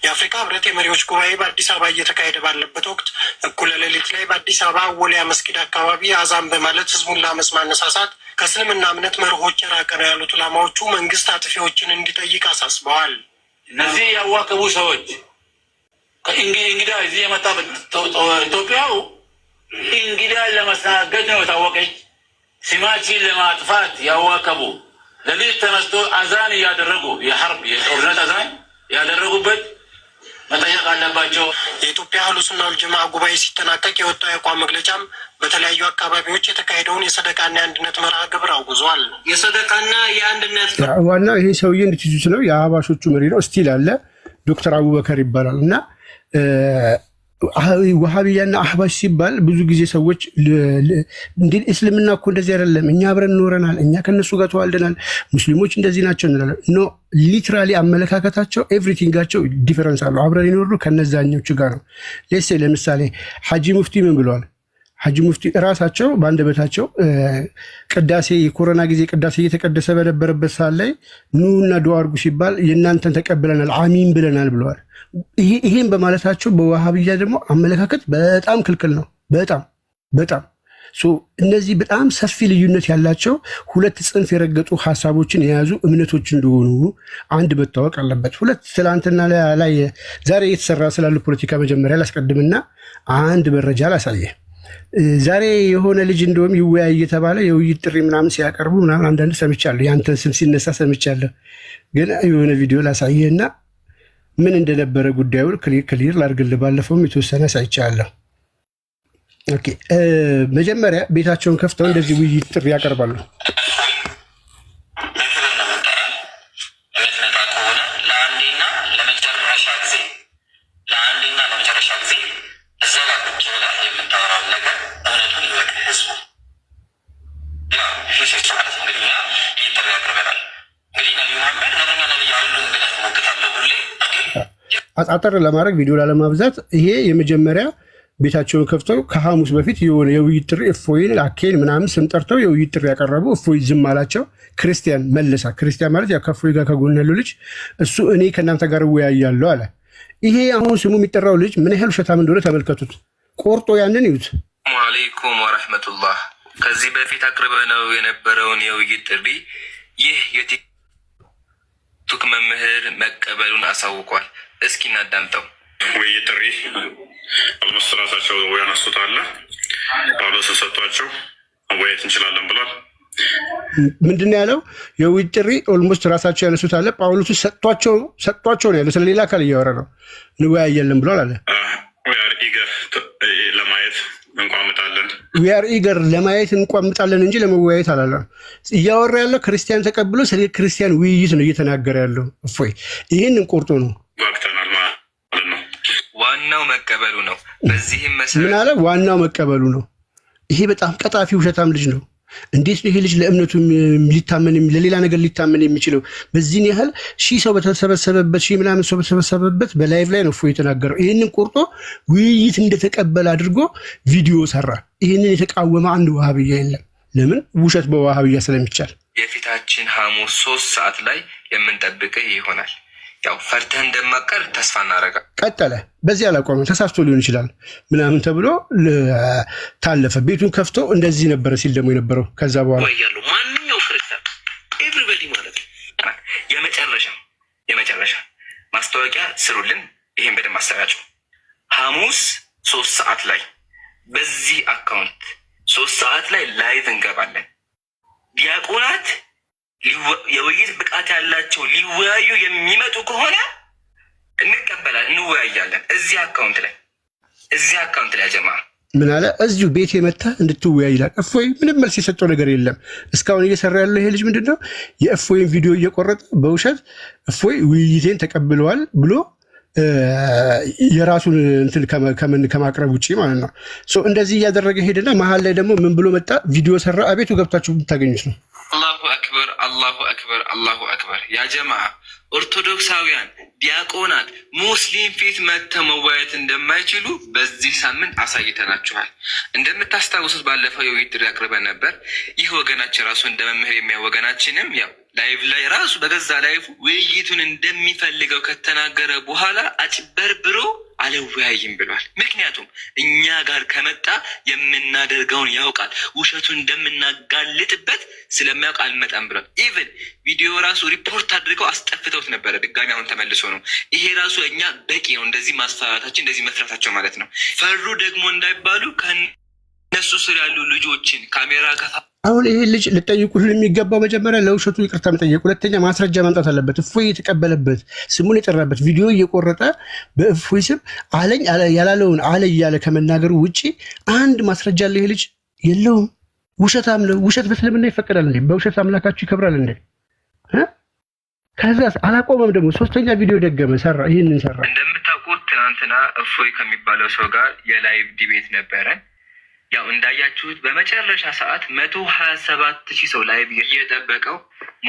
የአፍሪካ ህብረት የመሪዎች ጉባኤ በአዲስ አበባ እየተካሄደ ባለበት ወቅት እኩለ ሌሊት ላይ በአዲስ አበባ ወሊያ መስጊድ አካባቢ አዛን በማለት ህዝቡን ለአመፅ ማነሳሳት ከእስልምና እምነት መርሆች የራቀ ነው ያሉት ዑላማዎቹ መንግስት አጥፊዎችን እንዲጠይቅ አሳስበዋል። እነዚህ ያዋከቡ ሰዎች እንግዳ እዚህ የመጣ ኢትዮጵያው እንግዳ ለማስተናገድ ነው የታወቀች። ስማችን ለማጥፋት ያዋከቡ ሌሊት ተነስቶ አዛን እያደረጉ የጦርነት አዛን ያደረጉበት መጠየቅ አለባቸው። የኢትዮጵያ አህሉ ሱና ወል ጀማዓ ጉባኤ ሲጠናቀቅ የወጣው የአቋም መግለጫም በተለያዩ አካባቢዎች የተካሄደውን የሰደቃና የአንድነት መርሃ ግብር አውግዟል። የሰደቃና የአንድነት ዋናው ይሄ ሰውዬ እንድትይዙት ነው። የአህባሾቹ መሪ ነው። ስቲል አለ ዶክተር አቡበከር ይባላል እና ዋሃቢያና አህባሽ ሲባል ብዙ ጊዜ ሰዎች እስልምና እኮ እንደዚህ አይደለም፣ እኛ አብረን ኖረናል፣ እኛ ከነሱ ጋር ተዋልደናል፣ ሙስሊሞች እንደዚህ ናቸው እንላለን። ኖ ሊትራሊ አመለካከታቸው ኤቭሪቲንጋቸው ዲፈረንስ አለው። አብረን የኖሩ ከነዛኞቹ ጋር ነው። ለምሳሌ ሐጂ ሙፍቲ ምን ብለዋል? ሐጂ ሙፍቲ እራሳቸው በአንደበታቸው ቅዳሴ የኮሮና ጊዜ ቅዳሴ እየተቀደሰ በነበረበት ሰዓት ላይ ኑና ዱዓ አድርጉ ሲባል የእናንተን ተቀብለናል አሚን ብለናል ብለዋል። ይሄን በማለታቸው በዋሃብያ ደግሞ አመለካከት በጣም ክልክል ነው። በጣም እነዚህ በጣም ሰፊ ልዩነት ያላቸው ሁለት ጽንፍ የረገጡ ሀሳቦችን የያዙ እምነቶች እንደሆኑ አንድ መታወቅ አለበት። ሁለት ትላንትና ላይ ዛሬ እየተሰራ ስላሉ ፖለቲካ መጀመሪያ ላስቀድምና አንድ መረጃ ላሳየ። ዛሬ የሆነ ልጅ እንደውም ይወያይ እየተባለ የውይይት ጥሪ ምናምን ሲያቀርቡ ምናምን አንዳንድ ሰምቻለሁ። ያንተን ስም ሲነሳ ሰምቻለሁ። ግን የሆነ ቪዲዮ ላሳየና ምን እንደነበረ ጉዳዩን ክሊር ላድርግልህ። ባለፈውም የተወሰነ ሳይቻለሁ። ኦኬ፣ መጀመሪያ ቤታቸውን ከፍተው እንደዚህ ውይይት ጥሪ ያቀርባሉ። አጠር ለማድረግ ቪዲዮ ላለማብዛት ይሄ የመጀመሪያ ቤታቸውን ከፍተው ከሐሙስ በፊት የሆነ የውይይት ጥሪ እፎይን አኬን ምናምን ስም ጠርተው የውይይት ጥሪ ያቀረቡ። እፎይ ዝም አላቸው። ክርስቲያን መለሳ። ክርስቲያን ማለት ያው ከእፎይ ጋር ከጎን ያለው ልጅ እሱ እኔ ከእናንተ ጋር እወያያለሁ አለ። ይሄ አሁን ስሙ የሚጠራው ልጅ ምን ያህል ውሸታም እንደሆነ ተመልከቱት። ቆርጦ ያንን ይዩት። ወአለይኩም ወረሕመቱላህ። ከዚህ በፊት አቅርበነው የነበረውን የውይይት ጥሪ ይህ የቲክቶክ መምህር መቀበሉን አሳውቋል። እስኪ እናዳምጠው። ውይይት ጥሪ አልመሰራታቸው ያነሱት አለ። ጳውሎስ ሰጥቷቸው መወያየት እንችላለን ብሏል። ምንድነው ያለው? የውይይት ጥሪ ኦልሞስት ራሳቸው ያነሱት አለ። ጳውሎስ ሰጥቷቸው ነው ያለው። ስለሌላ አካል እያወራ ነው። እንወያያለን ብሏል አለ። ኢገር ለማየት እንቋምጣለን። ዊአር ኢገር ለማየት እንቋምጣለን እንጂ ለመወያየት አላለም። እያወራ ያለው ክርስቲያን ተቀብሎ ስለ ክርስቲያን ውይይት ነው እየተናገረ ያለው። እፎይ ይህንን ቆርጦ ነው ዋግተናል ማለት ነው። ዋናው መቀበሉ ነው። በዚህም መሰረት ምን አለ? ዋናው መቀበሉ ነው። ይሄ በጣም ቀጣፊ ውሸታም ልጅ ነው። እንዴት ነው ይሄ ልጅ ለእምነቱ ሊታመን ለሌላ ነገር ሊታመን የሚችለው? በዚህን ያህል ሺህ ሰው በተሰበሰበበት ሺህ ምናምን ሰው በተሰበሰበበት በላይቭ ላይ ነው እፎይ የተናገረው። ይህንን ቆርጦ ውይይት እንደተቀበለ አድርጎ ቪዲዮ ሰራ። ይህንን የተቃወመ አንድ ዋሃብያ የለም። ለምን? ውሸት በዋሃብያ ስለሚቻል። የፊታችን ሐሙስ 3 ሰዓት ላይ የምንጠብቅህ ይሆናል። ያው ፈርተህ እንደማቀር ተስፋ እናደርጋ። ቀጠለ። በዚህ አላቆመም። ተሳስቶ ሊሆን ይችላል ምናምን ተብሎ ታለፈ። ቤቱን ከፍቶ እንደዚህ ነበረ ሲል ደግሞ የነበረው ከዛ በኋላ ያሉ ማንኛው ክርስቲያን ኤቭሪበዲ ማለት ነው። የመጨረሻ ማስታወቂያ ስሩልን። ይሄን በደንብ አሰራጩ። ሐሙስ 3 ሰዓት ላይ በዚህ አካውንት 3 ሰዓት ላይ ላይቭ እንገባለን። ዲያቆናት የውይይት ብቃት ያላቸው ሊወያዩ የሚመጡ ከሆነ እንወያያለን። እዚህ አካውንት ላይ ጀማ ምን አለ? እዚሁ ቤት የመታ እንድትወያይ ይላል። እፎይ ምንም መልስ የሰጠው ነገር የለም። እስካሁን እየሰራ ያለው ይሄ ልጅ ምንድን ነው? የእፎይን ቪዲዮ እየቆረጠ በውሸት እፎይ ውይይቴን ተቀብለዋል ብሎ የራሱን እንትን ከማቅረብ ውጭ ማለት ነው። እንደዚህ እያደረገ ሄደና መሀል ላይ ደግሞ ምን ብሎ መጣ? ቪዲዮ ሰራ። አቤቱ ገብታችሁ ብታገኙት ነው። አላሁ አክበር። ያ ጀማ ኦርቶዶክሳውያን ዲያቆናት ሙስሊም ፊት መጥተው መወያየት እንደማይችሉ በዚህ ሳምንት አሳይተናችኋል። እንደምታስታውሱት ባለፈው የውይይት ጥሪ አቅርበን ነበር። ይህ ወገናችን ራሱ እንደ መምህር የሚያው ወገናችንም ያው ላይቭ ላይ ራሱ በገዛ ላይቭ ውይይቱን እንደሚፈልገው ከተናገረ በኋላ አጭበርብሮ አልወያይም ብሏል። ምክንያቱም እኛ ጋር ከመጣ የምናደርገውን ያውቃል፣ ውሸቱን እንደምናጋልጥበት ስለሚያውቅ አልመጣም ብሏል። ኢቨን ቪዲዮ ራሱ ሪፖርት አድርገው አስጠፍተውት ነበረ። ድጋሚ አሁን ተመልሶ ነው። ይሄ ራሱ እኛ በቂ ነው። እንደዚህ ማስፈራራታችን፣ እንደዚህ መስራታቸው ማለት ነው። ፈሩ ደግሞ እንዳይባሉ ከነሱ ስር ያሉ ልጆችን ካሜራ ከፋ አሁን ይሄ ልጅ ልጠይቁት የሚገባው መጀመሪያ ለውሸቱ ይቅርታ መጠየቅ፣ ሁለተኛ ማስረጃ ማምጣት አለበት። እፎይ የተቀበለበት ስሙን የጠራበት ቪዲዮ እየቆረጠ በእፎይ ስም አለኝ ያላለውን አለ እያለ ከመናገሩ ውጭ አንድ ማስረጃ አለ ይሄ ልጅ የለውም። ውሸታም ነው። ውሸት በእስልምና ይፈቀዳል እንዴ? በውሸት አምላካችሁ ይከብራል እንዴ? ከዛስ አላቆመም። ደግሞ ሶስተኛ ቪዲዮ ደገመ፣ ሰራ። ይህንን ሰራ። እንደምታውቁት ትናንትና እፎይ ከሚባለው ሰው ጋር የላይቭ ዲቤት ነበረን። ያው እንዳያችሁት በመጨረሻ ሰዓት 127,000 ሰው ላይቭ እየጠበቀው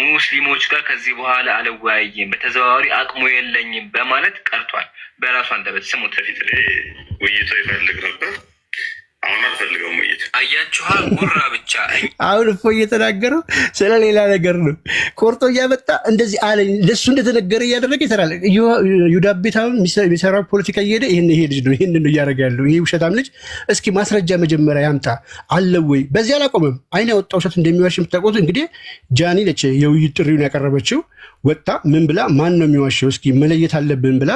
ሙስሊሞች ጋር ከዚህ በኋላ አልወያይም፣ በተዘዋዋሪ አቅሙ የለኝም በማለት ቀርቷል። በራሱ አንደበት ስሙት። በፊት ውይይቱ ይፈልግ ነበር፣ አሁን አልፈልገውም ውይይት። አያችኋ፣ ጉራ ብቻ። አሁን እፎይ እየተናገረው ስለ ሌላ ነገር ነው። ቆርጦ እያመጣ እንደዚህ አለኝ ለሱ እንደተነገረ እያደረገ ይሰራል። ዩዳቤታውን የሚሰራው ፖለቲካ እየሄደ ይሄ ልጅ ነው ይሄን ነው እያደረገ ያለው ይሄ ውሸታም ልጅ። እስኪ ማስረጃ መጀመሪያ ያምጣ አለ ወይ? በዚህ አላቆመም። አይን ያወጣ ውሸት እንደሚዋሽ የምታውቁት እንግዲህ ጃኒ ነች የውይይት ጥሪውን ያቀረበችው። ወጣ ምን ብላ ማን ነው የሚዋሸው እስኪ መለየት አለብን ብላ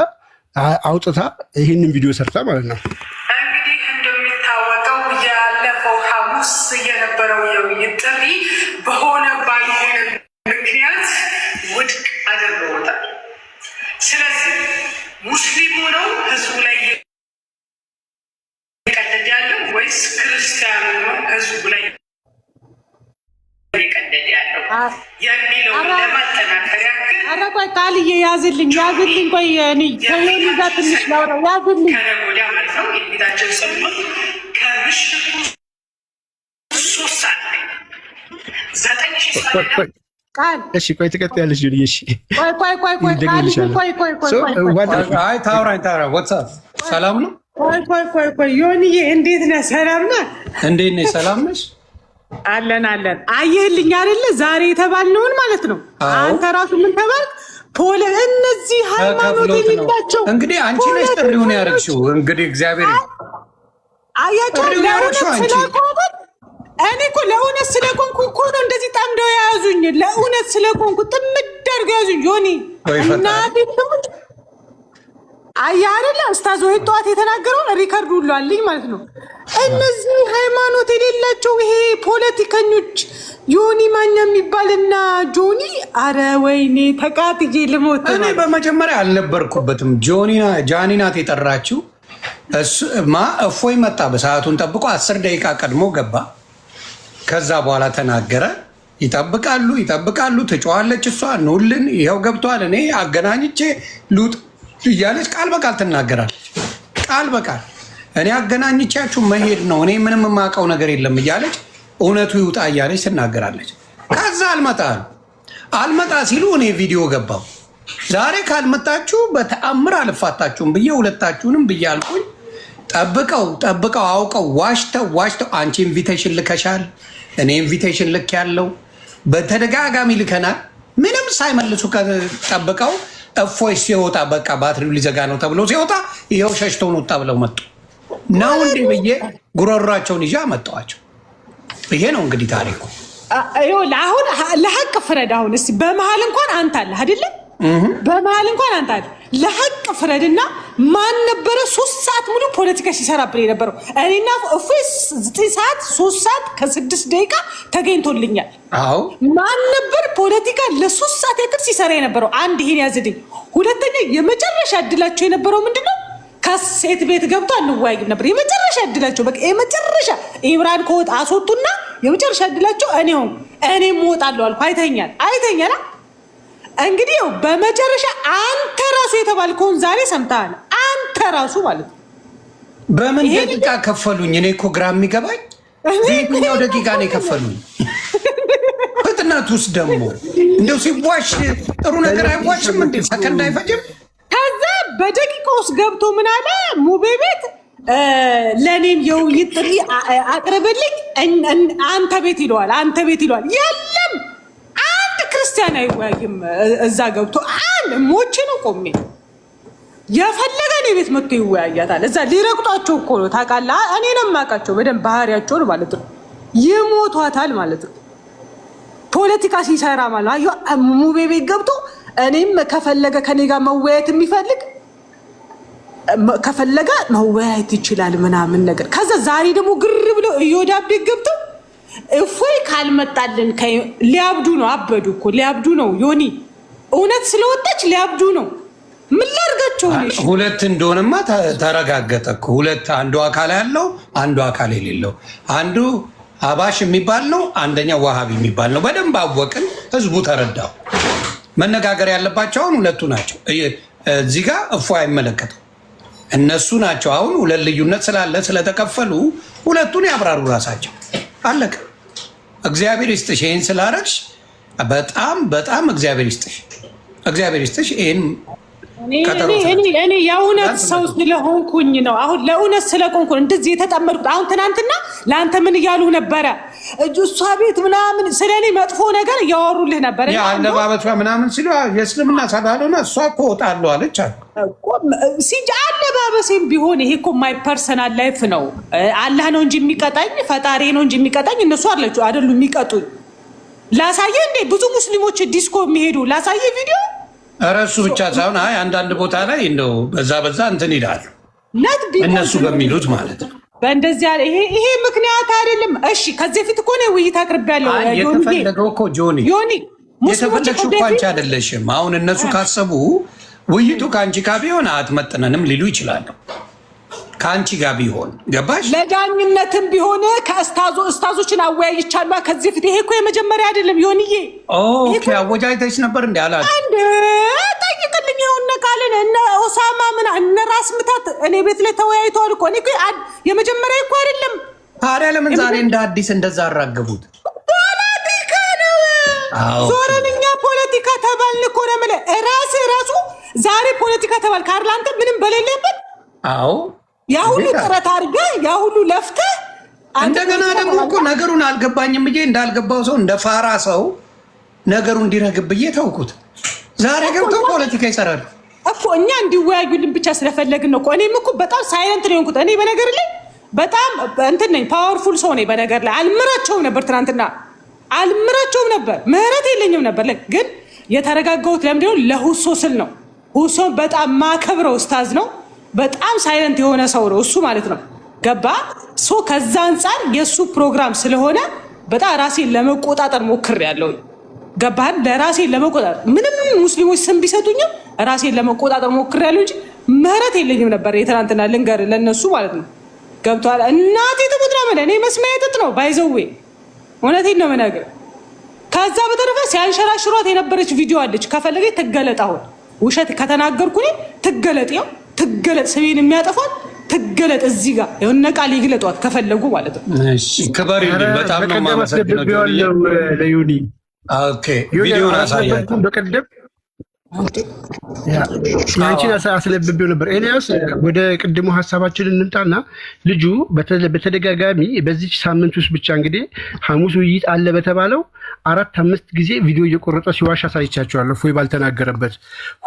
አውጥታ ይህንን ቪዲዮ ሰርታ ማለት ነው። የነበረው የውይይት ጥሪ በሆነ ባልሆነ ምክንያት ውድቅ አድርገውታል። ስለዚህ ሙስሊሙ ነው ህዝቡ ላይ እየቀደደ ያለው ወይስ ክርስቲያኑ ነው ህዝቡ ላይ እየቀደደ ያለው የሚለውን ለማጠናከር ያክል ኧረ ቆይ ቃልዬ ያዝልኝ። ቆይ እኔ ከሆኑ ጋር ትንሽ ላውራ ያዝልኝ። ከነገ ወዲያ ማለት ነው የጌታችን ሰሞን ከምሽቱ 3 ሰዓት ላይ 9,000 እሺ ቆይ ትቀጥያለሽ ጁልዬ። እሺ አይ ታውራኝ ዋትስአፕ ሰላም ነው? ቆይ ዮኒዬ እንዴት ነህ? ሰላም ነህ? እንዴት ነሽ? ሰላም ነሽ? አለን። አየህልኝ አይደለ? ዛሬ የተባልነውን ማለት ነው። አንተ ራሱ ምን ተባልክ? እነዚህ ሃይማኖት የሌላቸው እንግዲህ አንቺ ነሽ ጥሪውን ያደረግሽው። እንግዲህ እግዚአብሔር አያቸው እኔ እኮ ለእውነት ስለቆንኩ እኮ ነው እንደዚህ ጠምደው የያዙኝ። ለእውነት ስለቆንኩ ጥምድ አድርገው ያዙኝ። ዮኒ እናቴ ትሙት አየህ አይደለ? ኡስታዝ ወይ ጠዋት የተናገረውን ሪከርድ ሁሉ አለኝ ማለት ነው። እነዚህ ሃይማኖት የሌላቸው ይሄ ፖለቲከኞች ዮኒ ማኛ የሚባልና ጆኒ፣ አረ ወይኔ ተቃጥዬ ልሞት። እኔ በመጀመሪያ አልነበርኩበትም። ጃኒ ናት የጠራችው። እፎይ መጣ በሰዓቱን ጠብቆ 10 ደቂቃ ቀድሞ ገባ። ከዛ በኋላ ተናገረ። ይጠብቃሉ፣ ትጮዋለች እሷ ኑልን፣ ይኸው ገብቷል፣ እኔ አገናኝቼ ሉጥ እያለች ቃል በቃል ትናገራለች። ቃል በቃል እኔ አገናኝቻችሁ መሄድ ነው፣ እኔ ምንም የማውቀው ነገር የለም እያለች እውነቱ ይውጣ እያለች ትናገራለች። ከዛ አልመጣ ሲሉ እኔ ቪዲዮ ገባው። ዛሬ ካልመጣችሁ በተአምር አልፋታችሁም ብዬ ሁለታችሁንም ብዬ አልኩኝ። ጠብቀው አውቀው ዋሽተው አንቺ ኢንቪቴሽን ልከሻል፣ እኔ ኢንቪቴሽን ልክ ያለው በተደጋጋሚ ልከናል። ምንም ሳይመልሱ ጠብቀው እፎይ ሲወጣ በቃ ባትሪው ሊዘጋ ነው ተብሎ ሲወጣ ይኸው ሸሽተውን ወጣ ብለው መጡ ነው እንዲህ ብዬ ጉሮሯቸውን ይዤ አመጣኋቸው። ይሄ ነው እንግዲህ ታሪኩ። አሁን ለሀቅ ፍረድ። አሁን እስኪ በመሀል እንኳን አንተ አለህ አይደለም? በመሀል እንኳን አንተ አለህ። ለሀቅ ፍረድና ማን ነበረ 3 ሰዓት ሙሉ ፖለቲካ ሲሰራብን የነበረው? እኔና እፎይ 9 ሰዓት 3 ሰዓት ከ6 ደቂቃ ተገኝቶልኛል። አዎ ማን ነበር ፖለቲካ ለ3 ሰዓት ያክል ሲሰራ የነበረው? አንድ ይሄን ያዝልኝ። ሁለተኛ የመጨረሻ እድላቸው የነበረው ምንድነው? ከሴት ቤት ገብቶ አንወያይም ነበር። የመጨረሻ እድላቸው በቃ የመጨረሻ ኢምራን ከወጣ አስወጡና የመጨረሻ እድላቸው እኔም እወጣለሁ አልኩ። አይተኛል። እንግዲህ በመጨረሻ አንተ ራሱ የተባልከውን ዛሬ ሰምተሃል። አንተ ራሱ ማለት ነው። በምን ደቂቃ ከፈሉኝ? እኔ እኮ ግራ የሚገባኝ በየትኛው ደቂቃ ነው የከፈሉኝ? ፍጥነት ውስጥ ደግሞ እንደው ሲዋሽ ጥሩ ነገር አይዋሽም እንዴ? ሰከንድ አይፈጅም? ከዛ በደቂቃ ውስጥ ገብቶ ምን አለ ሙቤ ቤት ለእኔም የውይይት ጥሪ አቅርብልኝ አንተ ቤት ይለዋል። የለም አንድ ክርስቲያን አይወያይም እዛ ገብቶ ሞቼ ነው ቆሜ የፈለገ እኔ ቤት መጥቶ ይወያያታል። እዛ ሊረግጧቸው እኮ ነው ታውቃለህ። እኔ ነው የማውቃቸው በደንብ ባህሪያቸውን ማለት ነው። ይሞቷታል ማለት ነው። ፖለቲካ ሲሰራ ማለት ሙቤ ቤት ገብቶ እኔም ከፈለገ ከኔ ጋር መወያየት የሚፈልግ ከፈለገ መወያየት ይችላል ምናምን ነገር። ከዛ ዛሬ ደግሞ ግር ብለው እዮዳብ ቤት ገብተው እፎይ ካልመጣልን ሊያብዱ ነው። አበዱ እኮ ሊያብዱ ነው። ዮኒ እውነት ስለወጣች ሊያብዱ ነው። ምን ላድርጋቸው? ሁለት እንደሆነማ ተረጋገጠ እኮ። ሁለት፣ አንዱ አካል ያለው አንዱ አካል የሌለው፣ አንዱ አባሽ የሚባል ነው፣ አንደኛው ዋሃቢ የሚባል ነው። በደንብ አወቅን፣ ህዝቡ ተረዳው። መነጋገር ያለባቸው አሁን ሁለቱ ናቸው። እዚህ ጋር እፎይ አይመለከተው፣ እነሱ ናቸው። አሁን ሁለት ልዩነት ስላለ ስለተከፈሉ ሁለቱን ያብራሩ ራሳቸው። አለቀ። እግዚአብሔር ይስጥሽ ይህን ስላረግሽ፣ በጣም እግዚአብሔር ይስጥሽ ይህን እኔ የእውነት ሰው ስለሆንኩኝ ነው። አሁን ለእውነት ስለቆንኩ እንደዚህ የተጠመድኩት። አሁን ትናንትና ለአንተ ምን እያሉ ነበረ? እሷ ቤት ምናምን ስለ እኔ መጥፎ ነገር እያወሩልህ ነበረ። አለባበቷ ምናምን ሲሉ የእስልምና ሳዳለሆነ እሷ እኮ እወጣለሁ አለች አሉ። አለባበሴም ቢሆን ይሄ እኮ ማይ ፐርሰናል ላይፍ ነው። አላህ ነው እንጂ የሚቀጣኝ፣ ፈጣሪ ነው እንጂ የሚቀጣኝ። እነሱ አይደሉ የሚቀጡኝ። ላሳየ እንዴ ብዙ ሙስሊሞች ዲስኮ የሚሄዱ ላሳየ ቪዲዮ። ኧረ እሱ ብቻ ሳይሆን አንዳንድ ቦታ ላይ እንደው በዛ እንትን ይላሉ እነሱ በሚሉት ማለት ነው። በእንደዚህ ያለ ይሄ ምክንያት አይደለም። እሺ ከዚህ ፊት እኮ ነው ውይይት አቅርቤያለሁ። የተፈለገው እኮ ጆኒ የተፈለግሽው እኮ አንቺ አይደለሽም። አሁን እነሱ ካሰቡ ውይይቱ ከአንቺ ጋር ቢሆን አትመጥነንም ሊሉ ይችላሉ። ከአንቺ ጋር ቢሆን ገባሽ? ለዳኝነትም ቢሆን ከእስታዞችን አወያይቻለሁ ከዚህ ፊት። ይሄ እኮ የመጀመሪያ አይደለም። ዮኒዬ አወጃጅተሽ ነበር እንዲ አላ ጠይቅልኝ። የሆነ ቃልን እነ ኦሳማ እነ ራስ ምታት እኔ ቤት ላይ ተወያይተዋል እኮ። እኔ የመጀመሪያ እኮ አይደለም። ታዲያ ለምን ዛሬ እንደ አዲስ እንደዛ አራገቡት? ፖለቲካ ነው። ዞረን እኛ ፖለቲካ ተባልን እኮ ነው የምልህ። ራሱ ዛሬ ፖለቲካ ተባል ካርል አንተ ምንም በሌለበት። አዎ ያ ሁሉ ጥረት አድርገህ ያ ሁሉ ለፍተህ እንደገና ደግሞ እኮ ነገሩን አልገባኝም ብዬ እንዳልገባው ሰው እንደ ፋራ ሰው ነገሩ እንዲረግብ ብዬ ተውኩት። ዛሬ ገብተው ፖለቲካ ይሰራሉ እኮ። እኛ እንዲወያዩልን ብቻ ስለፈለግን ነው እኮ። እኔም እኮ በጣም ሳይለንት ነው የሆንኩት። እኔ በነገር ላይ በጣም እንትን ነኝ፣ ፓወርፉል ሰው ነኝ። በነገር ላይ አልምራቸውም ነበር፣ ትናንትና አልምራቸውም ነበር፣ ምህረት የለኝም ነበር። ግን የተረጋጋሁት ለምንድነው? ለሁሶ ስል ነው። ሁሶን በጣም ማከብረው ኡስታዝ ነው። በጣም ሳይለንት የሆነ ሰው ነው እሱ ማለት ነው። ገባ ሶ ከዛ አንፃር የሱ ፕሮግራም ስለሆነ በጣም ራሴን ለመቆጣጠር ሞክሬያለሁ። ገባህ? ለራሴን ለመቆጣጠር ምንም ሙስሊሞች ስም ቢሰጡኝም ራሴን ለመቆጣጠር ሞክሬያለሁ እንጂ ምህረት የለኝም ነበር። የትናንትና ልንገር ለነሱ ማለት ነው። ገብቷል? እናቴ ተቆጥራ ማለት እኔ መስማዬ ጥጥ ነው ባይዘዌ እውነቴን ነው የምነግርህ። ከዛ በተረፈ ሲያንሸራሽሯት የነበረች ቪዲዮ አለች። ከፈለገች ትገለጥ። አሁን ውሸት ከተናገርኩ ትገለጥ፣ ያው ትገለጥ። ስሜን የሚያጠፏት ትገለጥ። እዚህ ጋር የሆነ ቃል ይግለጧት ከፈለጉ ማለት ነው። እሺ ክበር ይልኝ። በጣም ነው የማመሰግነው ለዩኒ። ኦኬ ቪዲዮውን አሳያለሁ በቀደም ያንቺን አስለብቤው ነበር። ኤልያስ ወደ ቅድሙ ሀሳባችን እንምጣና ልጁ በተደጋጋሚ በዚህ ሳምንት ውስጥ ብቻ እንግዲህ ሐሙስ ውይይት አለ በተባለው 4-5 ጊዜ ቪዲዮ እየቆረጠ ሲዋሽ አሳይቻቸዋለሁ። ፎይ ባልተናገረበት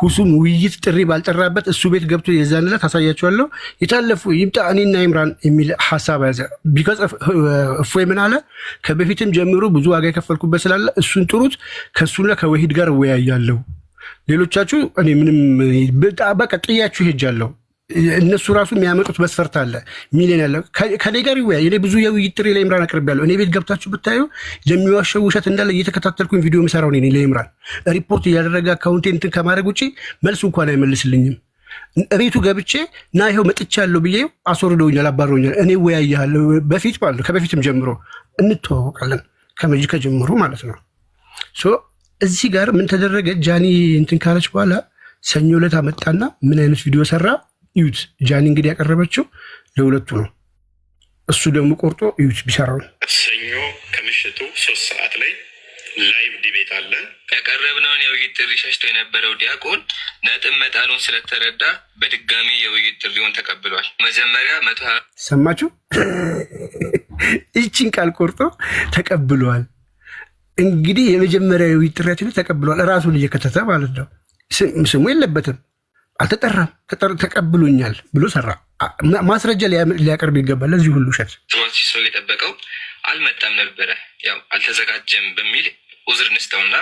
ሁሱም ውይይት ጥሪ ባልጠራበት እሱ ቤት ገብቶ የዛን ዕለት አሳያቸዋለሁ። የታለፉ ይምጣ እኔና ይምራን የሚል ሀሳብ ያዘ። ቢከጽ ፎይ ምን አለ? ከበፊትም ጀምሮ ብዙ ዋጋ የከፈልኩበት ስላለ እሱን ጥሩት፣ ከእሱና ከወሂድ ጋር እወያያለሁ። ሌሎቻችሁ እኔ ምንም በቃ ጥያችሁ ሄጃለሁ። እነሱ ራሱ የሚያመጡት መስፈርት አለ ሚሊዮን ያለው ከኔ ጋር ይወያይ። እኔ ብዙ የውይይት ጥሪ ለኢምራን አቅርቤያለሁ። እኔ ቤት ገብታችሁ ብታዩ የሚዋሸው ውሸት እንዳለ እየተከታተልኩኝ ቪዲዮ የምሰራው እኔ ለኢምራን ሪፖርት እያደረገ አካውንቴን ከማድረግ ውጭ መልስ እንኳን አይመልስልኝም። ቤቱ ገብቼ ና ይኸው መጥቻለሁ ብዬ አስወርደውኛል፣ አባረውኛል። እኔ እወያያለሁ በፊት ማለት ነው። ከበፊትም ጀምሮ እንተዋወቃለን ከጀምሮ ማለት ነው። እዚህ ጋር ምን ተደረገ? ጃኒ እንትን ካለች በኋላ ሰኞ ዕለት አመጣና ምን አይነት ቪዲዮ ሰራ እዩት። ጃኒ እንግዲህ ያቀረበችው ለሁለቱ ነው። እሱ ደግሞ ቆርጦ እዩት ቢሰራው። ሰኞ ከምሽቱ 3 ሰዓት ላይ ላይቭ ዲቤት አለን። ያቀረብነውን የውይይት ጥሪ ሸሽቶ የነበረው ዲያቆን ነጥብ መጣሉን ስለተረዳ በድጋሚ የውይይት ጥሪውን ተቀብሏል። መጀመሪያ ሰማችሁ? ይህችን ቃል ቆርጦ ተቀብሏል። እንግዲህ የመጀመሪያዊ ጥሪያችን ተቀብሏል። ራሱን እየከተተ ማለት ነው። ስሙ የለበትም፣ አልተጠራም፣ ተቀብሎኛል ብሎ ሰራ። ማስረጃ ሊያቀርብ ይገባል። ለዚህ ሁሉ ውሸት ሰው የጠበቀው አልመጣም ነበረ። ያው አልተዘጋጀም በሚል ኡዝር እንስጠውና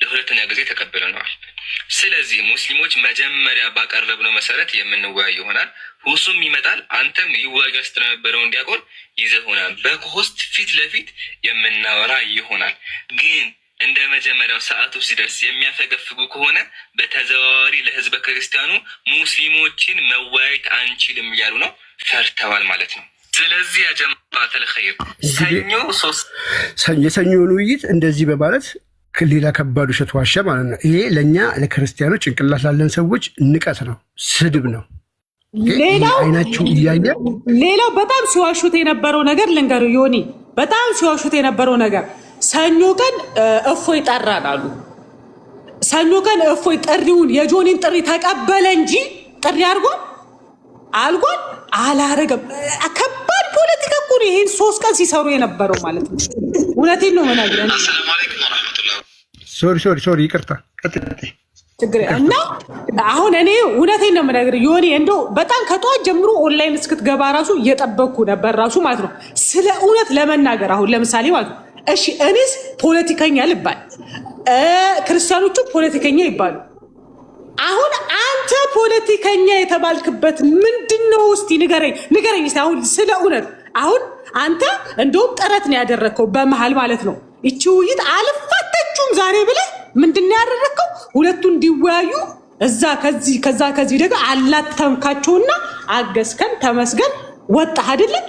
ለሁለተኛ ጊዜ ተቀብለነዋል። ስለዚህ ሙስሊሞች መጀመሪያ ባቀረብነው መሰረት የምንወያይ ይሆናል። ሁሱም ይመጣል፣ አንተም ይወያዩ ስለነበረውን ዲያቆን ይዘህ ሆናል። በኮስት ፊት ለፊት የምናወራ ይሆናል። ግን እንደ መጀመሪያው ሰዓቱ ሲደርስ የሚያፈገፍጉ ከሆነ በተዘዋዋሪ ለህዝበ ክርስቲያኑ ሙስሊሞችን መወያየት አንችልም እያሉ ነው። ፈርተዋል ማለት ነው። ስለዚህ ያጀማዓተል ኸይር የሰኞውን ውይይት እንደዚህ በማለት ሌላ ከባድ ውሸት ዋሸ ማለት ነው። ይሄ ለእኛ ለክርስቲያኖች ጭንቅላት ላለን ሰዎች ንቀት ነው፣ ስድብ ነው። አይናችሁ እያየ ሌላው በጣም ሲዋሹት የነበረው ነገር ልንገሩ ዮኒ፣ በጣም ሲዋሹት የነበረው ነገር ሰኞ ቀን እፎይ ጠራን አሉ። ሰኞ ቀን እፎይ ጥሪውን የጆኒን ጥሪ ተቀበለ እንጂ ጥሪ አድርጎን አልጎን አላረገም። ከባድ ፖለቲካ እኮ ነው ይሄን 3 ቀን ሲሰሩ የነበረው ማለት ነው። እውነቴን ነው መናገር። ሶሪ ይቅርታ ችግር እና አሁን እኔ እውነቴን ነው የምነግርህ ዮኒ፣ እንደው በጣም ከጠዋት ጀምሮ ኦንላይን እስክትገባ ራሱ እየጠበቅኩ ነበር ራሱ ማለት ነው። ስለ እውነት ለመናገር አሁን ለምሳሌ ማለት ነው እሺ እኔስ ፖለቲከኛ ልባል፣ ክርስቲያኖቹ ፖለቲከኛ ይባሉ። አሁን አንተ ፖለቲከኛ የተባልክበት ምንድነው? እስቲ ንገረኝ እስቲ አሁን ስለ እውነት። አሁን አንተ እንደውም ጥረት ነው ያደረግከው በመሃል ማለት ነው። ይቺ ውይይት አልፋተችውም ዛሬ ብለህ ምንድነው ያደረግከው? ሁለቱ እንዲወያዩ እዛ ከዚህ ደግሞ አላተምካቸውና አገዝከን፣ ተመስገን፣ ወጣህ አይደለም?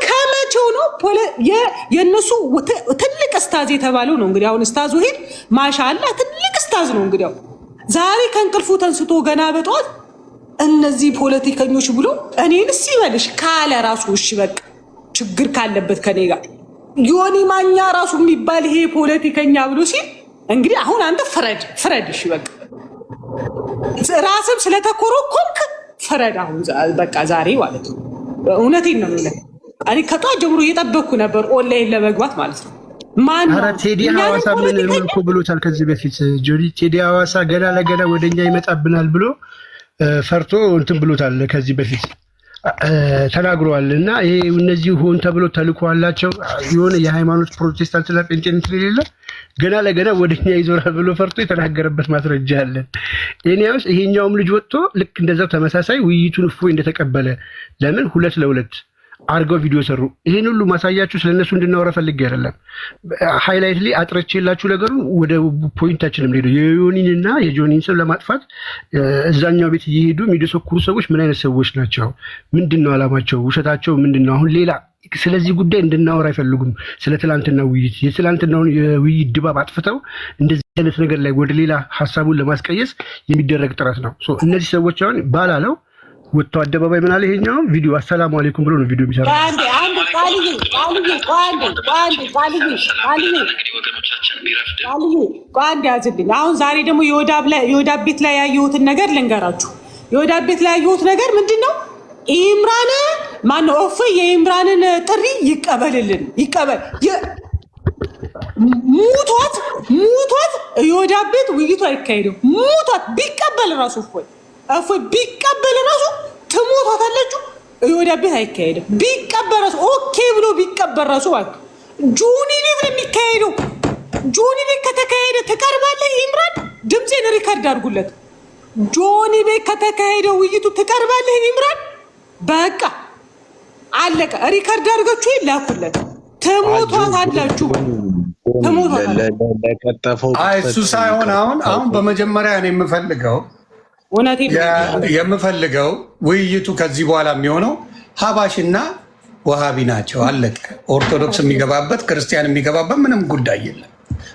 ከመቼው ነው የእነሱ ትልቅ እስታዝ የተባለው ነው እንግዲህ። አሁን እስታዝ ወሂድ ማሻአላ ትልቅ እስታዝ ነው እንግዲህ። ዛሬ ከእንቅልፉ ተንስቶ ገና በጠዋት እነዚህ ፖለቲከኞች ብሎ እኔንስ ይበልሽ ካለ ራሱ እሺ በቃ ችግር ካለበት ከኔ ጋር ዮኒ ማኛ ራሱ የሚባል ይሄ ፖለቲከኛ ብሎ ሲል እንግዲህ አሁን አንተ ፍረድ እሺ በቃ ራስም ስለተኮረኮንክ ፍረድ። አሁን በቃ ዛሬ ማለት ነው እውነቴን ነው የሚለው። እኔ ከጧት ጀምሮ እየጠበቅኩ ነበር ኦንላይን ለመግባት ማለት ነው። ኧረ ቴዲ ሐዋሳ ምን እኮ ብሎታል ከዚህ በፊት ጆኒ። ቴዲ ሐዋሳ ገና ለገና ወደኛ ይመጣብናል ብሎ ፈርቶ እንትን ብሎታል ከዚህ በፊት። ተናግረዋል። እና ይሄ እነዚህ ሆን ተብሎ ተልኮ አላቸው የሆነ የሃይማኖት ፕሮቴስታንት እና ጴንጤንት የሌለ ገና ለገና ወደኛ ይዞራል ብሎ ፈርቶ የተናገረበት ማስረጃ አለን። ኤኒያውስ ይሄኛውም ልጅ ወጥቶ ልክ እንደዛው ተመሳሳይ ውይይቱን እፎይ እንደተቀበለ ለምን 2-2 አርገው ቪዲዮ ሰሩ። ይሄን ሁሉ ማሳያችሁ ስለነሱ እንድናወራ ፈልጌ አይደለም። ሃይላይት ላይ አጥረቼላችሁ ነገሩ ወደ ፖይንታችንም ሄዶ የዮኒንና የጆኒን ስም ለማጥፋት እዛኛው ቤት እየሄዱ የሚደሰኩሩ ሰዎች ምን አይነት ሰዎች ናቸው? ምንድነው አላማቸው? ውሸታቸው ምንድነው? አሁን ሌላ ስለዚህ ጉዳይ እንድናወራ አይፈልጉም። ስለ ትላንትና ውይይት የትላንትናውን የውይይት ድባብ አጥፍተው እንደዚህ አይነት ነገር ላይ ወደ ሌላ ሀሳቡን ለማስቀየስ የሚደረግ ጥረት ነው። እነዚህ ሰዎች አሁን ባላለው ወጥቶ አደባባይ ምን አለ? ይሄኛው ቪዲዮ አሰላሙ አለይኩም ብሎ ነው ቪዲዮ የሚሰራው። አሁን ዛሬ ደግሞ የወዳብ ቤት ላይ ያየሁትን ነገር ልንገራችሁ። የወዳብ ቤት ላይ ያየሁት ነገር ምንድን ነው? ኢምራን ማነው እፎይ የኢምራንን ጥሪ ይቀበል ሙቷት የወዳብ ቤት ውይይቱ አይካሄድም። ሙቷት ቢቀበል ራሱ እፎይ ቢቀበል ራሱ ትሞታታላችሁ። የወዳብ ቤት አይካሄድም። ቢቀበል ራሱ ኦኬ ብሎ ቢቀበል ራሱ ጆኒ ቤት ነው የሚካሄደው። ጆኒ ቤት ከተካሄደ ትቀርባለህ ኢምራን፣ ድምፄን ሪከርድ አድርጉለት። ጆኒ ቤት ከተካሄደ ውይይቱ ትቀርባለህ ኢምራን። በቃ አለቀ። ሪከርድ አድርጋችሁ ይላኩለት። ትሞቷታላችሁ። እሱ ሳይሆን አሁን በመጀመሪያ ነው የምፈልገው ውይይቱ ከዚህ በኋላ የሚሆነው ሀባሽና ወሃቢ ናቸው። አለቀ። ኦርቶዶክስ የሚገባበት ክርስቲያን የሚገባበት ምንም ጉዳይ የለም።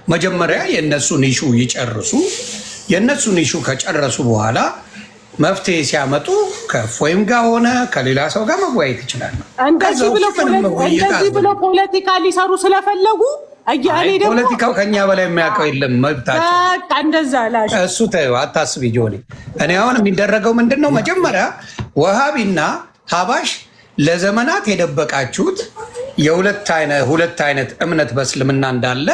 መጀመሪያ የእነሱን ኢሹ ይጨርሱ። የእነሱን ኢሹ ከጨረሱ በኋላ መፍትሄ ሲያመጡ ከፎይም ጋር ሆነ ከሌላ ሰው ጋር መወያየት ይችላል። እንደዚህ ብለው ፖለቲካ ሊሰሩ ስለፈለጉ ፖለቲካው ከኛ በላይ የሚያውቀው የለም። መብታቸው እንደዛ እሱ ተይው፣ አታስቢ ጆኒ። እኔ አሁን የሚደረገው ምንድን ነው? መጀመሪያ ወሃቢና ሀባሽ ለዘመናት የደበቃችሁት ሁለት አይነት እምነት በእስልምና እንዳለ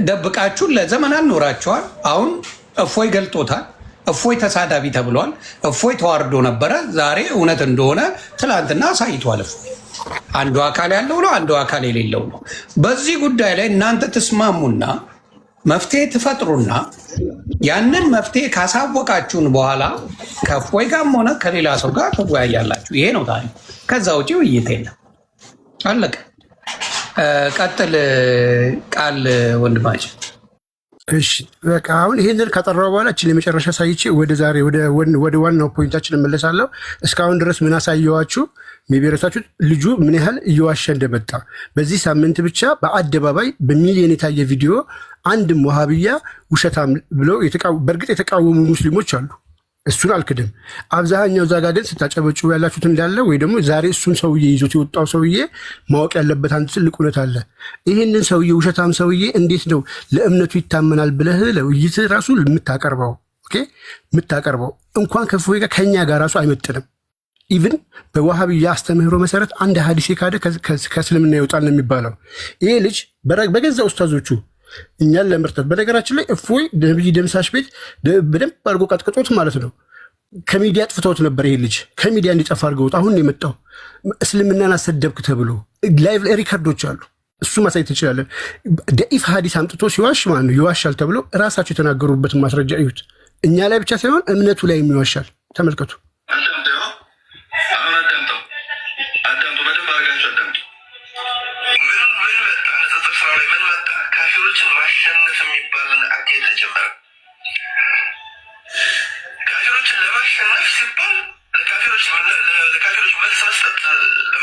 ደብቃችሁን ለዘመናት ኖራችኋል። አሁን እፎይ ገልጦታል። እፎይ ተሳዳቢ ተብሏል። እፎይ ተዋርዶ ነበረ። ዛሬ እውነት እንደሆነ ትላንትና አሳይቷል። እፎይ አንዱ አካል ያለው ነው፣ አንዱ አካል የሌለው ነው። በዚህ ጉዳይ ላይ እናንተ ትስማሙና መፍትሄ ትፈጥሩና ያንን መፍትሄ ካሳወቃችሁን በኋላ ከእፎይ ጋርም ሆነ ከሌላ ሰው ጋር ትወያያላችሁ። ይሄ ነው ታሪክ። ከዛ ውጭ ውይይት የለም። አለቀ። ቀጥል ቃል ወንድማችን። እሺ በቃ አሁን ይሄንን ከጠራው በኋላ እቺ ለመጨረሻ ሳይቼ ወደ ዛሬ ወደ ዋናው ፖይንታችን እመለሳለሁ። እስካሁን ድረስ ምን አሳየዋችሁ? የሚበረታችሁ ልጁ ምን ያህል እየዋሸ እንደመጣ በዚህ ሳምንት ብቻ በአደባባይ በሚሊዮን የታየ ቪዲዮ አንድም ወሃብያ ውሸታም ብለው በእርግጥ የተቃወሙ ሙስሊሞች አሉ። እሱን አልክድም። አብዛኛው ዛጋ ግን ስታጨበጭቡ ያላችሁት እንዳለ ወይ ደግሞ ዛሬ እሱን ሰውዬ ይዞት የወጣው ሰውዬ ማወቅ ያለበት አንድ ትልቅ እውነት አለ። ይህንን ሰውዬ ውሸታም ሰውዬ እንዴት ነው ለእምነቱ ይታመናል ብለህ ለውይይት ራሱ የምታቀርበው? የምታቀርበው እንኳን ከእፎይ ጋር ከኛ ጋር ራሱ አይመጥንም። ኢቭን በዋሃብያ አስተምህሮ መሰረት አንድ ሀዲስ የካደ ከእስልምና ይወጣል ነው የሚባለው። ይሄ ልጅ በገዛ ኡስታዞቹ እኛን ለምርጠት በነገራችን ላይ እፎይ ነብይ ደምሳሽ ቤት በደንብ አድርጎ ቀጥቅጦት ማለት ነው። ከሚዲያ አጥፍተውት ነበር። ይሄ ልጅ ከሚዲያ እንዲጠፋ አድርገውት አሁን ነው የመጣው። እስልምናን አሰደብክ ተብሎ ላይቭ ሪካርዶች አሉ። እሱ ማሳየት ትችላለን። ደኢፍ ሀዲስ አምጥቶ ሲዋሽ ማለት ነው ይዋሻል ተብሎ እራሳቸው የተናገሩበትን ማስረጃ እዩት። እኛ ላይ ብቻ ሳይሆን እምነቱ ላይ የሚዋሻል። ተመልከቱ።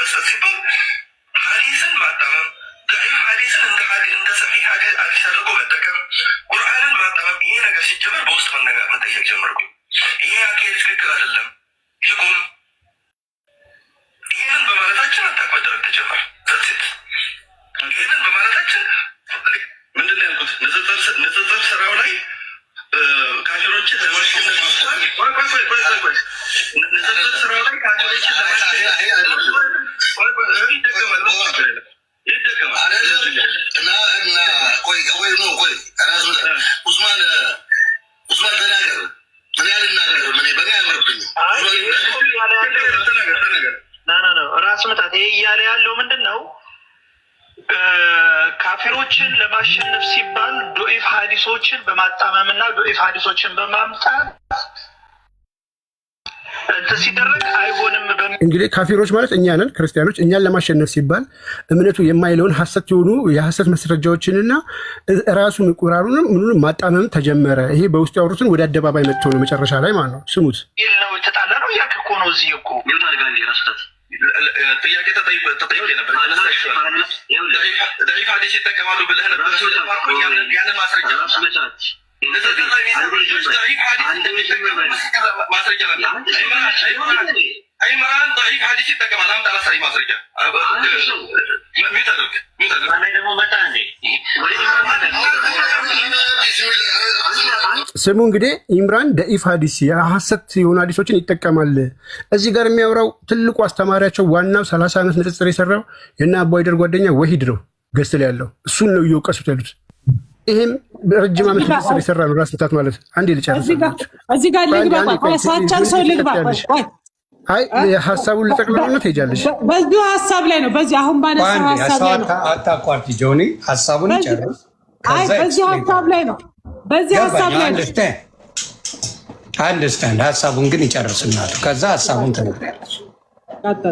ለመስጠት ሲባል ሀዲስን ማጣመም፣ ሀዲስን እንደ ሰሒህ ሀዲስ አድርጎ መጠቀም፣ ቁርአንን ማጣመም። ይሄ ነገር ሲጀመር በውስጥ መጠየቅ ጀመርኩኝ። ይሄ አካሄድ ትክክል አይደለም፣ ይቁም። ይህንን በማለታችን አታክ መደረግ ተጀመረ። ዘሴት ይህንን በማለታችን ምንድን ነው ያልኩት? ንጽጽር ስራው ላይ ካፊሮችን ለማሸነፍ ንጽጽር ስራው ላይ ካፊሮችን ካፊሮችን ለማሸነፍ ሲባል ዶኢፍ ሀዲሶችን በማጣመምና ዶኢፍ ሀዲሶችን በማምጣት ሲደረግ አይሆንም። እንግዲህ ካፊሮች ማለት እኛ ነን ክርስቲያኖች። እኛን ለማሸነፍ ሲባል እምነቱ የማይለውን ሐሰት የሆኑ የሐሰት መስረጃዎችንና ራሱን ቁርአኑንም ምኑንም ማጣመም ተጀመረ። ይሄ በውስጡ ያወሩትን ወደ አደባባይ መጥቶ ነው መጨረሻ ላይ ማለት ነው። ስሙት ነው ተጣላ ነው ያክ እኮ ነው እዚህ እኮ ይወጣል ጋር ራስታት ጥያቄ ተጠይቆ ነበር። ضعيف حديث ይጠቀማሉ ብለህ ነበር። ያንን ማስረጃ عمران ضعيف حديث يتكلم عن على صحيح مصرية ስሙ እንግዲህ ኢምራን ደኢፍ ሐዲስ የሐሰት የሆኑ ሐዲሶችን ይጠቀማል። እዚህ ጋር የሚያወራው ትልቁ አስተማሪያቸው ዋናው 30 ዓመት ንጽጽር የሰራው የና አባይደር ጓደኛ ወሂድ ነው። ገስት ላይ ያለው እሱን ነው እየወቀሱት ያሉት። ይሄም ረጅም ዓመት ንጽጽር የሰራ ነው። ራስ ምታት ማለት አንዴ ልጨርስ። እዚህ ጋር ልግባ ሳቻን ሰው ልግባ አይ ሀሳቡን ልጠቅልለው ትሄጃለሽ። በዚሁ ሀሳብ ላይ ነው። በዚህ አሁን ባነሳ ሀሳብ ላይ ነው። አታቋርጪ ጆኒ፣ ሀሳቡን ይጨርስ። አይ በዚህ ሀሳብ ላይ ነው። በዚህ ሀሳብ ላይ ነው። አንደርስታንድ ሀሳቡን ግን ይጨርስናቱ። ከዛ ሀሳቡን ትነግሪያለሽ።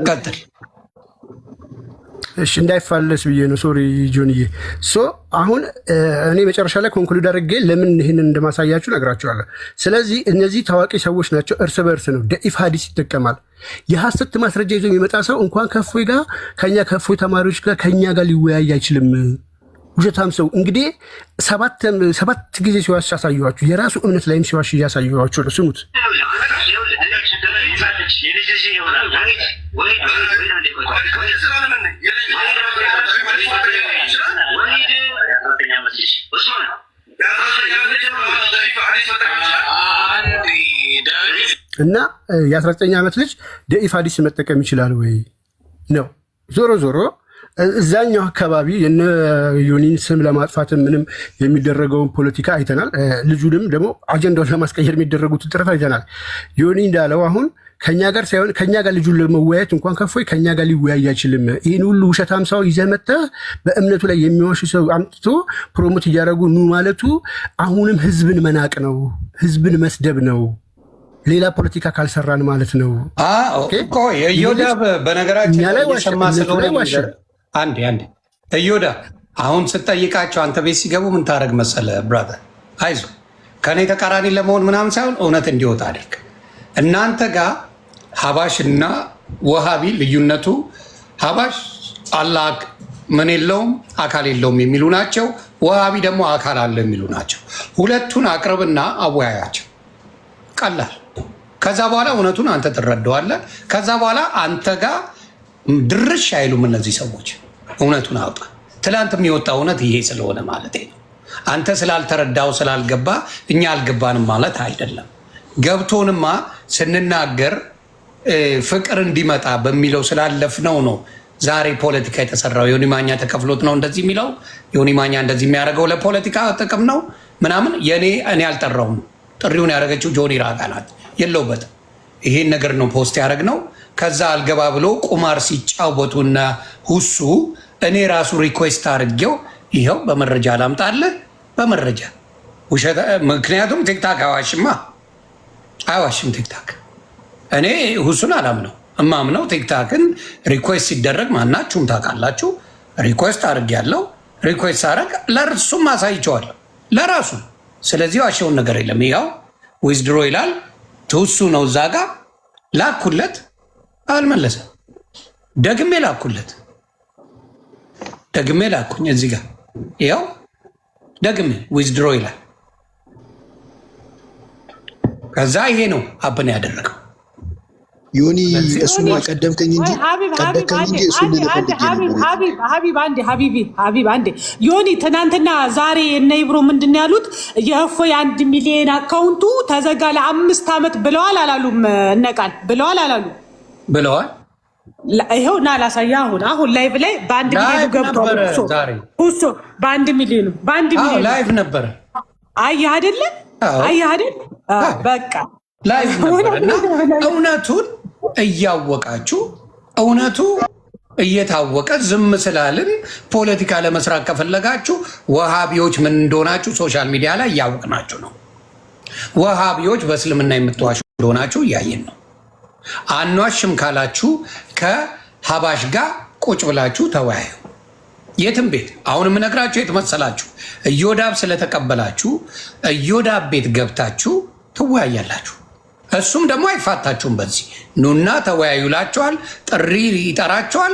ቀጥል። እሺ እንዳይፋለስ ብዬ ነው። ሶሪ ጆኒዬ። ሶ አሁን እኔ መጨረሻ ላይ ኮንክሉድ አድርጌ ለምን ይህንን እንደማሳያችሁ ነግራችኋለሁ። ስለዚህ እነዚህ ታዋቂ ሰዎች ናቸው። እርስ በእርስ ነው ደኢፍ ሐዲስ ይጠቀማል። የሐሰት ማስረጃ ይዞ የሚመጣ ሰው እንኳን ከፎይ ጋር ከኛ ከፎይ ተማሪዎች ጋር ከኛ ጋር ሊወያይ አይችልም። ውሸታም ሰው እንግዲህ ሰባት ጊዜ ሲዋሽ ያሳየኋችሁ፣ የራሱ እምነት ላይም ሲዋሽ እያሳየኋችሁ ነው። ስሙት። እና የ19 ዓመት ልጅ ደኢፍ ሐዲስ መጠቀም ይችላል ወይ ነው። ዞሮ ዞሮ እዛኛው አካባቢ የነ ዮኒን ስም ለማጥፋት ምንም የሚደረገውን ፖለቲካ አይተናል። ልጁንም ደግሞ አጀንዳውን ለማስቀየር የሚደረጉትን ጥረት አይተናል። ዮኒ እንዳለው አሁን ከኛ ጋር ሳይሆን ከኛ ጋር ልጁን ለመወያየት እንኳን ከፎይ ከኛ ጋር ሊወያይ አይችልም። ይህን ሁሉ ውሸታም ሰው ይዘህ መጥተህ በእምነቱ ላይ የሚዋሽ ሰው አምጥቶ ፕሮሞት እያደረጉ ኑ ማለቱ አሁንም ህዝብን መናቅ ነው፣ ህዝብን መስደብ ነው። ሌላ ፖለቲካ ካልሰራን ማለት ነው። እዮዳ በነገራችን ላይ እየሰማ ስለሆነ አንዴ እዮዳ አሁን ስጠይቃቸው አንተ ቤት ሲገቡ ምን ታደርግ መሰለ ብራዘር፣ አይዞህ ከእኔ ተቃራኒ ለመሆን ምናምን ሳይሆን እውነት እንዲወጣ አድርግ። እናንተ ጋር ሀባሽ እና ወሃቢ ልዩነቱ ሀባሽ አላህ ምን የለውም አካል የለውም የሚሉ ናቸው። ወሃቢ ደግሞ አካል አለ የሚሉ ናቸው። ሁለቱን አቅርብና አወያያቸው። ቀላል። ከዛ በኋላ እውነቱን አንተ ትረዳዋለህ። ከዛ በኋላ አንተ ጋር ድርሽ አይሉም እነዚህ ሰዎች። እውነቱን አውጣ። ትላንት የሚወጣ እውነት ይሄ ስለሆነ ማለት ነው። አንተ ስላልተረዳው ስላልገባ እኛ አልገባንም ማለት አይደለም። ገብቶንማ ስንናገር ፍቅር እንዲመጣ በሚለው ስላለፍነው ነው ዛሬ ፖለቲካ የተሰራው። ዮኒ ማኛ ተከፍሎት ነው እንደዚህ የሚለው። ዮኒ ማኛ እንደዚህ የሚያደርገው ለፖለቲካ ጥቅም ነው ምናምን። እኔ አልጠራውም። ጥሪውን ያደረገችው ጆኒ ራጋ ናት። የለውበትም። ይሄን ነገር ነው ፖስት ያደረግነው። ከዛ አልገባ ብሎ ቁማር ሲጫወቱና ሁሱ እኔ ራሱ ሪኩዌስት አድርጌው ይኸው በመረጃ ላምጣልህ፣ በመረጃ ውሸት። ምክንያቱም ቲክታክ አይዋሽም ቲክታክ። እኔ ሁሱን አላምነው፣ እማምነው ቲክታክን ሪኩዌስት ሲደረግ ማናችሁም ታውቃላችሁ። ሪኩዌስት አድርጌያለሁ። ሪኩዌስት አደረግ ለእርሱም አሳይቼዋለሁ ለራሱ። ስለዚህ ዋሸውን ነገር የለም። ይኸው ዊዝድሮ ይላል ትውሱ ነው እዛ ጋ ላኩለት፣ አልመለሰም። ደግሜ ላኩለት፣ ደግሜ ላኩኝ እዚህ ጋር ይኸው ደግሜ ዊዝድሮ ይላል። ከዛ ይሄ ነው አብን ያደረገው ዮኒ። እሱን ቀደምከኝ እንጂ ሀቢብ አንዴ ዮኒ፣ ትናንትና ዛሬ እነ ኢብሮ ምንድን ያሉት የእፎይ 1 ሚሊዮን አካውንቱ ተዘጋ ለ5 ዓመት ብለዋል አላሉም? እነቃል ብለዋል አላሉ? ብለዋል። ይኸው እና ላሳያ አሁን ላይቭ ላይ በ1 ሚሊዮኑ ገብቷል። ሁሶ በ1 ሚሊዮኑ ላይቭ ነበረ። አየህ አይደለ? በቃ ላይቭ ነበረ። እና እውነቱን እያወቃችሁ እውነቱ እየታወቀ ዝም ስላልን ፖለቲካ ለመስራት ከፈለጋችሁ ወሃቢዎች ምን እንደሆናችሁ ሶሻል ሚዲያ ላይ እያወቅናችሁ ነው። ወሃቢዎች በእስልምና የምትዋሹ እንደሆናችሁ እያየን ነው። አኗሽም ካላችሁ ከሀባሽ ጋር ቁጭ ብላችሁ ተወያዩ። የትም ቤት አሁን የምነግራችሁ የት መሰላችሁ? እዮዳብ ስለተቀበላችሁ እዮዳብ ቤት ገብታችሁ ትወያያላችሁ። እሱም ደግሞ አይፋታችሁም። በዚህ ኑና ተወያዩላችኋል። ጥሪ ይጠራችኋል።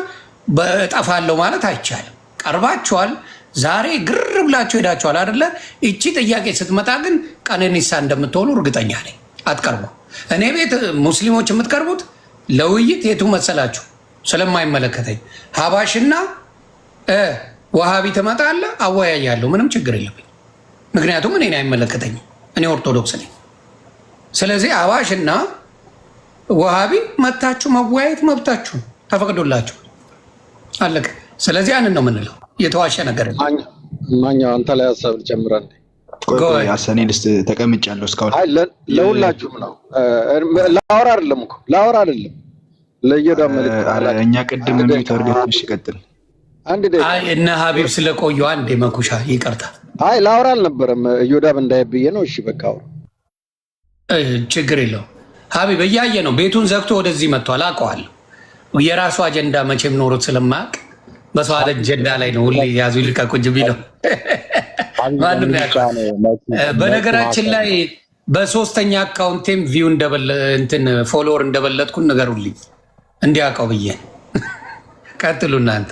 በጠፋለሁ ማለት አይቻልም። ቀርባችኋል። ዛሬ ግር ብላችሁ ሄዳችኋል አይደለ? እቺ ጥያቄ ስትመጣ ግን ቀነኒሳ እንደምትሆኑ እርግጠኛ ነኝ። አትቀርቡ። እኔ ቤት ሙስሊሞች የምትቀርቡት ለውይይት የቱ መሰላችሁ? ስለማይመለከተኝ ሀባሽና ወሃቢ ትመጣለህ፣ አወያያለሁ። ምንም ችግር የለብኝ። ምክንያቱም እኔን አይመለከተኝም። እኔ ኦርቶዶክስ ነኝ። ስለዚህ ሀባሽና ወሃቢ መታችሁ መወያየት መብታችሁ ተፈቅዶላችሁ አለቀ። ስለዚህ ያንን ነው የምንለው። የተዋሸ ነገር ማኛው አንተ ላይ ሀሳብ ጨምረን አሰኔ ልስጥ ተቀምጫለሁ። እስካሁን ለሁላችሁም ነው። ላወራ አይደለም እኮ ላወራ አይደለም። ለየዳም እኛ ቅድም የሚሉት እርገት ይቀጥል። አንድ ደቂቃ እነ ሀቢብ ስለቆዩ አንዴ መኩሻ ይቅርታ። አይ ላወራ አልነበረም። እዮዳብ እንዳይብዬ ነው። እሺ በቃ አውራ። ችግር የለው። ሀቢብ እያየ ነው። ቤቱን ዘግቶ ወደዚህ መጥቷል። አውቀዋለሁ። የራሱ አጀንዳ መቼም ኖሮት ስለማያውቅ በሰው አጀንዳ ላይ ነው ሁሌ ያዙ ይልቀቁ ቢለው ማንም ያውቀዋል። በነገራችን ላይ በሶስተኛ አካውንቴም ቪው እንትን ፎሎወር እንደበለጥኩን ንገሩልኝ እንዲያውቀው ብዬ። ቀጥሉ እናንተ።